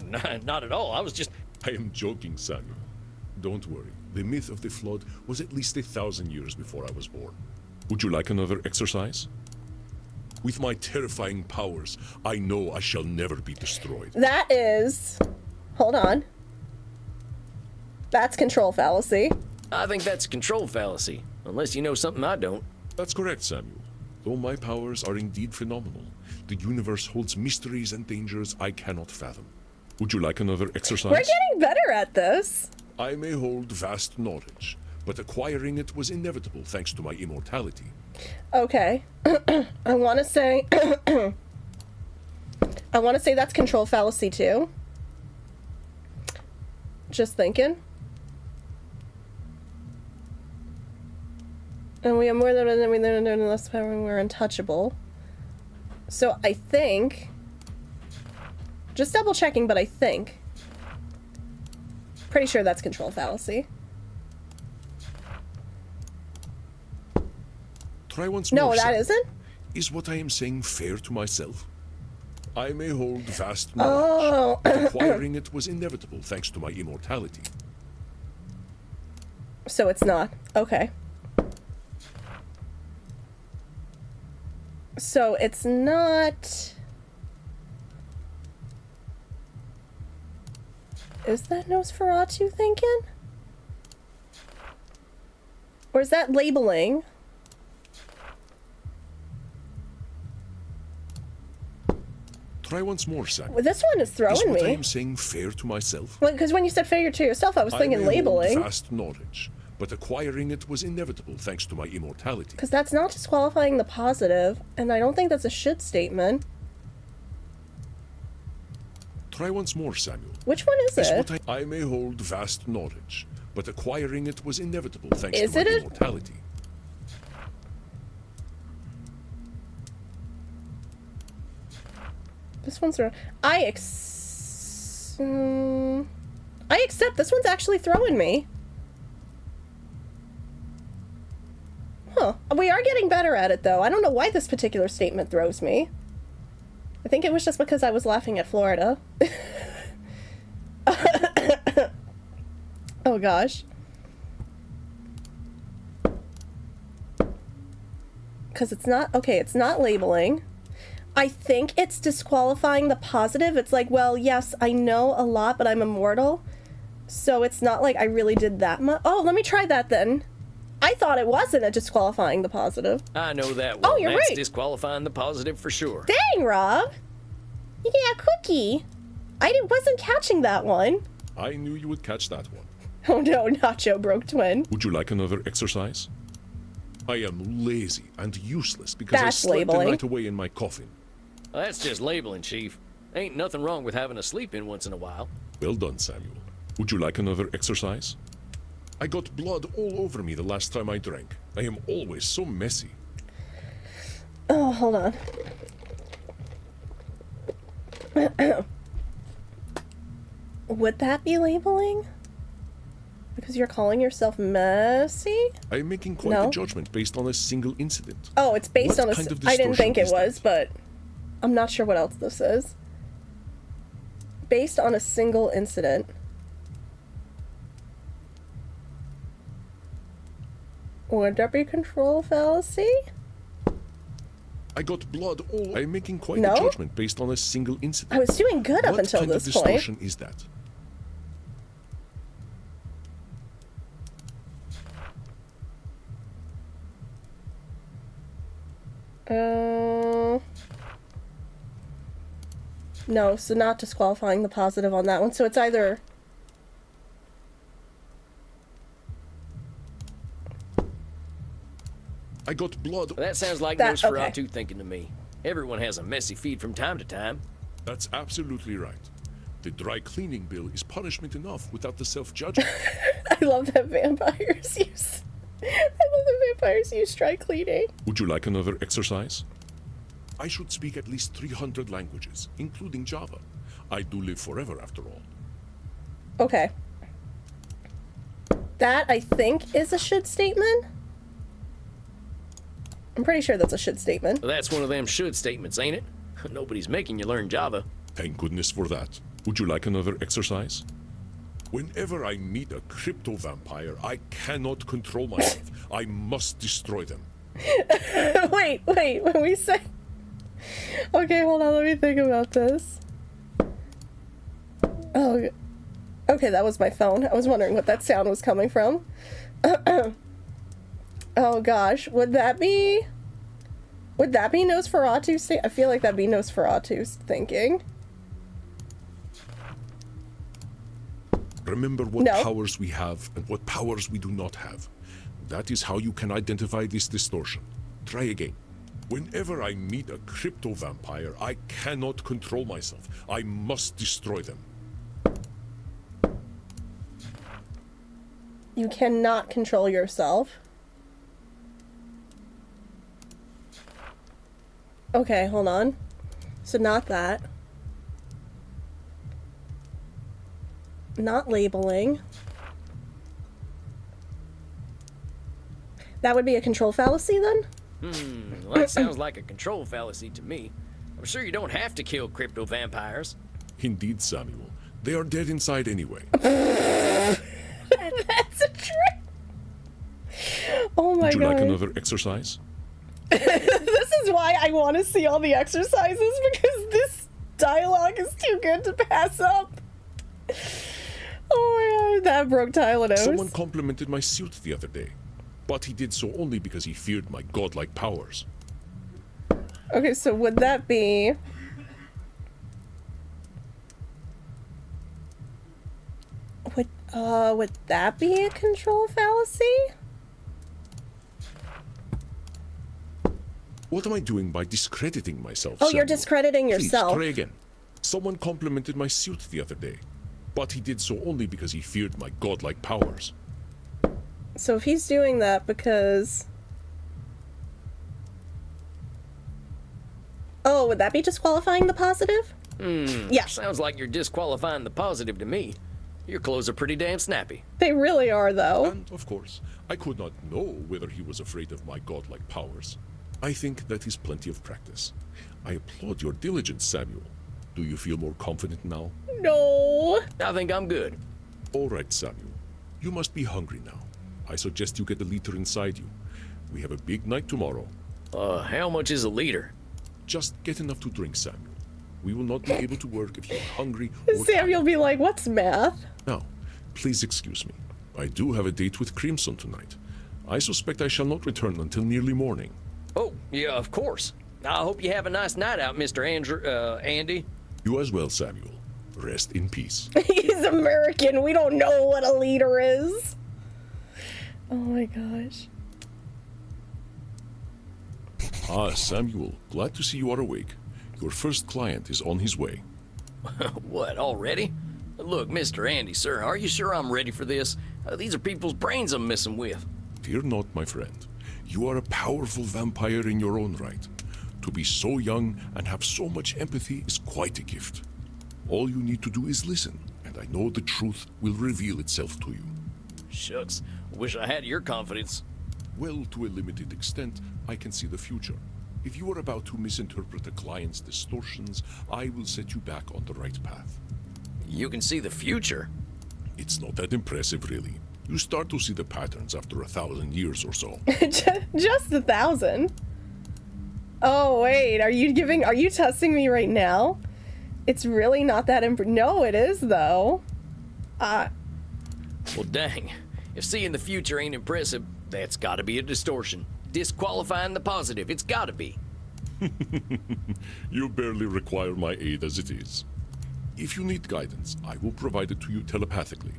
E: not at all. I was just...
G: I am joking, Samuel. Don't worry. The myth of the flood was at least 1,000 years before I was born. Would you like another exercise? With my terrifying powers, I know I shall never be destroyed.
A: That is... Hold on. That's control fallacy.
E: I think that's control fallacy. Unless you know something I don't.
G: That's correct, Samuel. Though my powers are indeed phenomenal, the universe holds mysteries and dangers I cannot fathom. Would you like another exercise?
A: We're getting better at this.
G: I may hold vast knowledge, but acquiring it was inevitable thanks to my immortality.
A: Okay. I want to say... I want to say that's control fallacy too. Just thinking. And we have more than less power when we're untouchable. So I think... Just double checking, but I think... Pretty sure that's control fallacy.
G: Try once more.
A: No, that isn't?
G: Is what I am saying fair to myself? I may hold vast knowledge, but acquiring it was inevitable thanks to my immortality.
A: So it's not. Okay. So it's not... Is that Nosferatu thinking? Or is that labeling?
G: Try once more, Samuel.
A: Well, this one is
G: Is
A: throwing
G: what I
A: me.
G: am saying fair to myself?
A: Because when you said failure to yourself, I was thinking
G: I may hold
A: labeling.
G: vast knowledge, but acquiring it was inevitable thanks to my immortality.
A: Because that's not disqualifying the positive, and I don't think that's a should statement.
G: Try once more, Samuel.
A: Which one is
G: Is
A: it?
G: what I may hold vast knowledge, but acquiring it was inevitable thanks
A: Is
G: to my
A: it a-
G: immortality.
A: This one's wrong. I accept. This one's actually throwing me. Huh. We are getting better at it, though. I don't know why this particular statement throws me. I think it was just because I was laughing at Florida. Oh, gosh. Because it's not... Okay, it's not labeling. I think it's disqualifying the positive. It's like, well, yes, I know a lot, but I'm immortal. So it's not like I really did that much. Oh, let me try that then. I thought it wasn't a disqualifying the positive.
E: I know that one.
A: Oh, you're
E: That's
A: right.
E: disqualifying the positive for sure.
A: Dang, Rob. You get a cookie. Wasn't catching that one.
G: I knew you would catch that one.
A: Oh no, Nacho broke twin.
G: Would you like another exercise? I am lazy and useless because I
A: That's
G: slept
A: labeling.
G: the night away in my coffin.
E: Well, that's just labeling, Chief. Ain't nothing wrong with having a sleep in once in a while.
G: Well done, Samuel. Would you like another exercise? I got blood all over me the last time I drank. I am always so messy.
A: Oh, hold on. Would that be labeling? Because you're calling yourself messy?
G: I am making quite
A: No.
G: a judgment based on a single incident.
A: Oh, it's based
G: What
A: on a...
G: kind of
A: I didn't think it
G: distortion is
A: was, but I'm not sure what else this is. Based on a single incident. Would that be control fallacy?
G: I got blood all... I am making quite
A: No?
G: a judgment based on a single incident.
A: I was doing good up
G: What
A: until
G: kind
A: this
G: of
A: point.
G: distortion is that?
A: No, so not disqualifying the positive on that one. So it's either...
G: I got blood...
E: Well, that sounds like
A: That-
E: Nosferatu
A: okay.
E: thinking to me. Everyone has a messy feed from time to time.
G: That's absolutely right. The dry cleaning bill is punishment enough without the self-judgment.
A: I love that vampires use... I love that vampires use dry cleaning.
G: Would you like another exercise? I should speak at least 300 languages, including Java. I do live forever, after all.
A: Okay. That, I think, is a should statement. I'm pretty sure that's a should statement.
E: Well, that's one of them should statements, ain't it? Nobody's making you learn Java.
G: Thank goodness for that. Would you like another exercise? Whenever I meet a crypto vampire, I cannot control myself. I must destroy them.
A: Wait, when we say... Okay, hold on, let me think about this. Oh, okay, that was my phone. I was wondering what that sound was coming from. Oh gosh, would that be Nosferatu's I feel like that'd be Nosferatu's thinking.
G: Remember what
A: No.
G: powers we have and what powers we do not have. That is how you can identify this distortion. Try again. Whenever I meet a crypto vampire, I cannot control myself. I must destroy them.
A: You cannot control yourself. Okay, hold on. So not that. Not labeling. That would be a control fallacy then?
E: Well, that sounds like a control fallacy to me. I'm sure you don't have to kill crypto vampires.
G: Indeed, Samuel. They are dead inside anyway.
A: That's a trick. Oh my
G: Would you
A: god.
G: like another exercise?
A: This is why I want to see all the exercises, because this dialogue is too good to pass up. Oh my god, that broke Tylenol.
G: Someone complimented my suit the other day, but he did so only because he feared my godlike powers.
A: Okay, so would that be... Would that be a control fallacy?
G: What am I doing by discrediting myself?
A: Oh, you're
G: Samuel?
A: discrediting yourself.
G: Please, try again. Someone complimented my suit the other day, but he did so only because he feared my godlike powers.
A: So if he's doing that because... Oh, would that be disqualifying the positive? Yeah.
E: Sounds like you're disqualifying the positive to me. Your clothes are pretty damn snappy.
A: They really are, though.
G: And, of course, I could not know whether he was afraid of my godlike powers. I think that is plenty of practice. I applaud your diligence, Samuel. Do you feel more confident now?
A: No.
E: I think I'm good.
G: All right, Samuel. You must be hungry now. I suggest you get a liter inside you. We have a big night tomorrow.
E: How much is a liter?
G: Just get enough to drink, Samuel. We will not be able to work if you are hungry or
A: Samuel be like, what's math?
G: Now, please excuse me. I do have a date with Crimson tonight. I suspect I shall not return until nearly morning.
E: Oh, yeah, of course. I hope you have a nice night out, Mr. Andy.
G: You as well, Samuel. Rest in peace.
A: He's American. We don't know what a liter is. Oh my gosh.
G: Ah, Samuel. Glad to see you are awake. Your first client is on his way.
E: What, already? Look, Mr. Andy, sir, are you sure I'm ready for this? These are people's brains I'm messing with.
G: Fear not, my friend. You are a powerful vampire in your own right. To be so young and have so much empathy is quite a gift. All you need to do is listen, and I know the truth will reveal itself to you.
E: Shucks, wish I had your confidence.
G: Well, to a limited extent, I can see the future. If you are about to misinterpret a client's distortions, I will set you back on the right path.
E: You can see the future?
G: It's not that impressive, really. You start to see the patterns after 1,000 years or so.
A: Just 1,000? Oh, wait, are you testing me right now? It's really not that no, it is, though.
E: Well, dang. If seeing the future ain't impressive, that's gotta be a distortion. Disqualifying the positive, it's gotta be.
G: You barely require my aid as it is. If you need guidance, I will provide it to you telepathically.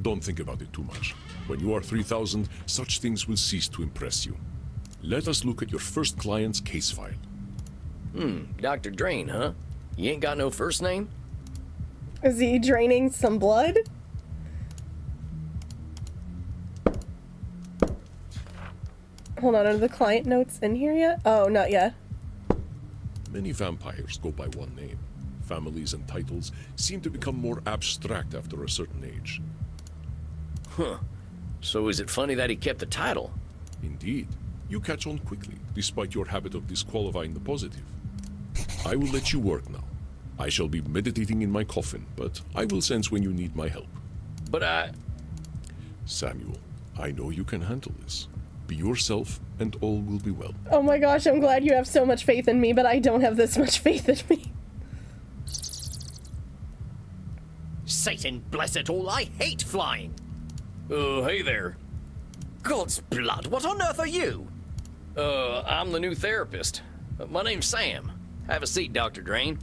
G: Don't think about it too much. When you are 3,000, such things will cease to impress you. Let us look at your first client's case file.
E: Dr. Drain, huh? You ain't got no first name?
A: Is he draining some blood? Hold on, are the client notes in here yet? Oh, not yet.
G: Many vampires go by one name. Families and titles seem to become more abstract after a certain age.
E: Huh. So is it funny that he kept the title?
G: Indeed. You catch on quickly, despite your habit of disqualifying the positive. I will let you work now. I shall be meditating in my coffin, but I will sense when you need my help.
E: But
G: Samuel, I know you can handle this. Be yourself, and all will be well.
A: Oh my gosh, I'm glad you have so much faith in me, but I don't have this much faith in me.
C: Satan bless it all, I hate flying.
E: Hey there.
C: God's blood, what on earth are you?
E: I'm the new therapist. My name's Sam. Have a seat, Dr. Drain.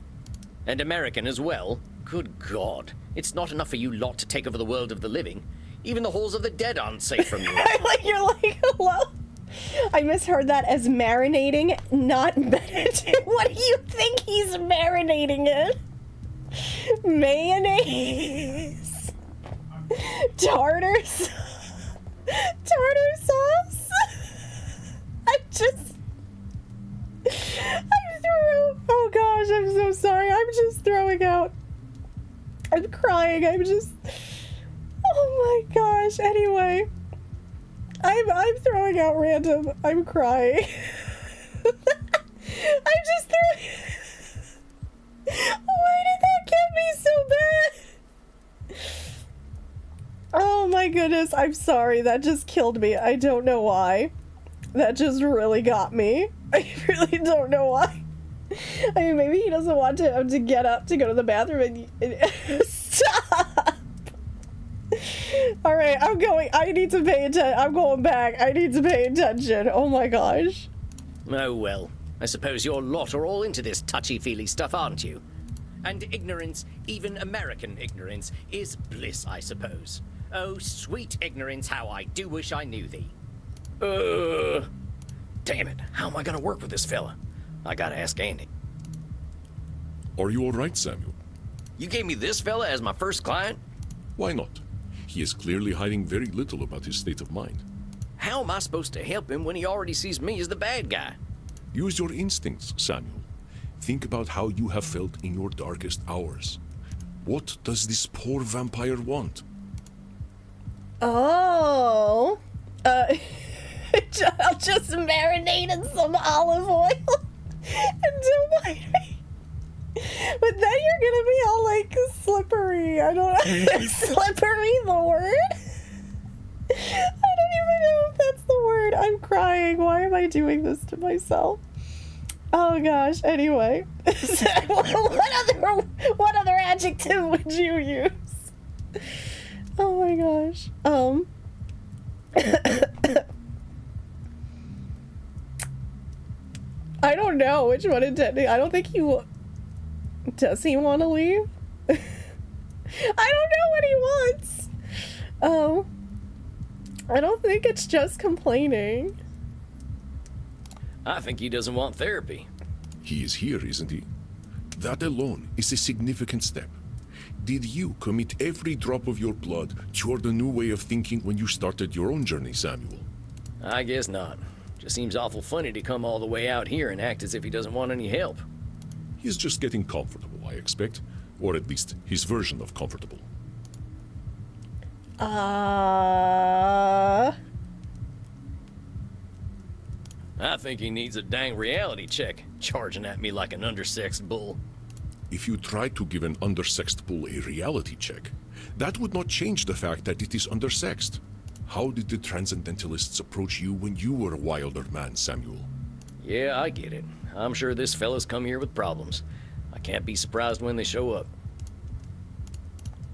E: And American as well.
C: Good God, it's not enough for you lot to take over the world of the living. Even the halls of the dead aren't safe from you.
A: You're like, hello? I misheard that as marinating, not meditating. What do you think he's marinating in? Mayonnaise? Tartar sauce? Oh gosh, I'm so sorry. I'm just throwing out. I'm crying. Oh my gosh. Anyway, I'm throwing out random. I'm crying. I'm just throwing. Why did that get me so bad? Oh my goodness. I'm sorry. That just killed me. I don't know why. That just really got me. I really don't know why. I mean, maybe he doesn't want to have to get up to go to the bathroom and stop. All right, I'm going. I need to pay attention. I'm going back. I need to pay attention. Oh my gosh.
C: Oh well, I suppose your lot are all into this touchy-feely stuff, aren't you?
E: And ignorance, even American ignorance, is bliss, I suppose. Oh, sweet ignorance, how I do wish I knew thee. Damn it, how am I gonna work with this fella? I gotta ask Andy.
G: Are you all right, Samuel?
E: You gave me this fella as my first client?
G: Why not? He is clearly hiding very little about his state of mind.
E: How am I supposed to help him when he already sees me as the bad guy?
G: Use your instincts, Samuel. Think about how you have felt in your darkest hours. What does this poor vampire want?
A: Oh. I'll just marinate in some olive oil and do my... But then you're gonna be all like slippery. I don't know. Is slippery the word? I don't even know if that's the word. I'm crying. Why am I doing this to myself? Oh gosh. Anyway, what other adjective would you use? Oh my gosh. I don't know which one intending. I don't think he will. Does he want to leave? I don't know what he wants. I don't think it's just complaining.
E: I think he doesn't want therapy.
G: He is here, isn't he? That alone is a significant step. Did you commit every drop of your blood toward a new way of thinking when you started your own journey, Samuel?
E: I guess not. Just seems awful funny to come all the way out here and act as if he doesn't want any help.
G: He's just getting comfortable, I expect. Or at least his version of comfortable.
E: I think he needs a dang reality check, charging at me like an undersexed bull.
G: If you tried to give an undersexed bull a reality check, that would not change the fact that it is undersexed. How did the Transcendentalists approach you when you were a wilder man, Samuel?
E: Yeah, I get it. I'm sure this fella's come here with problems. I can't be surprised when they show up.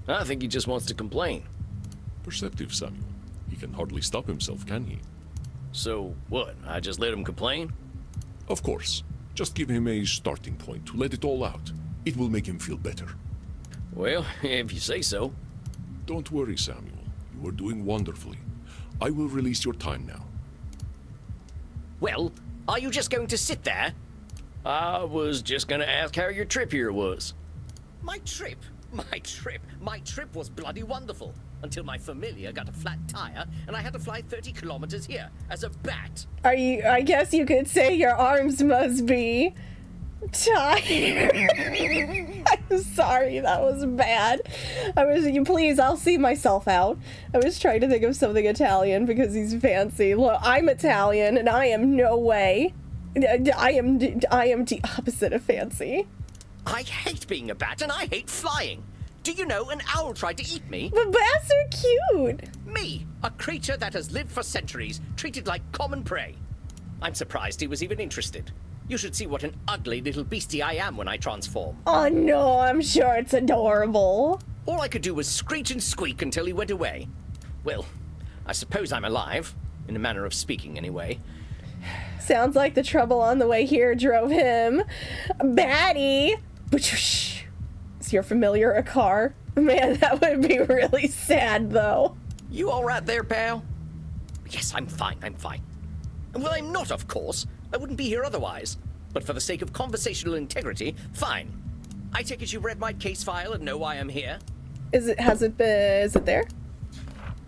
E: I think he just wants to complain.
G: Perceptive, Samuel. He can hardly stop himself, can he?
E: So, what? I just let him complain?
G: Of course. Just give him a starting point to let it all out. It will make him feel better.
E: Well, if you say so.
G: Don't worry, Samuel. You are doing wonderfully. I will release your time now.
E: Well, are you just going to sit there? I was just gonna ask how your trip here was. My trip was bloody wonderful. Until my familiar got a flat tire, and I had to fly 30 kilometers here as a bat.
A: I guess you could say your arms must be tired. I'm sorry, that was bad. Please, I'll see myself out. I was trying to think of something Italian because he's fancy. Look, I'm Italian, and I am no way. I am the opposite of fancy.
E: I hate being a bat, and I hate flying. Do you know an owl tried to eat me?
A: But bats are cute.
E: Me, a creature that has lived for centuries, treated like common prey. I'm surprised he was even interested. You should see what an ugly little beastie I am when I transform.
A: Oh no, I'm sure it's adorable.
E: All I could do was screech and squeak until he went away. Well, I suppose I'm alive, in a manner of speaking anyway.
A: Sounds like the trouble on the way here drove him. Batty! Is your familiar a car? Man, that would be really sad, though.
E: You all right there, pal? Yes, I'm fine. Well, I'm not, of course. I wouldn't be here otherwise. But for the sake of conversational integrity, fine. I take it you read my case file and know why I'm here?
A: Is it there?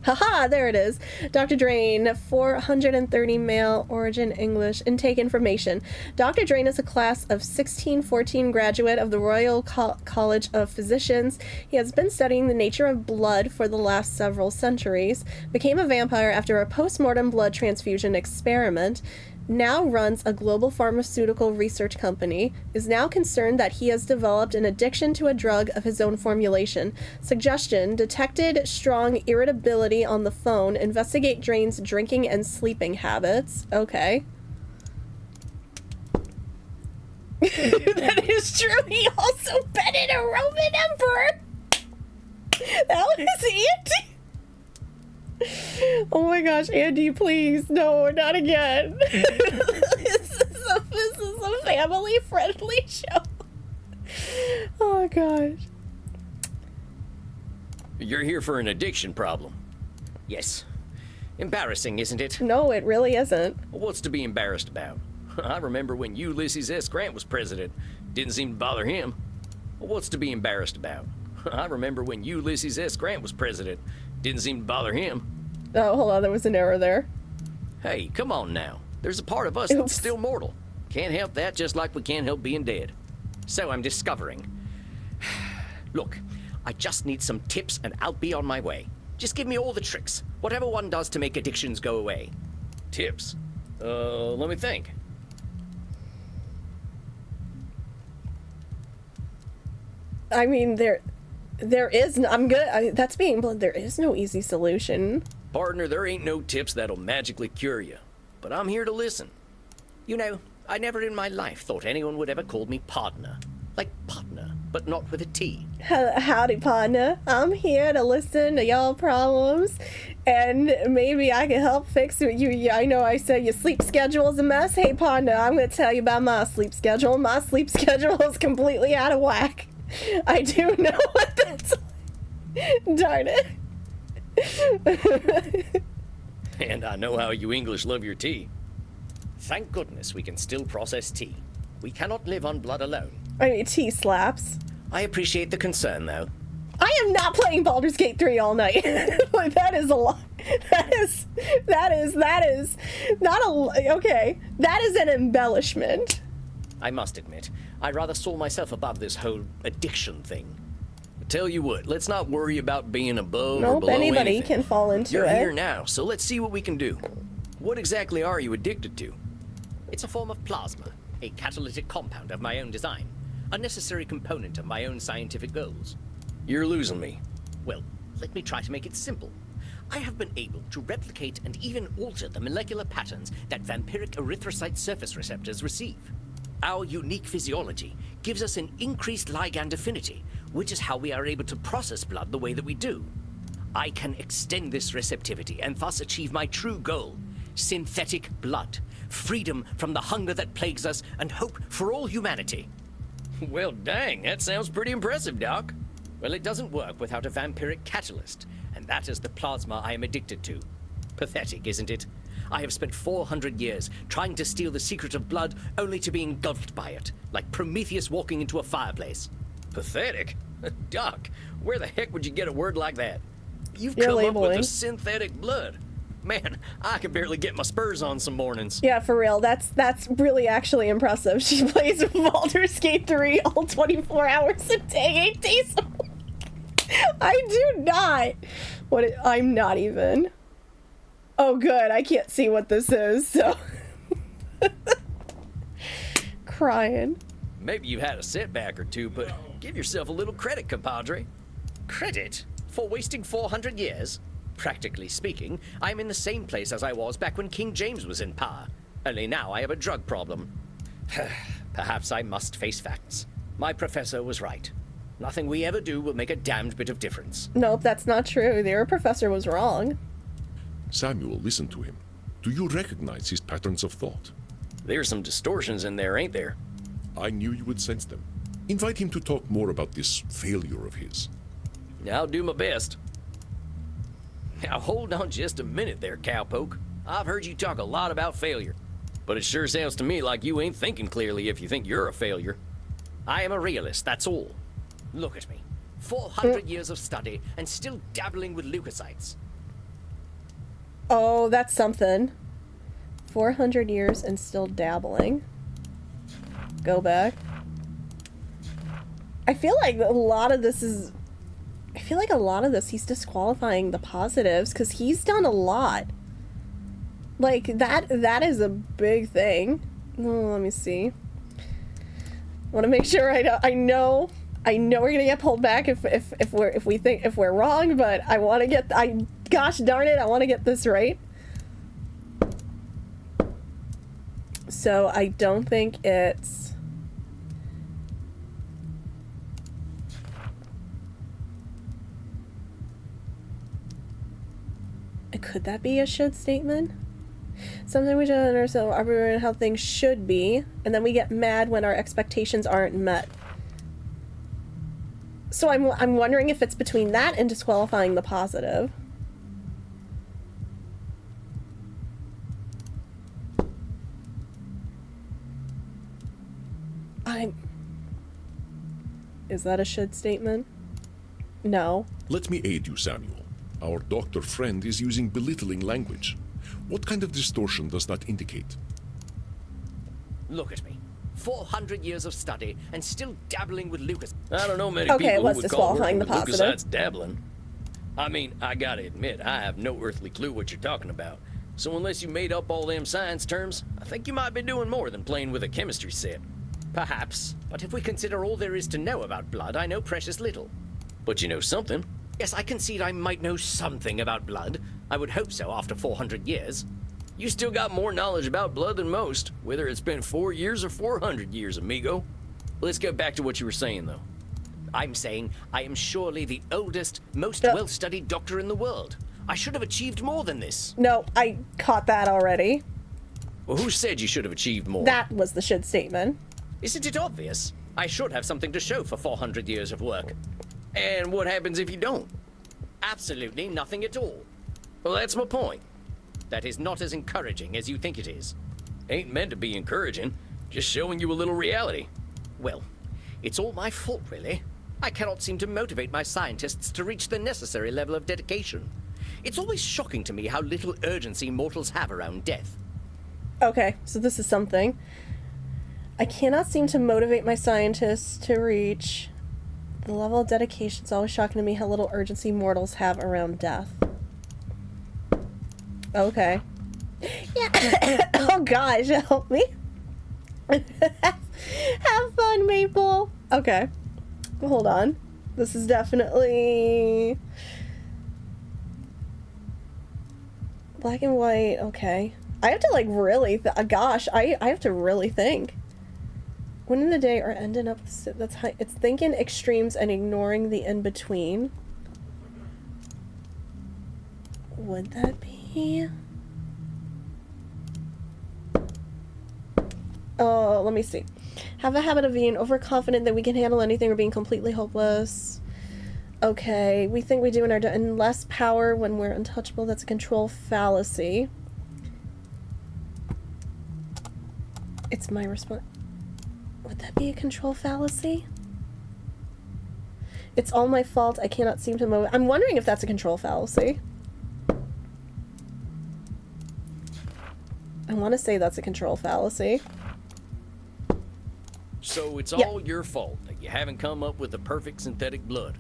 A: Haha, there it is. Dr. Drain, 430 male, origin English, intake information. Dr. Drain is a class of 1614 graduate of the Royal College of Physicians. He has been studying the nature of blood for the last several centuries, became a vampire after a post-mortem blood transfusion experiment, now runs a global pharmaceutical research company, is now concerned that he has developed an addiction to a drug of his own formulation. Suggestion: detected strong irritability on the phone. Investigate Drain's drinking and sleeping habits. Okay. That is true. He also petted a Roman emperor. That was Andy. Oh my gosh, Andy, please. No, not again. This is a family-friendly show. Oh Oh gosh.
E: You're here for an addiction problem. Yes. Embarrassing, isn't it?
A: No, it really isn't.
E: What's to be embarrassed about? I remember when Ulysses S. Grant was president. Didn't seem to bother him. What's to be embarrassed about? I remember when Ulysses S. Grant was president. Didn't seem to bother him.
A: Oh, hold on, there was an error there.
E: Hey, come on now. There's a part of us that's still mortal. Can't help that, just like we can't help being dead. So I'm discovering. Look, I just need some tips and I'll be on my way. Just give me all the tricks. Whatever one does to make addictions go away. Tips? Let me think.
A: I mean, there is. That's being blunt. There is no easy solution.
E: Partner, there ain't no tips that'll magically cure you. But I'm here to listen. You know, I never in my life thought anyone would ever call me partner. Like partner, but not with a T.
A: Howdy, partner. I'm here to listen to y'all problems, and maybe I can help fix it. I know I said your sleep schedule is a mess. Hey, partner, I'm going to tell you about my sleep schedule. My sleep schedule is completely out of whack. I do know what that's like. Darn it.
E: And I know how you English love your tea. Thank goodness we can still process tea. We cannot live on blood alone.
A: I mean, tea slaps.
E: I appreciate the concern, though.
A: I am not playing Baldur's Gate 3 all night. Like, that is a lot. That is not a, okay. That is an embellishment.
E: I must admit, I rather saw myself above this whole addiction thing. Tell you what, let's not worry about being above or below
A: anybody
E: anything.
A: Can fall into
E: You're
A: it.
E: Here now, so let's see what we can do. What exactly are you addicted to? It's a form of plasma, a catalytic compound of my own design, a necessary component of my own scientific goals. You're losing me. Well, let me try to make it simple. I have been able to replicate and even alter the molecular patterns that vampiric erythrocyte surface receptors receive. Our unique physiology gives us an increased ligand affinity, which is how we are able to process blood the way that we do. I can extend this receptivity and thus achieve my true goal: synthetic blood, freedom from the hunger that plagues us, and hope for all humanity. Well, dang, that sounds pretty impressive, Doc. Well, it doesn't work without a vampiric catalyst, and that is the plasma I am addicted to. Pathetic, isn't it? I have spent 400 years trying to steal the secret of blood, only to be engulfed by it, like Prometheus walking into a fireplace. Pathetic? Doc, where the heck would you get a word like that? You've come up with a synthetic blood. Man, I can barely get my spurs on some mornings.
A: Yeah, for real. That's really actually impressive. She plays Baldur's Gate 3 all 24 hours a day, 8 days a week. I do not. I'm not even. Oh, good. I can't see what this is, so. Crying.
E: Maybe you had a setback or two, but give yourself a little credit, compadre. Credit? For wasting 400 years? Practically speaking, I'm in the same place as I was back when King James was in power. Only now I have a drug problem. Perhaps I must face facts. My professor was right. Nothing we ever do will make a damned bit of difference.
A: Nope, that's not true. Your professor was wrong.
G: Samuel, listen to him. Do you recognize his patterns of thought?
E: There's some distortions in there, ain't there?
G: I knew you would sense them. Invite him to talk more about this failure of his.
E: I'll do my best. Now hold on just a minute there, cowpoke. I've heard you talk a lot about failure, but it sure sounds to me like you ain't thinking clearly if you think you're a failure. I am a realist, that's all. Look at me. 400 years of study and still dabbling with leukocytes.
A: Oh, that's something. 400 years and still dabbling. Go back. I feel like a lot of this he's disqualifying the positives because he's done a lot. Like that is a big thing. Oh, let me see. Want to make sure I know we're gonna get pulled back if we're wrong, but I want to get gosh darn it, I want to get this right. So I don't think it's. Could that be a should statement? Something we don't understand arbitrary how things should be, and then we get mad when our expectations aren't met. So I'm wondering if it's between that and disqualifying the positive. Is that a should statement? No.
G: Let me aid you, Samuel. Our doctor friend is using belittling language. What kind of distortion does that indicate?
E: Look at me. 400 years of study and still dabbling with Lucas. I don't know many
A: Okay,
E: people
A: let's
E: who would call
A: disqualifying
E: working
A: the
E: with
A: positive.
E: Lucas dabbling. I mean, I gotta admit, I have no earthly clue what you're talking about. So unless you made up all them science terms, I think you might be doing more than playing with a chemistry set. Perhaps, but if we consider all there is to know about blood, I know precious little. But you know something. Yes, I concede I might know something about blood. I would hope so after 400 years. You still got more knowledge about blood than most, whether it's been 4 years or 400 years, amigo. Let's get back to what you were saying, though. I'm saying I am surely the oldest, most well-studied doctor in the world. I should have achieved more than this.
A: No, I caught that already.
E: Well, who said you should have achieved more?
A: That was the should statement.
E: Isn't it obvious? I should have something to show for 400 years of work. And what happens if you don't? Absolutely nothing at all. Well, that's my point. That is not as encouraging as you think it is. Ain't meant to be encouraging, just showing you a little reality. Well, it's all my fault, really. I cannot seem to motivate my scientists to reach the necessary level of dedication. It's always shocking to me how little urgency mortals have around death.
A: Okay, so this is something. I cannot seem to motivate my scientists to reach the level of dedication. It's always shocking to me how little urgency mortals have around death. Okay. Yeah. Oh gosh, help me. Have fun, Maple. Okay. Hold on. This is definitely black and white. Okay. I have to like really gosh, I have to really think. When in the day or ending up that's high, it's thinking extremes and ignoring the in between. Would that be? Oh, let me see. Have a habit of being overconfident that we can handle anything or being completely hopeless. Okay, we think we do and less power when we're untouchable. That's a control fallacy. It's my response. Would that be a control fallacy? It's all my fault. I cannot seem to move. I'm wondering if that's a control fallacy. I want to say that's a control fallacy.
E: So it's all your fault that you haven't come up with the perfect synthetic blood.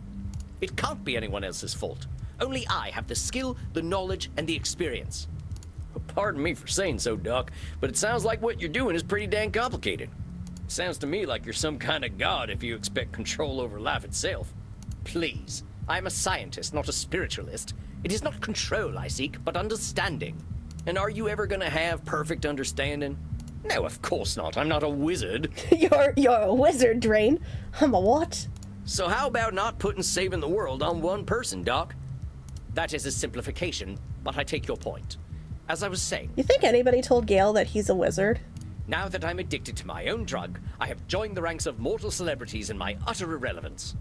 E: It can't be anyone else's fault. Only I have the skill, the knowledge, and the experience. Pardon me for saying so, Doc, but it sounds like what you're doing is pretty dang complicated. Sounds to me like you're some kind of god if you expect control over life itself. Please, I'm a scientist, not a spiritualist. It is not control I seek, but understanding. And are you ever gonna have perfect understanding? No, of course not. I'm not a wizard.
A: You're a wizard, Drain. I'm a what?
E: So how about not putting saving the world on one person, Doc? That is a simplification, but I take your point. As I was saying...
A: You think anybody told Gale that he's a wizard?
E: Now that I'm addicted to my own drug, I have joined the ranks of mortal celebrities in my utter irrelevance.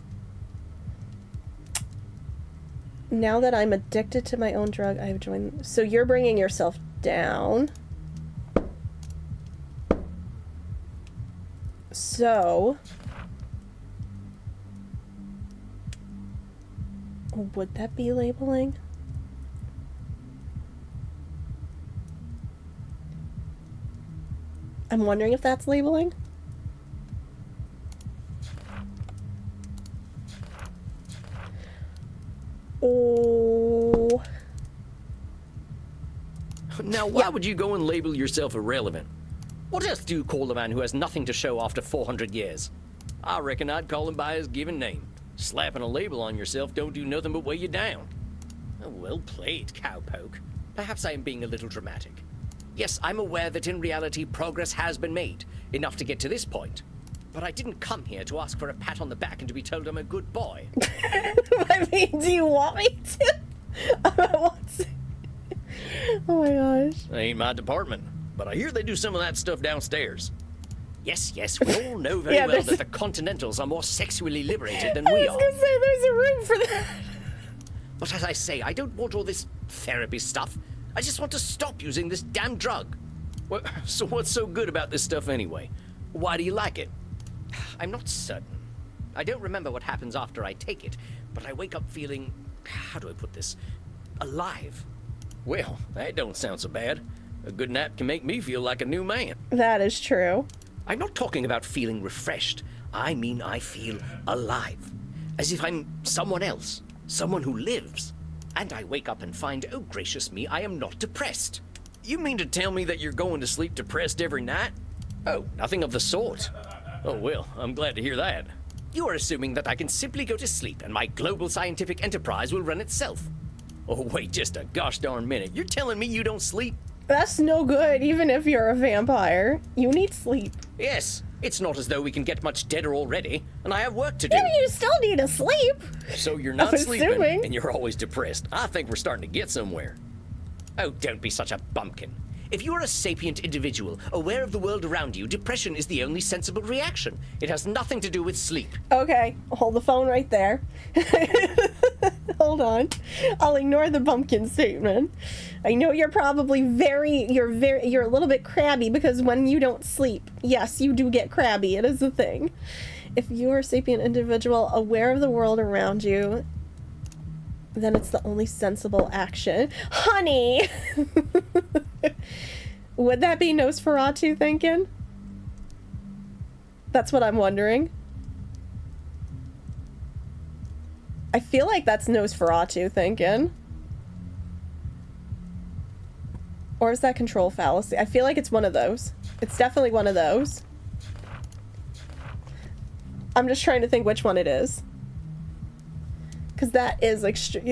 A: Now that I'm addicted to my own drug, I have joined... So you're bringing yourself down. So... Would that be labeling? I'm wondering if that's labeling. Oh.
E: Now, why would you go and label yourself irrelevant? What else do you call a man who has nothing to show after 400 years? I reckon I'd call him by his given name. Slapping a label on yourself don't do nothing but weigh you down. Oh, well played, cowpoke. Perhaps I am being a little dramatic. Yes, I'm aware that in reality progress has been made, enough to get to this point. But I didn't come here to ask for a pat on the back and to be told I'm a good boy.
A: I mean, do you want me to? Oh my gosh.
E: That ain't my department, but I hear they do some of that stuff downstairs. Yes, we all know very well that the Continentals are more sexually liberated than we are.
A: I was gonna say, there's a room for that.
E: But as I say, I don't want all this therapy stuff. I just want to stop using this damn drug. So what's so good about this stuff anyway? Why do you like it? I'm not certain. I don't remember what happens after I take it, but I wake up feeling, how do I put this, alive. Well, that don't sound so bad. A good nap can make me feel like a new man.
A: That is true.
E: I'm not talking about feeling refreshed. I mean I feel alive. As if I'm someone else. Someone who lives. And I wake up and find, oh gracious me, I am not depressed. You mean to tell me that you're going to sleep depressed every night? Oh, nothing of the sort. Oh well, I'm glad to hear that. You are assuming that I can simply go to sleep and my global scientific enterprise will run itself. Oh wait just a gosh darn minute. You're telling me you don't sleep?
A: That's no good, even if you're a vampire. You need sleep.
E: Yes, it's not as though we can get much deader already, and I have work to do.
A: Yeah, you still need to sleep.
E: So you're not sleeping, and you're always depressed. I think we're starting to get somewhere. Oh, don't be such a bumpkin. If you are a sapient individual, aware of the world around you, depression is the only sensible reaction. It has nothing to do with sleep.
A: Okay, hold the phone right there. Hold on. I'll ignore the bumpkin statement. I know you're probably you're a little bit crabby because when you don't sleep, yes, you do get crabby. It is a thing. If you are a sapient individual aware of the world around you, then it's the only sensible action. Honey! Would that be Nosferatu thinking? That's what I'm wondering. I feel like that's Nosferatu thinking. Or is that control fallacy? I feel like it's one of those. It's definitely one of those. I'm just trying to think which one it is. Because that is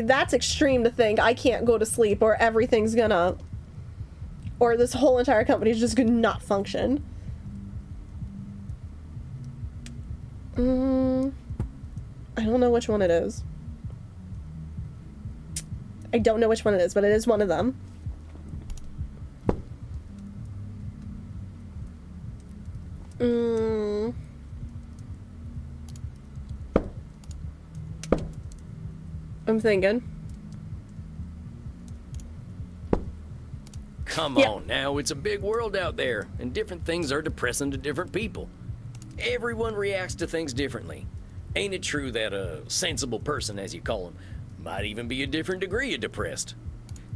A: that's extreme to think I can't go to sleep or everything's gonna, or this whole entire company is just gonna not function. I don't know which one it is. I don't know which one it is, but it is one of them. I'm thinking.
E: Come on now, it's a big world out there, and different things are depressing to different people. Everyone reacts to things differently. Ain't it true that a sensible person, as you call them, might even be a different degree of depressed?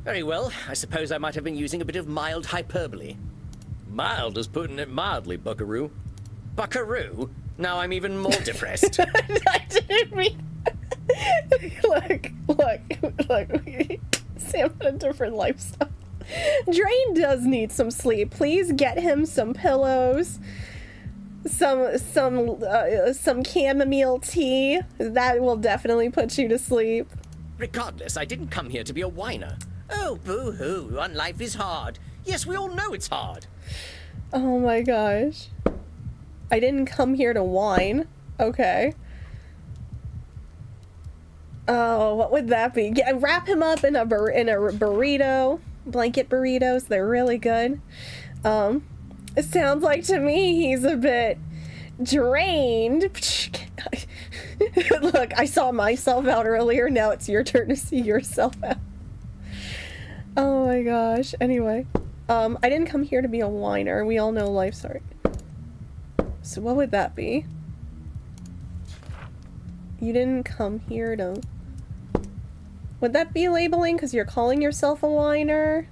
E: Very well, I suppose I might have been using a bit of mild hyperbole. Mild is putting it mildly, Buckaroo. Buckaroo? Now I'm even more depressed.
A: I didn't mean... Look. Sam had a different lifestyle. Drain does need some sleep. Please get him some pillows, some chamomile tea. That will definitely put you to sleep.
E: Regardless, I didn't come here to be a whiner. Oh, boo-hoo, life is hard. Yes, we all know it's hard.
A: Oh my gosh. I didn't come here to whine. Okay. Oh, what would that be? Wrap him up in a burrito. Blanket burritos. They're really good. It sounds like to me he's a bit drained. Look, I saw myself out earlier. Now it's your turn to see yourself out. Oh my gosh. Anyway. I didn't come here to be a whiner. We all know life's hard. So what would that be? You didn't come here to... Would that be labeling because you're calling yourself a whiner?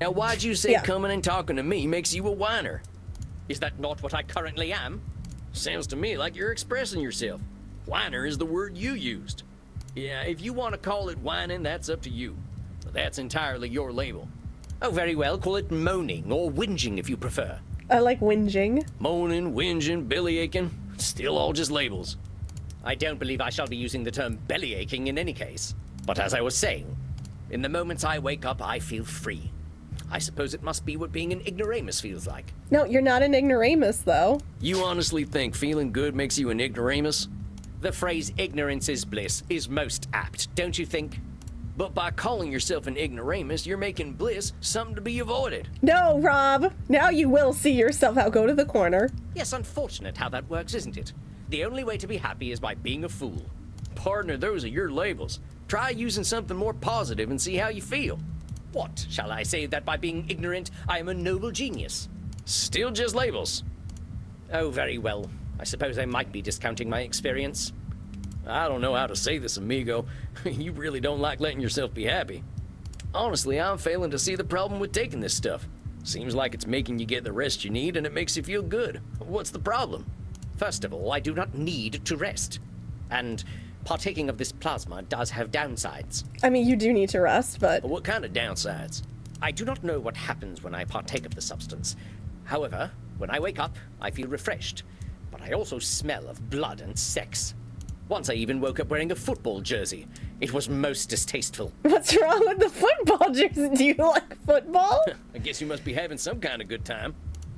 E: Now why'd you say coming and talking to me makes you a whiner? Is that not what I currently am? Sounds to me like you're expressing yourself. Whiner is the word you used. Yeah, if you want to call it whining, that's up to you. But that's entirely your label. Oh, very well, call it moaning or whinging if you prefer.
A: I like whinging.
E: Moaning, whinging, bellyaching, still all just labels. I don't believe I shall be using the term bellyaching in any case. But as I was saying, in the moments I wake up, I feel free. I suppose it must be what being an ignoramus feels like.
A: No, you're not an ignoramus, though.
E: You honestly think feeling good makes you an ignoramus? The phrase ignorance is bliss is most apt, don't you think? But by calling yourself an ignoramus, you're making bliss something to be avoided.
A: No, Rob. Now you will see yourself out. Go to the corner.
E: Yes, unfortunate how that works, isn't it? The only way to be happy is by being a fool. Partner, those are your labels. Try using something more positive and see how you feel. What, shall I say that by being ignorant, I am a noble genius? Still just labels. Oh, very well. I suppose I might be discounting my experience. I don't know how to say this, amigo. You really don't like letting yourself be happy. Honestly, I'm failing to see the problem with taking this stuff. Seems like it's making you get the rest you need and it makes you feel good. What's the problem? First of all, I do not need to rest. And partaking of this plasma does have downsides.
A: I mean, you do need to rest, but...
E: What kind of downsides? I do not know what happens when I partake of the substance. However, when I wake up, I feel refreshed. But I also smell of blood and sex. Once I even woke up wearing a football jersey. It was most distasteful.
A: What's wrong with the football jersey? Do you like football?
E: I guess you must be having some kind of good time.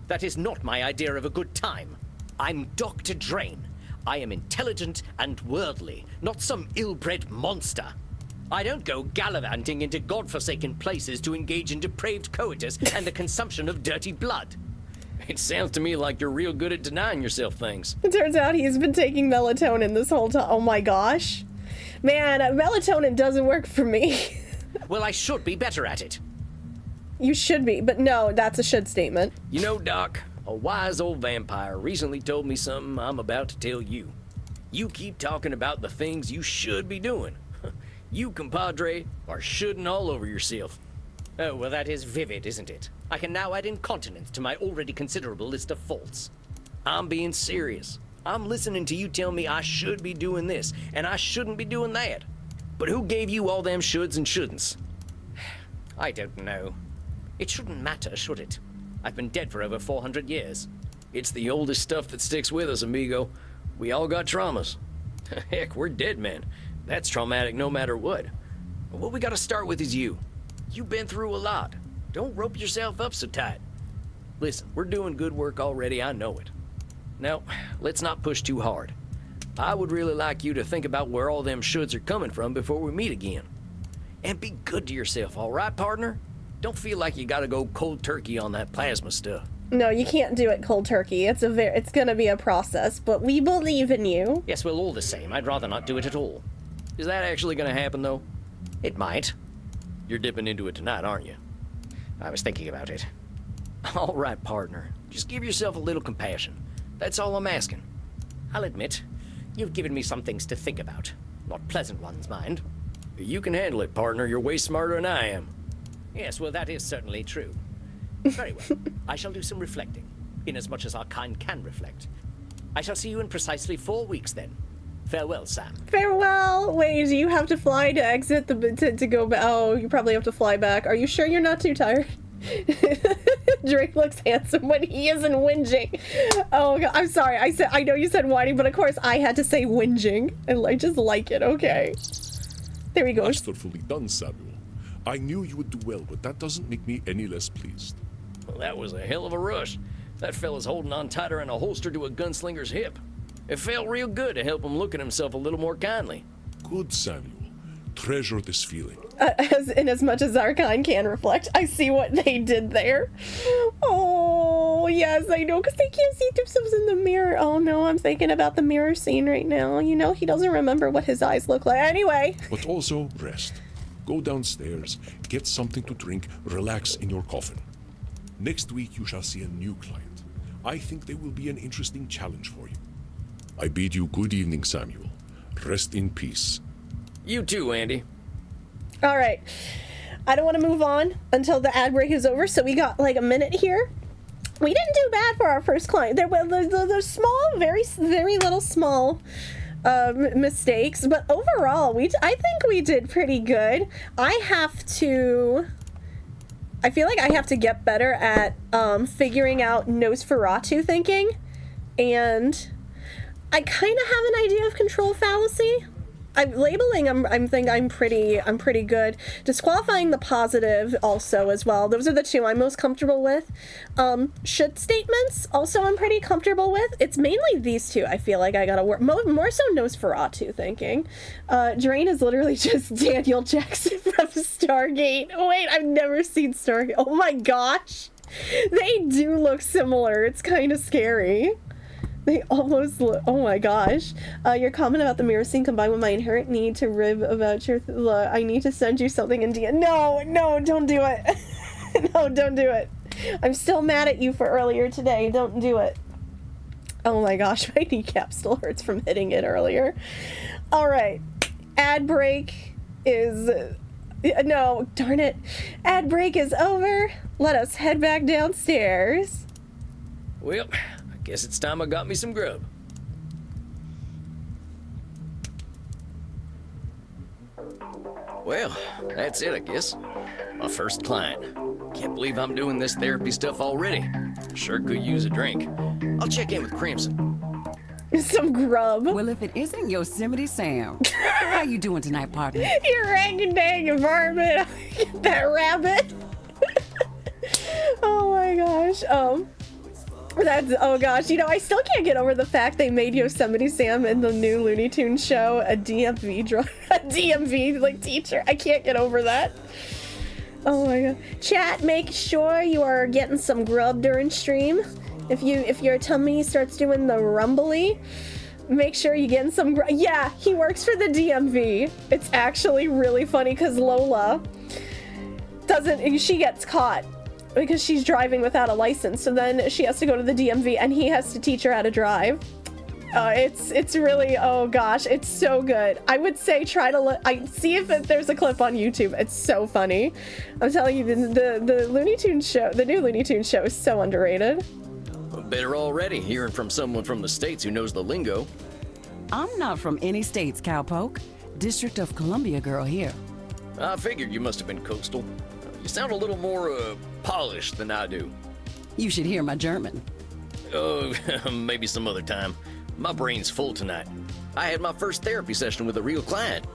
E: That is not my idea of a good time. I'm Dr. Drain. I am intelligent and worldly, not some ill-bred monster. I don't go gallivanting into godforsaken places to engage in depraved coitus and the consumption of dirty blood. It sounds to me like you're real good at denying yourself things.
A: It turns out he's been taking melatonin this whole time. Oh my gosh. Man, melatonin doesn't work for me.
E: Well, I should be better at it.
A: You should be, but no, that's a should statement.
E: You know, Doc, a wise old vampire recently told me something I'm about to tell you. You keep talking about the things you should be doing. You, compadre, are shoulding all over yourself. Oh, well, that is vivid, isn't it? I can now add incontinence to my already considerable list of faults. I'm being serious. I'm listening to you tell me I should be doing this, and I shouldn't be doing that. But who gave you all them shoulds and shouldn'ts? I don't know. It shouldn't matter, should it? I've been dead for over 400 years. It's the oldest stuff that sticks with us, amigo. We all got traumas. Heck, we're dead men. That's traumatic no matter what. What we gotta start with is you. You've been through a lot. Don't rope yourself up so tight. Listen, we're doing good work already, I know it. Now, let's not push too hard. I would really like you to think about where all them shoulds are coming from before we meet again. And be good to yourself, all right, partner? Don't feel like you gotta go cold turkey on that plasma stuff.
A: No, you can't do it cold turkey. It's gonna be a process, but we believe in you.
E: Yes, well, all the same, I'd rather not do it at all. Is that actually gonna happen, though? It might. You're dipping into it tonight, aren't you? I was thinking about it. All right, partner. Just give yourself a little compassion. That's all I'm asking. I'll admit, you've given me some things to think about. Not pleasant ones, mind. You can handle it, partner. You're way smarter than I am. Yes, well, that is certainly true. Very well. I shall do some reflecting, inasmuch as our kind can reflect. I shall see you in precisely 4 weeks, then. Farewell, Sam.
A: Farewell. Wait, do you have to fly to exit to go back? Oh, you probably have to fly back. Are you sure you're not too tired? Drake looks handsome when he isn't whinging. Oh God, I'm sorry. I know you said whining, but of course I had to say whinging. I just like it. Okay. There we go.
G: Masterfully done, Samuel. I knew you would do well, but that doesn't make me any less pleased.
E: Well, that was a hell of a rush. That fella's holding on tighter than a holster to a gunslinger's hip. It felt real good to help him look at himself a little more kindly.
G: Good, Samuel. Treasure this feeling.
A: As much as our kind can reflect. I see what they did there. Oh, yes, I know, because they can't see themselves in the mirror. Oh, no, I'm thinking about the mirror scene right now. You know, he doesn't remember what his eyes look like. Anyway.
G: But also, rest. Go downstairs, get something to drink, relax in your coffin. Next week, you shall see a new client. I think they will be an interesting challenge for you. I bid you good evening, Samuel. Rest in peace.
E: You too, Andy. All
A: right. I don't want to move on until the ad break is over, so we got like a minute here. We didn't do bad for our first client. There were the small, very, very little small mistakes, but overall, I think we did pretty good. I feel like I have to get better at figuring out Nosferatu thinking, and I kind of have an idea of control fallacy. labeling. I'm think I'm pretty good. Disqualifying the positive also as well. Those are the two I'm most comfortable with. Should statements also I'm pretty comfortable with. It's mainly these two. I feel like I gotta work more so Nosferatu thinking. Drain is literally just Daniel Jackson from Stargate. Wait, I've never seen Stargate. Oh my gosh, they do look similar. It's kind of scary. They almost look. Oh my gosh. Your comment about the mirror scene combined with my inherent need to rib about your. I need to send you something in DM. No, don't do it. No, don't do it. I'm still mad at you for earlier today. Don't do it. Oh my gosh, my kneecap still hurts from hitting it earlier. All right. Ad break is. No, darn it. Ad break is over. Let us head back downstairs.
E: Well, I guess it's time I got me some grub. Well, that's it, I guess. My first client. Can't believe I'm doing this therapy stuff already. Sure could use a drink. I'll check in with Crimson.
A: Some grub.
H: Well, if it isn't Yosemite Sam. How you doing tonight, partner?
A: You rang-a-dang varmint. That rabbit. Oh my gosh. That's, oh gosh, you know, I still can't get over the fact they made Yosemite Sam in the new Looney Tunes show a DMV like teacher. I can't get over that. Oh my god. Chat, make sure you are getting some grub during stream. If your tummy starts doing the rumbly, make sure you get some grub. Yeah, he works for the DMV. It's actually really funny because Lola she gets caught because she's driving without a license, so then she has to go to the DMV and he has to teach her how to drive. It's really, oh gosh, it's so good. I would say try to see if there's a clip on YouTube. It's so funny. I'm telling you, the Looney Tunes show, the new Looney Tunes show is so underrated.
E: Better already hearing from someone from the States who knows the lingo.
H: I'm not from any states, cowpoke. District of Columbia girl here.
E: I figured you must have been coastal. You sound a little more, polished than I do.
H: You should hear my German.
E: Oh, maybe some other time. My brain's full tonight. I had my first therapy session with a real client.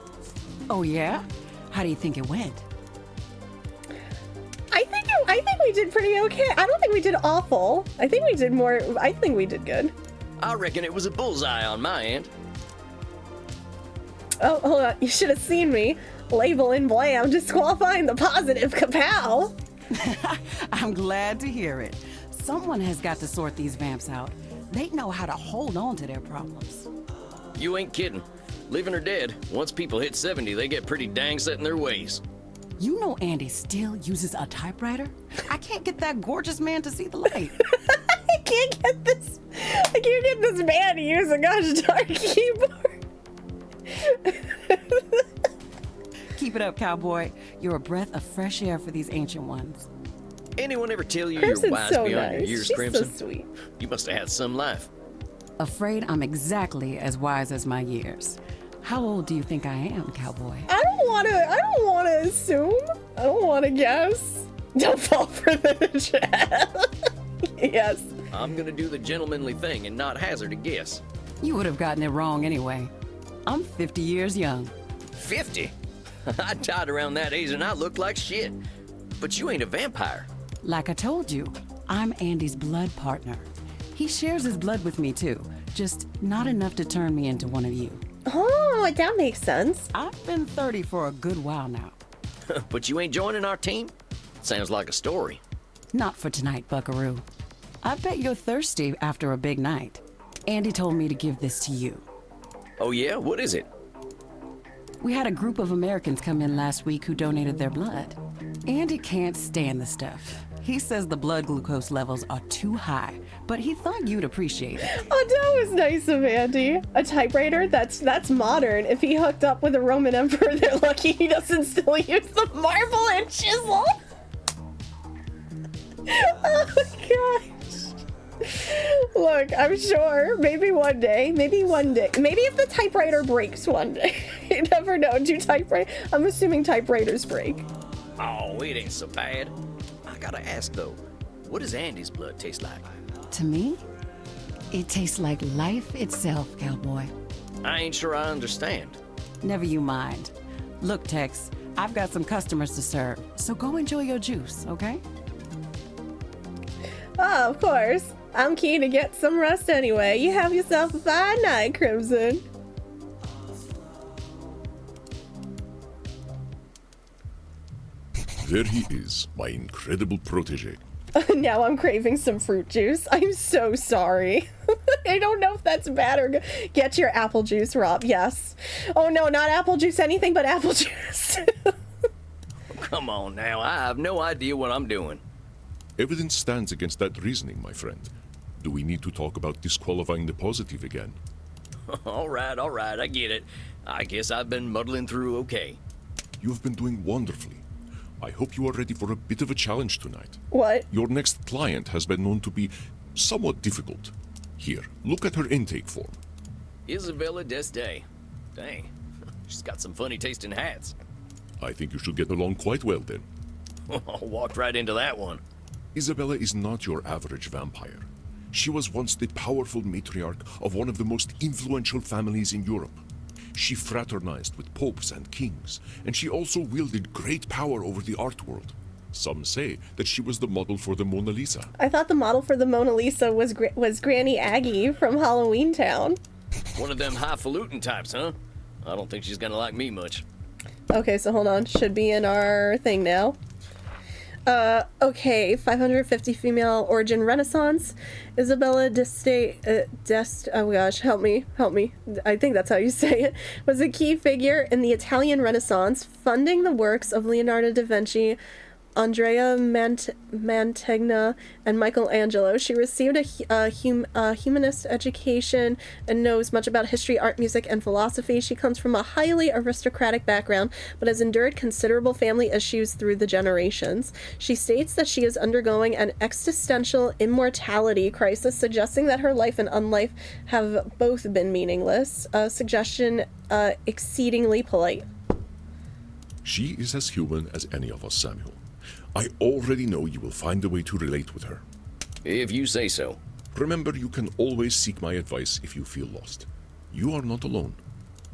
H: Oh yeah? How do you think it went?
A: I think we did pretty okay. I don't think we did awful. I think we did good.
E: I reckon it was a bullseye on my end.
A: Oh, hold on. You should have seen me. Label in blam, disqualifying the positive, kapow.
H: I'm glad to hear it. Someone has got to sort these vamps out. They know how to hold on to their problems.
E: You ain't kidding. Living or dead, once people hit 70, they get pretty dang set in their ways.
H: You know Andy still uses a typewriter? I can't get that gorgeous man to see the light.
A: I can't get this man to use a gosh darn keyboard.
H: Keep it up, cowboy. You're a breath of fresh air for these ancient ones.
E: Anyone ever tell you
A: Crimson's
E: you're wise
A: so
E: beyond
A: nice.
E: your years,
A: She's
E: Crimson?
A: so sweet.
E: You must have had some life.
H: Afraid I'm exactly as wise as my years. How old do you think I am, cowboy?
A: I don't want to assume. I don't want to guess. Don't fall for the trap. Yes.
E: I'm gonna do the gentlemanly thing and not hazard a guess.
H: You would have gotten it wrong anyway. I'm 50 years young.
E: 50? I died around that age and I looked like shit. But you ain't a vampire.
H: Like I told you, I'm Andy's blood partner. He shares his blood with me too, just not enough to turn me into one of you.
A: Oh, that makes sense.
H: I've been 30 for a good while now.
E: But you ain't joining our team? Sounds like a story.
H: Not for tonight, buckaroo. I bet you're thirsty after a big night. Andy told me to give this to you.
E: Oh yeah? What is it?
H: We had a group of Americans come in last week who donated their blood. Andy can't stand the stuff. He says the blood glucose levels are too high, but he thought you'd appreciate it.
A: Oh, that was nice of Andy. A typewriter? That's modern. If he hooked up with a Roman emperor, they're lucky he doesn't still use the marble and chisel. Oh my gosh. Look, I'm sure maybe one day, maybe if the typewriter breaks one day, you never know. I'm assuming typewriters break.
E: Oh, it ain't so bad. I gotta ask though, what does Andy's blood taste like?
H: To me, it tastes like life itself, cowboy.
E: I ain't sure I understand.
H: Never you mind. Look, Tex, I've got some customers to serve, so go enjoy your juice, okay?
A: Oh, of course. I'm keen to get some rest anyway. You have yourself a fine night, Crimson.
G: There he is, my incredible protege.
A: Now I'm craving some fruit juice. I'm so sorry. I don't know if that's bad or good. Get your apple juice, Rob. Yes. Oh no, not apple juice, anything but apple juice.
E: Come on now, I have no idea what I'm doing.
G: Evidence stands against that reasoning, my friend. Do we need to talk about disqualifying the positive again?
E: All right, I get it. I guess I've been muddling through okay.
G: You've been doing wonderfully. I hope you are ready for a bit of a challenge tonight.
A: What?
G: Your next client has been known to be somewhat difficult. Here, look at her intake form.
E: Isabella Deste. Dang, she's got some funny tasting hats.
G: I think you should get along quite well then.
E: Walked right into that one.
G: Isabella is not your average vampire. She was once the powerful matriarch of one of the most influential families in Europe. She fraternized with popes and kings, and she also wielded great power over the art world. Some say that she was the model for the Mona Lisa.
A: I thought the model for the Mona Lisa was Granny Aggie from Halloween Town.
E: One of them highfalutin types, huh? I don't think she's gonna like me much.
A: Okay, so hold on. Should be in our thing now. Okay, 550 female origin Renaissance. Isabella oh gosh, help me. I think that's how you say it. Was a key figure in the Italian Renaissance, funding the works of Leonardo da Vinci, Andrea Mantegna, and Michelangelo. She received a humanist education and knows much about history, art, music, and philosophy. She comes from a highly aristocratic background, but has endured considerable family issues through the generations. She states that she is undergoing an existential immortality crisis, suggesting that her life and unlife have both been meaningless. A suggestion exceedingly polite.
G: She is as human as any of us, Samuel. I already know you will find a way to relate with her.
E: If you say so.
G: Remember, you can always seek my advice if you feel lost. You are not alone,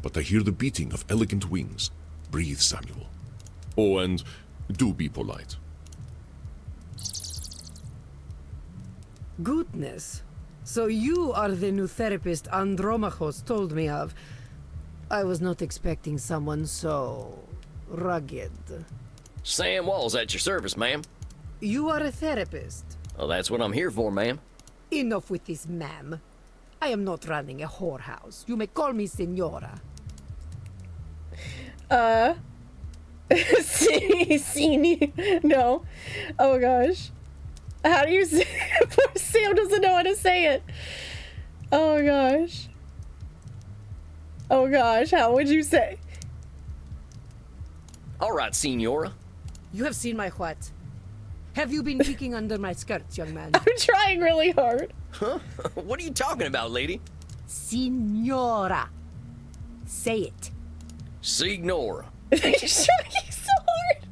G: but I hear the beating of elegant wings. Breathe, Samuel. Oh, and do be polite.
J: Goodness. So you are the new therapist Andromachos told me of. I was not expecting someone so rugged.
E: Sam Walls at your service, ma'am.
J: You are a therapist.
E: Well, that's what I'm here for, ma'am.
J: Enough with this, ma'am. I am not running a whorehouse. You may call me Senora.
A: No. Oh gosh. How do you say it? Poor Sam doesn't know how to say it. Oh gosh. Oh gosh, how would you say?
E: All right, Senora.
J: You have seen my what? Have you been peeking under my skirts, young man?
A: I'm trying really hard.
E: Huh? What are you talking about, lady?
J: Senora. Say it.
E: Signora.
A: He's trying so hard.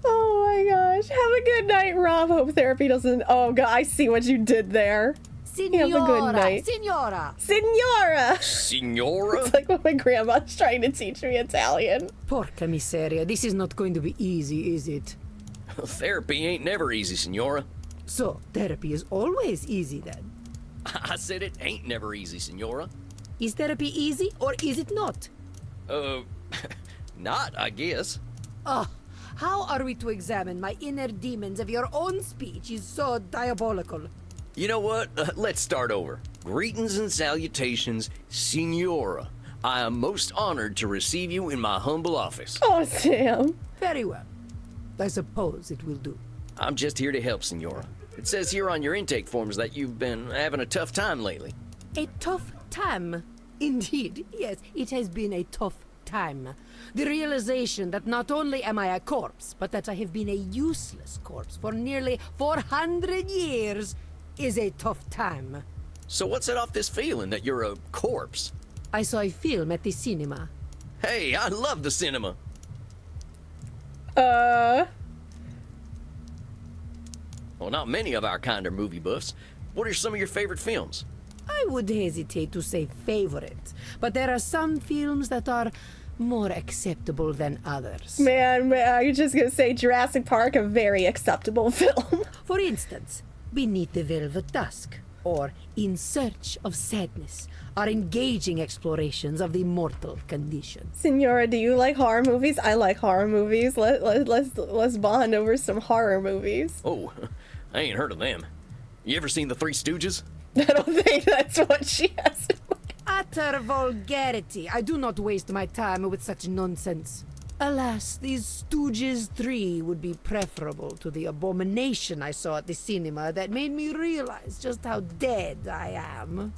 A: Oh my gosh. Have a good night, Rob. Hope therapy doesn't... Oh god, I see what you did there.
J: Senora.
A: Have a good night.
J: Senora.
A: Signora.
E: Signora?
A: It's like when my grandma's trying to teach me Italian.
J: Porca miseria. This is not going to be easy, is it?
E: Therapy ain't never easy, Senora.
J: So, therapy is always easy then?
E: I said it ain't never easy, Senora.
J: Is therapy easy or is it not?
E: Not, I guess.
J: Oh, how are we to examine my inner demons if your own speech is so diabolical?
E: You know what? Let's start over. Greetings and salutations, Senora. I am most honored to receive you in my humble office.
A: Oh, Sam.
J: Very well. I suppose it will do.
E: I'm just here to help, Senora. It says here on your intake forms that you've been having a tough time lately.
J: A tough time? Indeed, yes, it has been a tough time. The realization that not only am I a corpse, but that I have been a useless corpse for nearly 400 years is a tough time.
E: So what's it off this feeling that you're a corpse?
J: I saw a film at the cinema.
E: Hey, I love the cinema. Well, not many of our kind are movie buffs. What are some of your favorite films?
J: I would hesitate to say favorite, but there are some films that are more acceptable than others.
A: Man, I'm just gonna say Jurassic Park, a very acceptable film.
J: For instance, Beneath the Velvet Dusk, or In Search of Sadness, are engaging explorations of the mortal condition.
A: Senora, do you like horror movies? I like horror movies. Let's bond over some horror movies.
E: Oh, I ain't heard of them. You ever seen The Three Stooges?
A: I don't think that's what she has.
J: Utter vulgarity. I do not waste my time with such nonsense. Alas, these Stooges 3 would be preferable to the abomination I saw at the cinema that made me realize just how dead I am.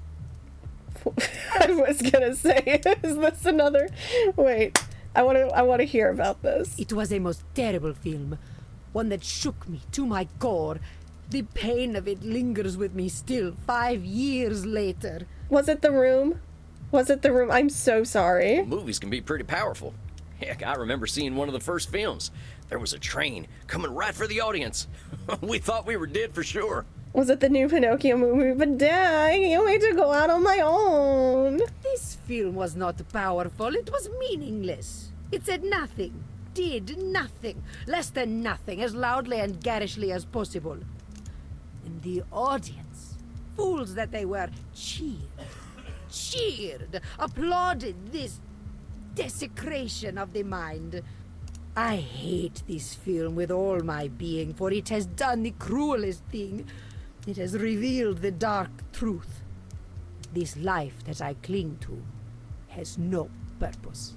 A: I was gonna say, is this another? Wait, I want to hear about this.
J: It was a most terrible film, one that shook me to my core. The pain of it lingers with me still 5 years later.
A: Was it The Room? Was it The Room? I'm so sorry.
E: Movies can be pretty powerful. Heck, I remember seeing one of the first films. There was a train coming right for the audience. We thought we were dead for sure.
A: Was it the new Pinocchio movie? But Dad, I can't wait to go out on my own.
J: This film was not powerful. It was meaningless. It said nothing, did nothing, less than nothing, as loudly and garishly as possible. And the audience, fools that they were, cheered, applauded this desecration of the mind. I hate this film with all my being, for it has done the cruelest thing. It has revealed the dark truth. This life that I cling to has no purpose.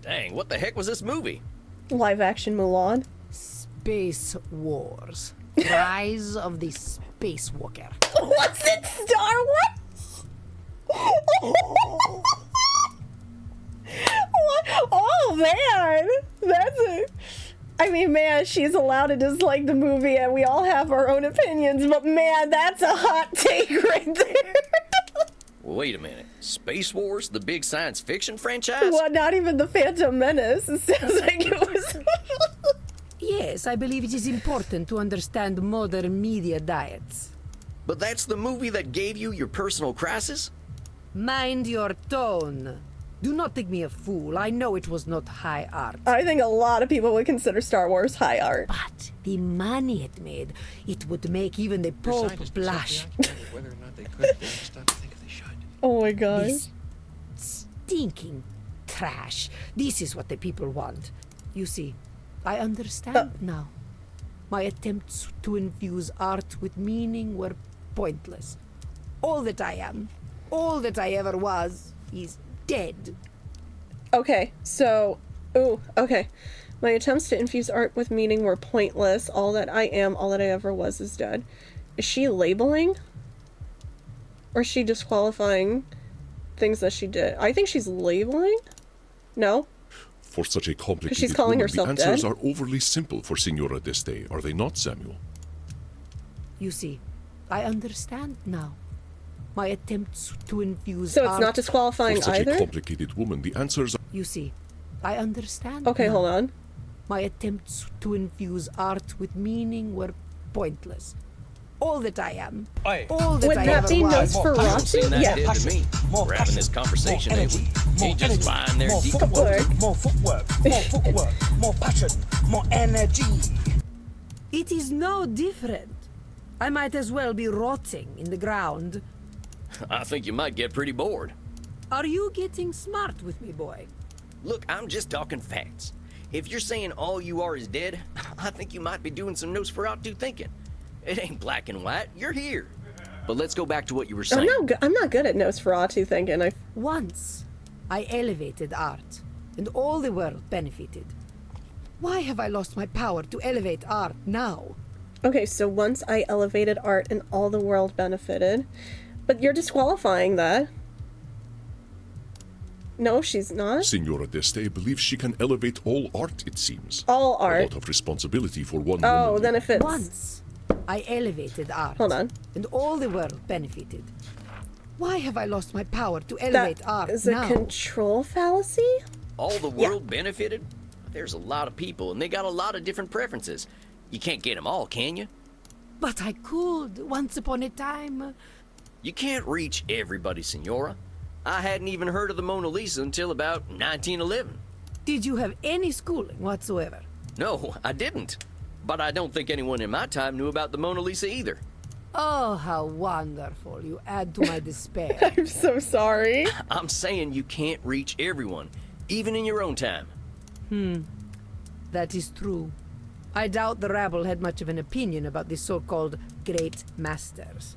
E: Dang, what the heck was this movie?
A: Live action Mulan.
J: Space Wars. Rise of the Spacewalker.
A: Was it Star Wars? Oh man, that's it. I mean, man, she's allowed to dislike the movie, and we all have our own opinions. But man, that's a hot take right there.
E: Wait a minute. Space Wars, the big science fiction franchise?
A: Well, not even the Phantom Menace. It sounds like it was.
J: Yes, I believe it is important to understand modern media diets.
E: But that's the movie that gave you your personal crisis?
J: Mind your tone. Do not think me a fool. I know it was not high art.
A: I think a lot of people would consider Star Wars high art.
J: But the money it made, it would make even the Pope blush.
K: Whether or not they could, they're starting to think they should.
A: Oh my god.
J: This stinking trash. This is what the people want. You see, I understand now. My attempts to infuse art with meaning were pointless. All that I am, all that I ever was, is dead.
A: Okay, so, okay. My attempts to infuse art with meaning were pointless. All that I am, all that I ever was is dead. Is she labeling? Or is she disqualifying things that she did? I think she's labeling? No?
G: For such a complicated
A: She's calling
G: woman,
A: herself
G: the answers
A: dead?
G: are overly simple for Signora d'Este, are they not, Samuel?
J: You see, I understand now. My attempts to infuse
A: So it's
J: art...
A: not disqualifying
G: For such
A: either?
G: a complicated woman, the answers are...
J: You see, I understand
A: Okay,
J: now.
A: hold on.
J: My attempts to infuse art with meaning were pointless. All that I am, all that
A: Would
J: I
A: that
J: ever
A: be
J: was...
A: Nosferatu?
E: That
A: Yeah.
E: did to me. We're having this conversation, ain't we? Ain't just lying there deep.
L: More footwork, more passion, more energy.
J: It is no different. I might as well be rotting in the ground.
E: I think you might get pretty bored.
J: Are you getting smart with me, boy?
E: Look, I'm just talking facts. If you're saying all you are is dead, I think you might be doing some Nosferatu thinking. It ain't black and white. You're here. But let's go back to what you were saying.
A: I'm not good at Nosferatu thinking.
J: Once, I elevated art, and all the world benefited. Why have I lost my power to elevate art now?
A: Okay, so once I elevated art and all the world benefited. But you're disqualifying that. No, she's not.
G: Signora d'Este believes she can elevate all art, it seems.
A: All art.
G: A lot of responsibility for one
A: Oh,
G: woman.
A: then if it's...
J: Once, I elevated art.
A: Hold on.
J: And all the world benefited. Why have I lost my power to elevate art
A: Is
J: now?
A: a control fallacy?
E: All the world benefited? There's a lot of people, and they got a lot of different preferences. You can't get them all, can you?
J: But I could, once upon a time.
E: You can't reach everybody, Senora. I hadn't even heard of the Mona Lisa until about 1911.
J: Did you have any schooling whatsoever?
E: No, I didn't. But I don't think anyone in my time knew about the Mona Lisa either.
J: Oh, how wonderful. You add to my despair.
A: I'm so sorry.
E: I'm saying you can't reach everyone, even in your own time.
J: That is true. I doubt the rabble had much of an opinion about the so-called great masters.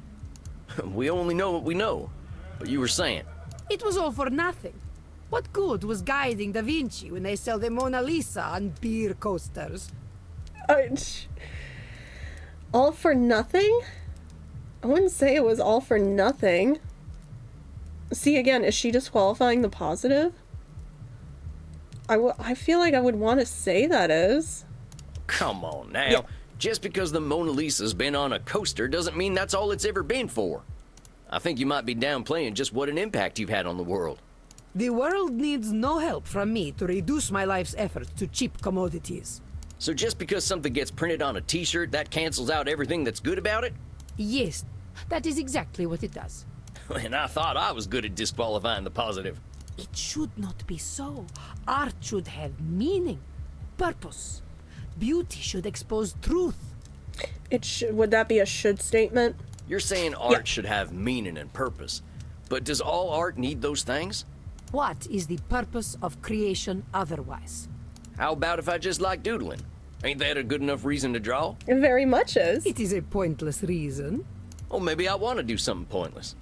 E: We only know what we know. But you were saying.
J: It was all for nothing. What good was guiding Da Vinci when they sell the Mona Lisa on beer coasters?
A: All for nothing? I wouldn't say it was all for nothing. See, again, is she disqualifying the positive? I feel like I would want to say that is.
E: Come on now.
A: Yeah.
E: Just because the Mona Lisa's been on a coaster doesn't mean that's all it's ever been for. I think you might be downplaying just what an impact you've had on the world.
J: The world needs no help from me to reduce my life's efforts to cheap commodities.
E: So just because something gets printed on a t-shirt, that cancels out everything that's good about it?
J: Yes, that is exactly what it does.
E: And I thought I was good at disqualifying the positive.
J: It should not be so. Art should have meaning, purpose. Beauty should expose truth.
A: Would that be a should statement?
E: You're saying art should have meaning and purpose. But does all art need those things?
J: What is the purpose of creation otherwise?
E: How about if I just like doodling? Ain't that a good enough reason to draw?
A: It very much is.
J: It is a pointless reason.
E: Or maybe I want to do something pointless.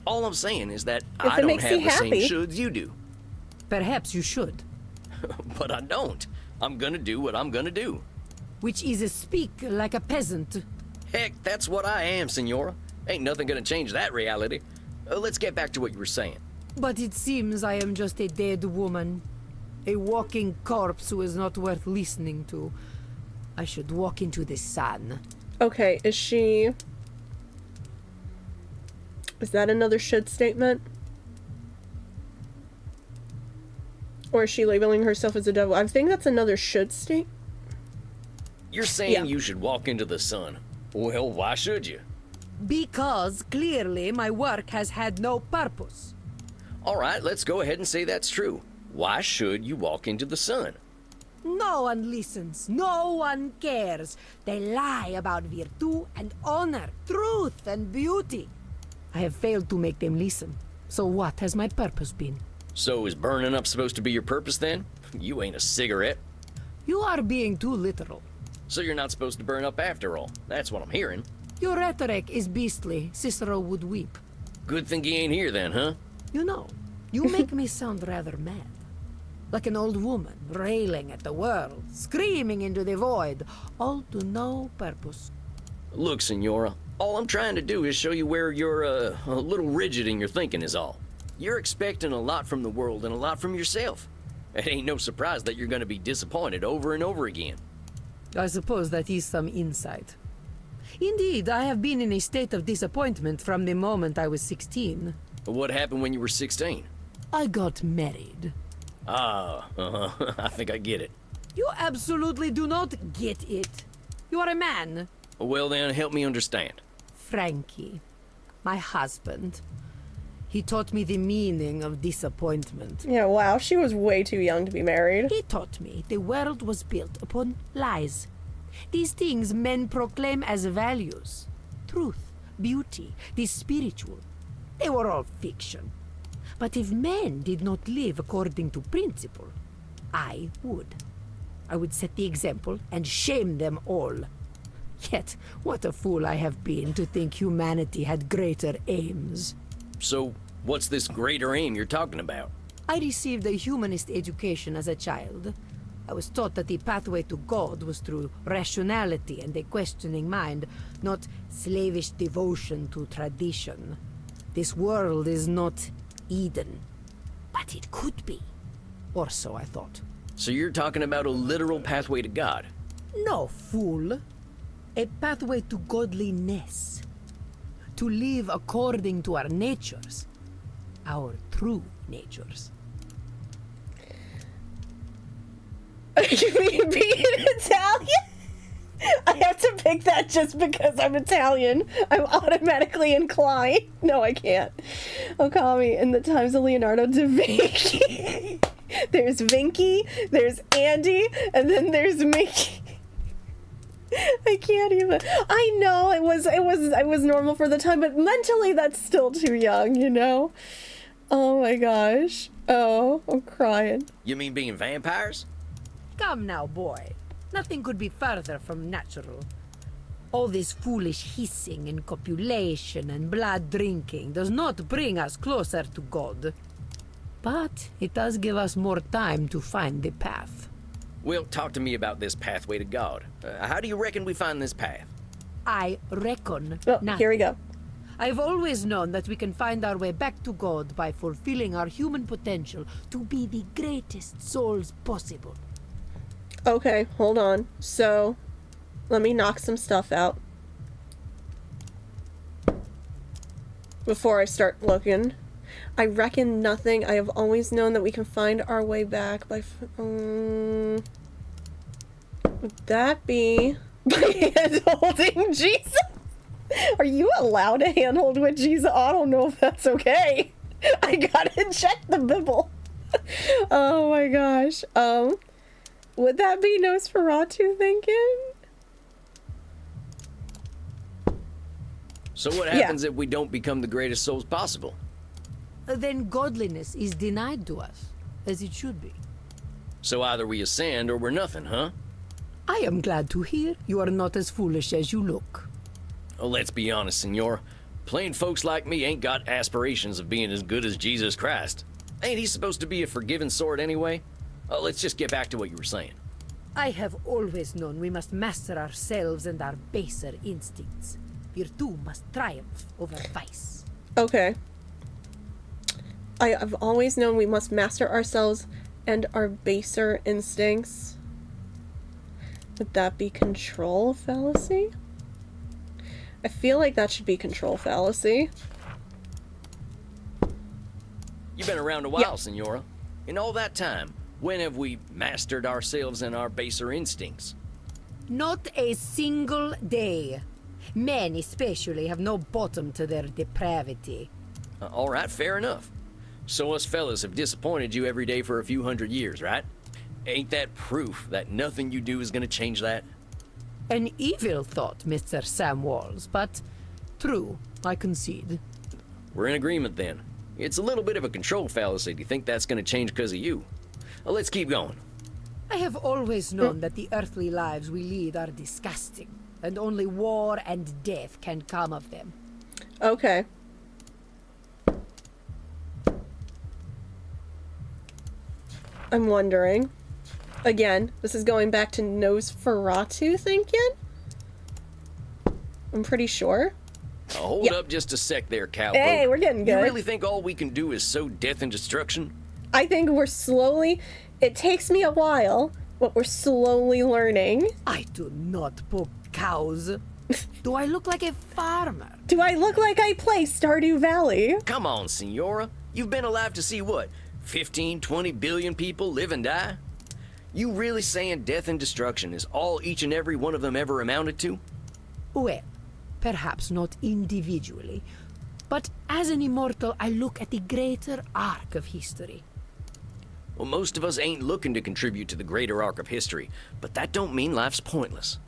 E: All I'm saying is that
A: If
E: I
A: it
E: don't
A: makes
E: have
A: you
E: the same
A: happy.
E: shoulds you do.
J: Perhaps you should.
E: But I don't. I'm gonna do what I'm gonna do.
J: Which is speak like a peasant.
E: Heck, that's what I am, Senora. Ain't nothing gonna change that reality. Let's get back to what you were saying.
J: But it seems I am just a dead woman. A walking corpse who is not worth listening to. I should walk into the sun.
A: Okay, is that another should statement? Or is she labeling herself as a devil? I think that's another should state.
E: You're saying you should walk into the sun. Well, why should you?
J: Because clearly my work has had no purpose.
E: All right, let's go ahead and say that's true. Why should you walk into the sun?
J: No one listens. No one cares. They lie about virtue and honor, truth and beauty. I have failed to make them listen. So what has my purpose been?
E: So is burning up supposed to be your purpose then? You ain't a cigarette.
J: You are being too literal.
E: So you're not supposed to burn up after all. That's what I'm hearing.
J: Your rhetoric is beastly. Cicero would weep.
E: Good thing he ain't here then, huh?
J: You know, you make me sound rather mad. Like an old woman, railing at the world, screaming into the void, all to no purpose.
E: Look, Senora, all I'm trying to do is show you where you're a little rigid in your thinking is all. You're expecting a lot from the world and a lot from yourself. It ain't no surprise that you're gonna be disappointed over and over again.
J: I suppose that is some insight. Indeed, I have been in a state of disappointment from the moment I was 16.
E: What happened when you were 16?
J: I got married.
E: I think I get it.
J: You absolutely do not get it. You are a man.
E: Well then, help me understand.
J: Frankie, my husband. He taught me the meaning of disappointment.
A: Yeah, wow, she was way too young to be married.
J: He taught me the world was built upon lies. These things men proclaim as values. Truth, beauty, the spiritual. They were all fiction. But if men did not live according to principle, I would. I would set the example and shame them all. Yet, what a fool I have been to think humanity had greater aims.
E: So, what's this greater aim you're talking about?
J: I received a humanist education as a child. I was taught that the pathway to God was through rationality and a questioning mind, not slavish devotion to tradition. This world is not Eden, but it could be. Or so I thought.
E: So you're talking about a literal pathway to God?
J: No, fool. A pathway to godliness. To live according to our natures. Our true natures.
A: You mean being Italian? I have to pick that just because I'm Italian. I'm automatically inclined. No, I can't. Okami in the times of Leonardo da Vinci. there's Vinky, there's Andy, and then there's Mickey. I can't even. I know it was normal for the time, but mentally that's still too young, you know? Oh my gosh. Oh, I'm crying.
E: You mean being vampires?
J: Come now, boy. Nothing could be further from natural. All this foolish hissing and copulation and blood drinking does not bring us closer to God. But it does give us more time to find the path.
E: Well, talk to me about this pathway to God. How do you reckon we find this path?
J: I reckon
A: Oh,
J: nothing.
A: here we go.
J: I've always known that we can find our way back to God by fulfilling our human potential to be the greatest souls possible.
A: Okay, hold on. So, let me knock some stuff out before I start looking. I reckon nothing. I have always known that we can find our way back by... would that be by hand-holding Jesus? Are you allowed to handhold with Jesus? I don't know if that's okay. I gotta check the Bible. Oh my gosh. Would that be Nosferatu thinking?
E: So what happens if we don't become the greatest souls possible?
J: Then godliness is denied to us, as it should be.
E: So either we ascend or we're nothing, huh?
J: I am glad to hear you are not as foolish as you look.
E: Well, let's be honest, senor. Plain folks like me ain't got aspirations of being as good as Jesus Christ. Ain't he supposed to be a forgiving sort anyway? Let's just get back to what you were saying.
J: I have always known we must master ourselves and our baser instincts. Virtue must triumph over vice.
A: Okay. I've always known we must master ourselves and our baser instincts. Would that be control fallacy? I feel like that should be control fallacy.
E: You've been around a while, senora. In all that time, when have we mastered ourselves and our baser instincts?
J: Not a single day. Men especially have no bottom to their depravity.
E: All right, fair enough. So us fellas have disappointed you every day for a few hundred years, right? Ain't that proof that nothing you do is gonna change that?
J: An evil thought, Mr. Sam Walls, but true, I concede.
E: We're in agreement then. It's a little bit of a control fallacy to think that's gonna change because of you. Well, let's keep going.
J: I have always known that the earthly lives we lead are disgusting, and only war and death can come of them.
A: Okay. I'm wondering. Again, this is going back to Nosferatu thinking? I'm pretty sure.
E: Hold up just a sec there, cowboy.
A: Hey, we're getting good.
E: You really think all we can do is sow death and destruction?
A: I think we're slowly... It takes me a while, but we're slowly learning.
J: I do not poke cows. Do I look like a farmer?
A: Do I look like I play Stardew Valley?
E: Come on, senora. You've been alive to see what? 15, 20 billion people live and die? You really saying death and destruction is all each and every one of them ever amounted to?
J: Well, perhaps not individually, but as an immortal, I look at the greater arc of history.
E: Well, most of us ain't looking to contribute to the greater arc of history, but that don't mean life's pointless.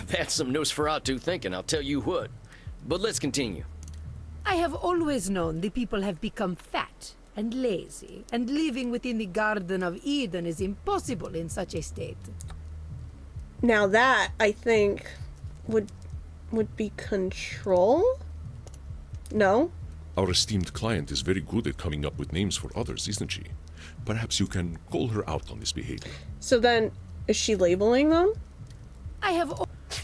E: That's some Nosferatu thinking, I'll tell you what. But let's continue.
J: I have always known the people have become fat and lazy, and living within the Garden of Eden is impossible in such a state.
A: Now that, I think, would be control? No?
G: Our esteemed client is very good at coming up with names for others, isn't she? Perhaps you can call her out on this behavior.
A: So then, is she labeling them?
J: I have...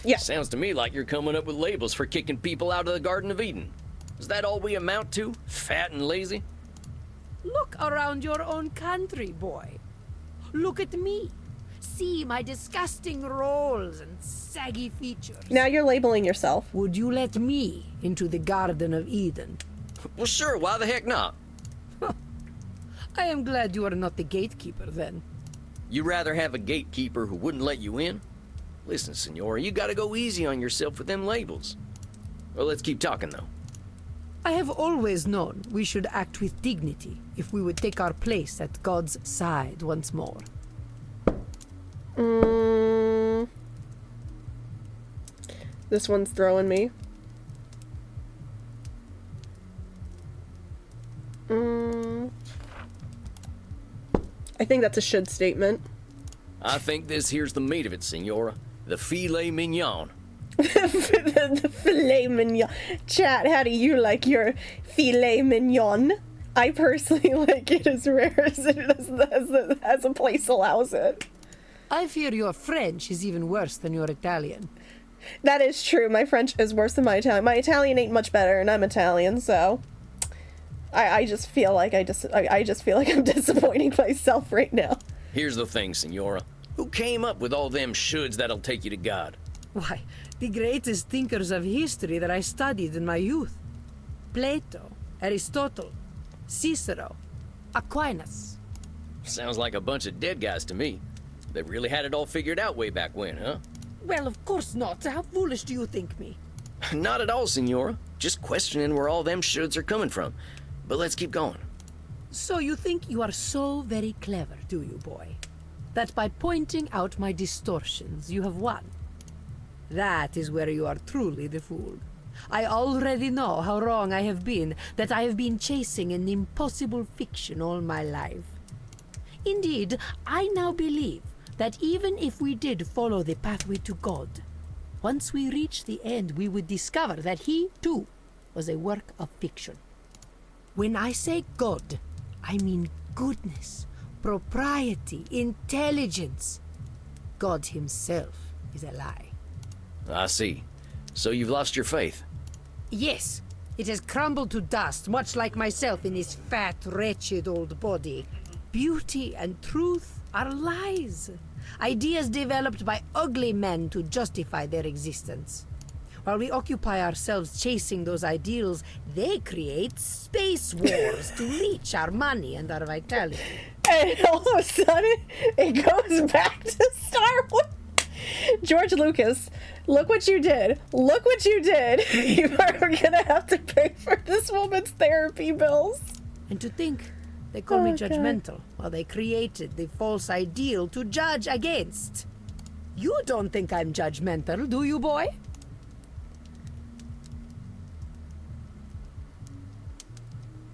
A: Yeah.
E: Sounds to me like you're coming up with labels for kicking people out of the Garden of Eden. Is that all we amount to? Fat and lazy?
J: Look around your own country, boy. Look at me. See my disgusting rolls and saggy features.
A: Now you're labeling yourself.
J: Would you let me into the Garden of Eden?
E: Well, sure, why the heck not?
J: I am glad you are not the gatekeeper, then.
E: You'd rather have a gatekeeper who wouldn't let you in? Listen, senora, you gotta go easy on yourself with them labels. Well, let's keep talking, though.
J: I have always known we should act with dignity if we would take our place at God's side once more.
A: This one's throwing me. I think that's a should statement.
E: I think this here's the meat of it, Senora. The filet mignon.
A: The filet mignon. Chat, how do you like your filet mignon? I personally like it as rare as a place allows it.
J: I fear your French is even worse than your Italian.
A: That is true. My French is worse than my Italian. My Italian ain't much better, and I'm Italian, so I just feel like I just feel like I'm disappointing myself right now.
E: Here's the thing, Senora. Who came up with all them shoulds that'll take you to God?
J: Why, the greatest thinkers of history that I studied in my youth. Plato, Aristotle, Cicero, Aquinas.
E: Sounds like a bunch of dead guys to me. They really had it all figured out way back when, huh?
J: Well, of course not. How foolish do you think me?
E: Not at all, Senora. Just questioning where all them shoulds are coming from. But let's keep going.
J: So you think you are so very clever, do you, boy? That by pointing out my distortions, you have won. That is where you are truly the fool. I already know how wrong I have been, that I have been chasing an impossible fiction all my life. Indeed, I now believe that even if we did follow the pathway to God, once we reach the end, we would discover that he, too, was a work of fiction. When I say God, I mean goodness, propriety, intelligence. God himself is a lie.
E: I see. So you've lost your faith?
J: Yes, it has crumbled to dust, much like myself in this fat, wretched old body. Beauty and truth are lies. Ideas developed by ugly men to justify their existence. While we occupy ourselves chasing those ideals, they create space wars to reach our money and our vitality.
A: And all of a sudden, it goes back to Star Wars. George Lucas, look what you did. Look what you did. You are gonna have to pay for this woman's therapy bills.
J: And to think, they call me judgmental, while they created the false ideal to judge against. You don't think I'm judgmental, do you, boy?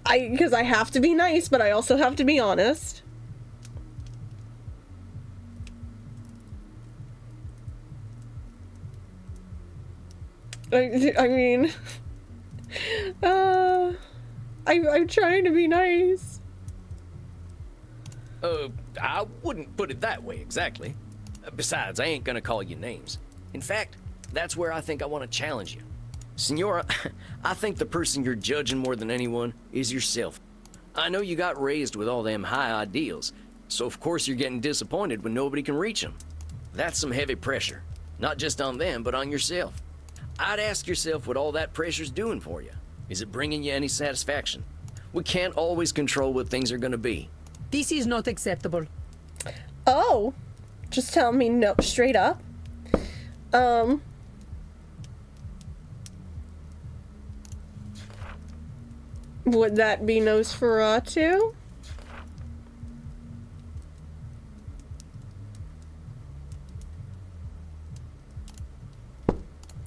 A: Because I have to be nice, but I also have to be honest. I mean, I'm trying to be nice.
E: I wouldn't put it that way exactly. Besides, I ain't gonna call you names. In fact, that's where I think I want to challenge you. Senora, I think the person you're judging more than anyone is yourself. I know you got raised with all them high ideals, so of course you're getting disappointed when nobody can reach them. That's some heavy pressure, not just on them, but on yourself. I'd ask yourself what all that pressure's doing for you. Is it bringing you any satisfaction? We can't always control what things are gonna be.
J: This is not acceptable.
A: Oh, just tell me no straight up. Would that be Nosferatu?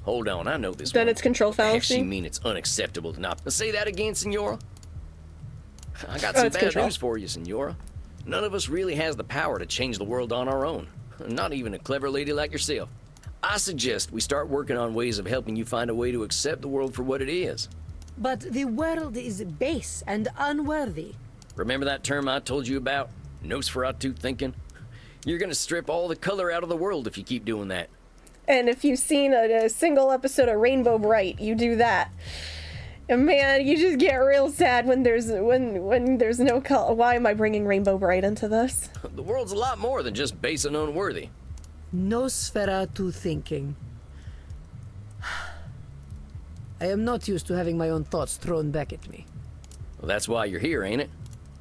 E: Hold on, I know this
A: Then
E: one.
A: it's control fallacy?
E: Actually mean it's unacceptable to not... Say that again, Senora. I got some bad news for you, Senora. None of us really has the power to change the world on our own. Not even a clever lady like yourself. I suggest we start working on ways of helping you find a way to accept the world for what it is.
J: But the world is base and unworthy.
E: Remember that term I told you about? Nosferatu thinking? You're gonna strip all the color out of the world if you keep doing that.
A: And if you've seen a single episode of Rainbow Bright, you do that. And man, you just get real sad when there's no color. Why am I bringing Rainbow Bright into this?
E: The world's a lot more than just base and unworthy.
J: Nosferatu thinking. I am not used to having my own thoughts thrown back at me.
E: Well, that's why you're here, ain't it?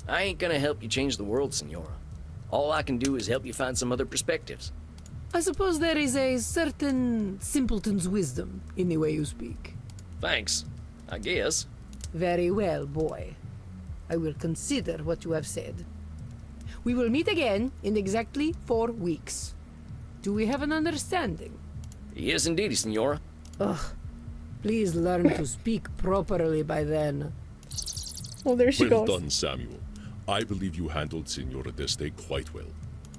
E: I ain't gonna help you change the world, Senora. All I can do is help you find some other perspectives.
J: I suppose there is a certain simpleton's wisdom in the way you speak.
E: Thanks, I guess.
J: Very well, boy. I will consider what you have said. We will meet again in exactly 4 weeks. Do we have an understanding?
E: Yes, indeed, Senora.
J: Ugh. Please learn to speak properly by then.
A: Well, there she
G: Well
A: goes.
G: done, Samuel. I believe you handled Senora Deste quite well.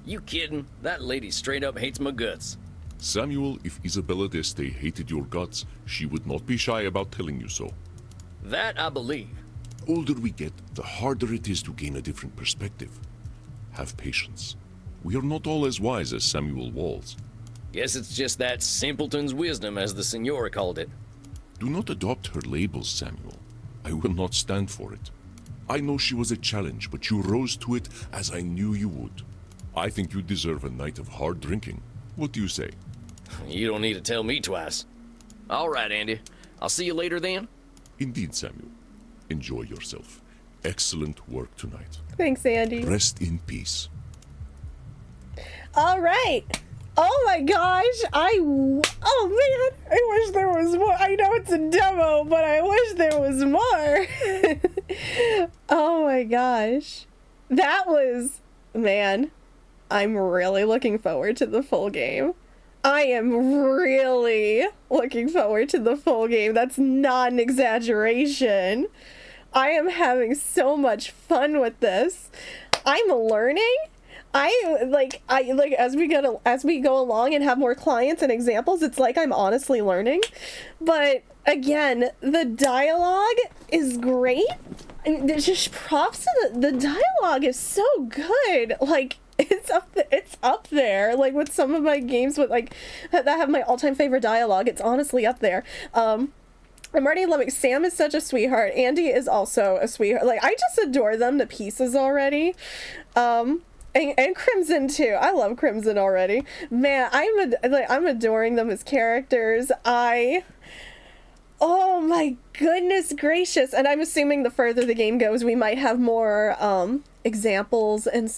E: You kidding? That lady straight up hates my guts.
G: Samuel, if Isabella Deste hated your guts, she would not be shy about telling you so.
E: That I believe.
G: Older we get, the harder it is to gain a different perspective. Have patience. We are not all as wise as Samuel Walls.
E: Guess it's just that simpleton's wisdom, as the Senora called it.
G: Do not adopt her labels, Samuel. I will not stand for it. I know she was a challenge, but you rose to it as I knew you would. I think you deserve a night of hard drinking. What do you say?
E: You don't need to tell me twice. All right, Andy. I'll see you later then.
G: Indeed, Samuel. Enjoy yourself. Excellent work tonight.
A: Thanks, Andy.
G: Rest in peace.
A: All right. Oh my gosh. Oh man. I wish there was more. I know it's a demo, but I wish there was more. Oh my gosh. That was, man, I'm really looking forward to the full game. I am really looking forward to the full game. That's not an exaggeration. I am having so much fun with this. I'm learning. As we go along and have more clients and examples, it's like I'm honestly learning. But again, the dialogue is great. There's just props to the dialogue is so good. Like, it's up there, like with some of my games with like that have my all-time favorite dialogue. It's honestly up there. I'm already loving Sam is such a sweetheart. Andy is also a sweetheart. Like, I just adore them to pieces already. And Crimson too. I love Crimson already. Man, I'm adoring them as characters. Oh my goodness gracious. And I'm assuming the further the game goes, we might have more examples and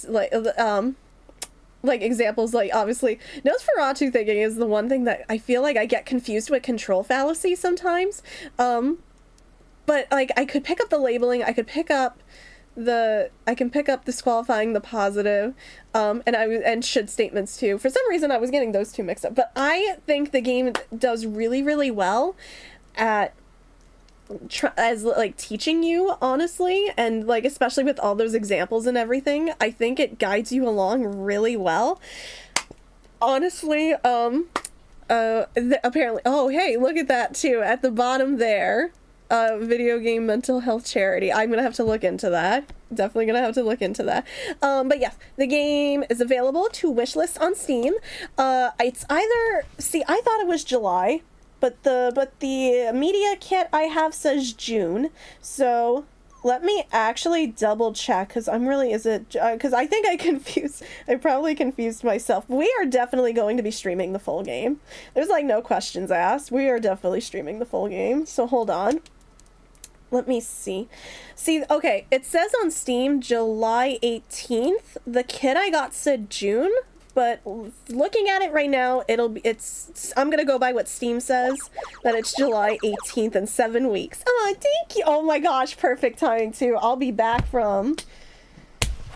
A: examples, like obviously Nosferatu thinking is the one thing that I feel like I get confused with control fallacy sometimes. But like I could pick up the labeling, I can pick up disqualifying, the positive, and should statements too. For some reason I was getting those two mixed up. But I think the game does really, really well at teaching you, honestly, and like especially with all those examples and everything. I think it guides you along really well, honestly. Apparently, oh hey, look at that too at the bottom there, video game mental health charity. I'm gonna have to look into that. Definitely gonna have to look into that. But yes, the game is available to wishlist on Steam. It's either, see, I thought it was July, but the media kit I have says June. So let me actually double check, because because I think I probably confused myself. We are definitely going to be streaming the full game. There's like no questions asked. We are definitely streaming the full game. So hold on. Let me see. Okay, it says on Steam July 18th. The kit I got said June, but looking at it right now, I'm gonna go by what Steam says, that it's July 18th in 7 weeks. Oh, thank you. Oh my gosh, perfect timing too. I'll be back from,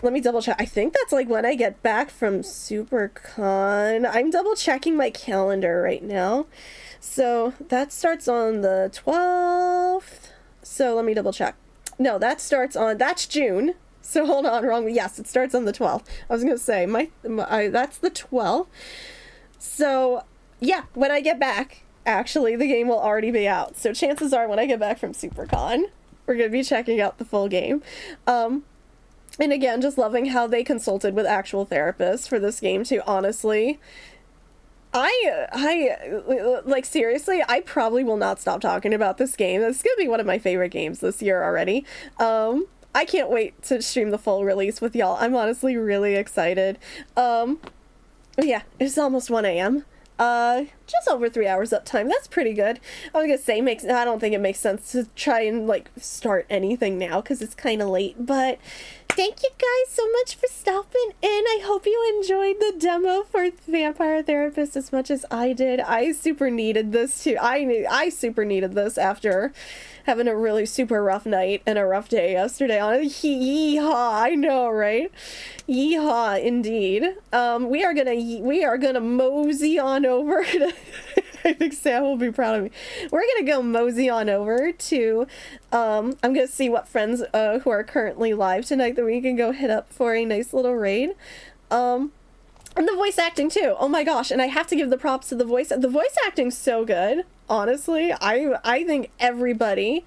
A: let me double check. I think that's like when I get back from SuperCon. I'm double checking my calendar right now. So that starts on the 12th. So let me double check. No, that's June. So hold on, wrong. Yes, it starts on the 12th. I was going to say, that's the 12th. So yeah, when I get back, actually, the game will already be out. So chances are when I get back from SuperCon, we're going to be checking out the full game. And again, just loving how they consulted with actual therapists for this game too, honestly. I like, seriously, I probably will not stop talking about this game. This is gonna be one of my favorite games this year already. I can't wait to stream the full release with y'all. I'm honestly really excited. Yeah, it's almost 1 a.m. Just over 3 hours uptime. That's pretty good. I was gonna say, I don't think it makes sense to try and like start anything now because it's kind of late, but Thank you guys so much for stopping in. I hope you enjoyed the demo for Vampire Therapist as much as I did. I super needed this too. I super needed this after having a really super rough night and a rough day yesterday on it. Yeehaw, I know, right? Yeehaw, indeed. We are gonna mosey on over to I think Sam will be proud of me. We're gonna go mosey on over to I'm gonna see what friends who are currently live tonight that we can go hit up for a nice little raid. And the voice acting too. Oh my gosh, and I have to give the props to the voice. The voice acting's so good. Honestly, I think everybody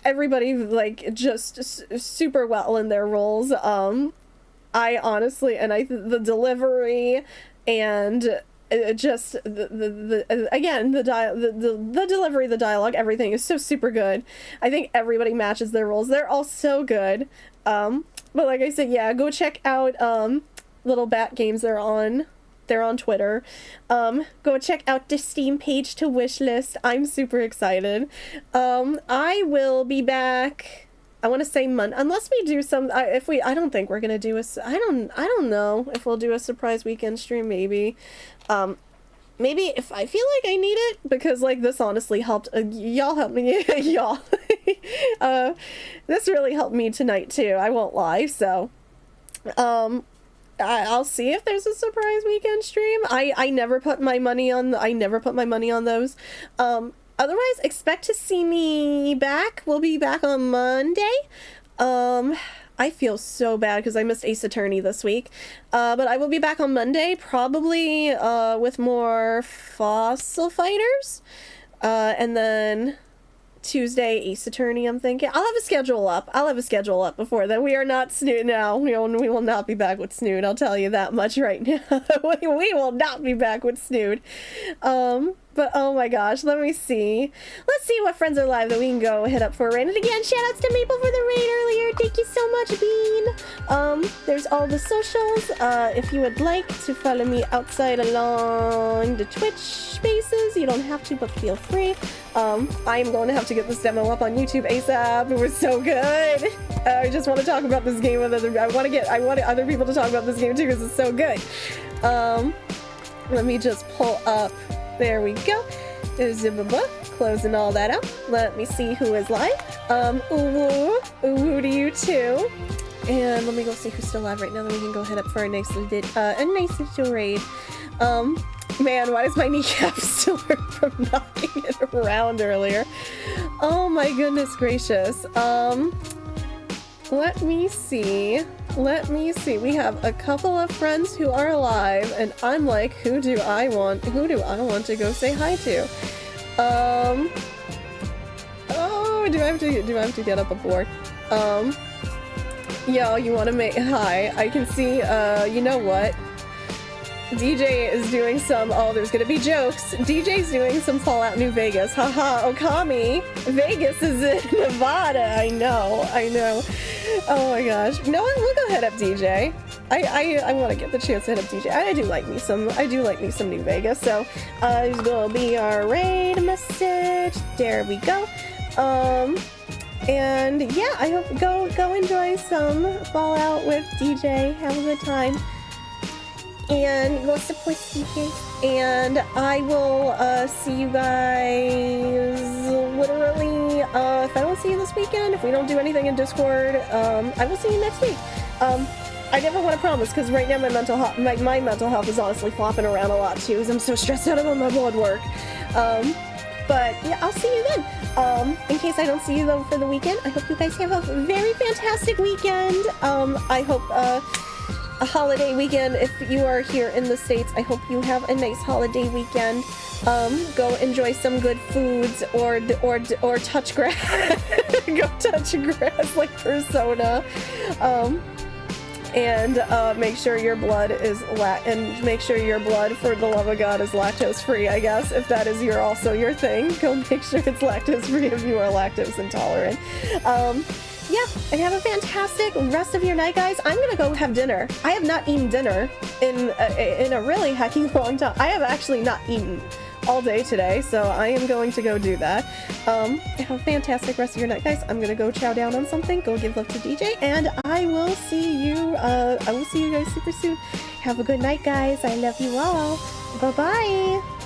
A: like just super well in their roles. I honestly, and the delivery and just the delivery, the dialogue, everything is so super good. I think everybody matches their roles. They're all so good. But like I said, yeah, go check out Little Bat Games. They're on Twitter. Go check out the Steam page to wishlist. I'm super excited. I will be back. I want to say Monday, unless we do some. I don't think we're gonna do a. I don't know if we'll do a surprise weekend stream. Maybe. Maybe if I feel like I need it, because like this honestly helped. Y'all helped me. Y'all. This really helped me tonight too. I won't lie. So. I'll see if there's a surprise weekend stream. I never put my money on those. Otherwise, expect to see me back. We'll be back on Monday. I feel so bad because I missed Ace Attorney this week. But I will be back on Monday, probably with more Fossil Fighters. And then Tuesday, Ace Attorney, I'm thinking. I'll have a schedule up before then. We are not Snood now. We will not be back with Snood. I'll tell you that much right now. We will not be back with Snood. But oh my gosh, let me see. Let's see what friends are live that we can go hit up for a raid. And again, shout outs to Maple for the raid earlier. Thank you so much, Bean. There's all the socials. If you would like to follow me outside along the Twitch spaces, you don't have to, but feel free. I am going to have to get this demo up on YouTube ASAP. It was so good. I just want to talk about this game with I want other people to talk about this game too because it's so good. Let me just pull up. There we go. Closing all that out. Let me see who is live. Ooh to you too. And let me go see who's still live right now. Then we can go head up for a nice little raid. Man, why does my kneecap still hurt from knocking it around earlier? Oh my goodness gracious. Let me see. We have a couple of friends who are alive, and I'm like, who do I want to go say hi to? Oh, do I have to get up a board? Yo, you want to make hi? I can see. You know what? DJ is doing some. Oh, there's gonna be jokes. DJ's doing some Fallout New Vegas. Haha, Okami. Vegas is in Nevada. I know. Oh my gosh. No, we'll go head up DJ. I want to get the chance to hit up DJ. I do like me some New Vegas. So, it's gonna be our raid message. There we go. And yeah, I hope go enjoy some Fallout with DJ. Have a good time. And go support DJ. And I will see you guys literally, if I don't see you this weekend, if we don't do anything in Discord, I will see you next week. I never want to promise, because right now my mental health is honestly flopping around a lot too, because I'm so stressed out about my blood work. But yeah, I'll see you then. In case I don't see you though for the weekend, I hope you guys have a very fantastic weekend. I hope a holiday weekend. If you are here in the States, I hope you have a nice holiday weekend. Go enjoy some good foods or touch grass. Go touch grass like Persona. And make sure your blood is make sure your blood, for the love of God, is lactose free. I guess if that is also your thing, go make sure it's lactose free if you are lactose intolerant. Yeah, and have a fantastic rest of your night, guys. I'm gonna go have dinner. I have not eaten dinner in a really hecky long time. I have actually not eaten all day today, so I am going to go do that. Have a fantastic rest of your night, guys. I'm gonna go chow down on something, go give love to DJ, and I will see you guys super soon. Have a good night, guys. I love you all. Bye-bye.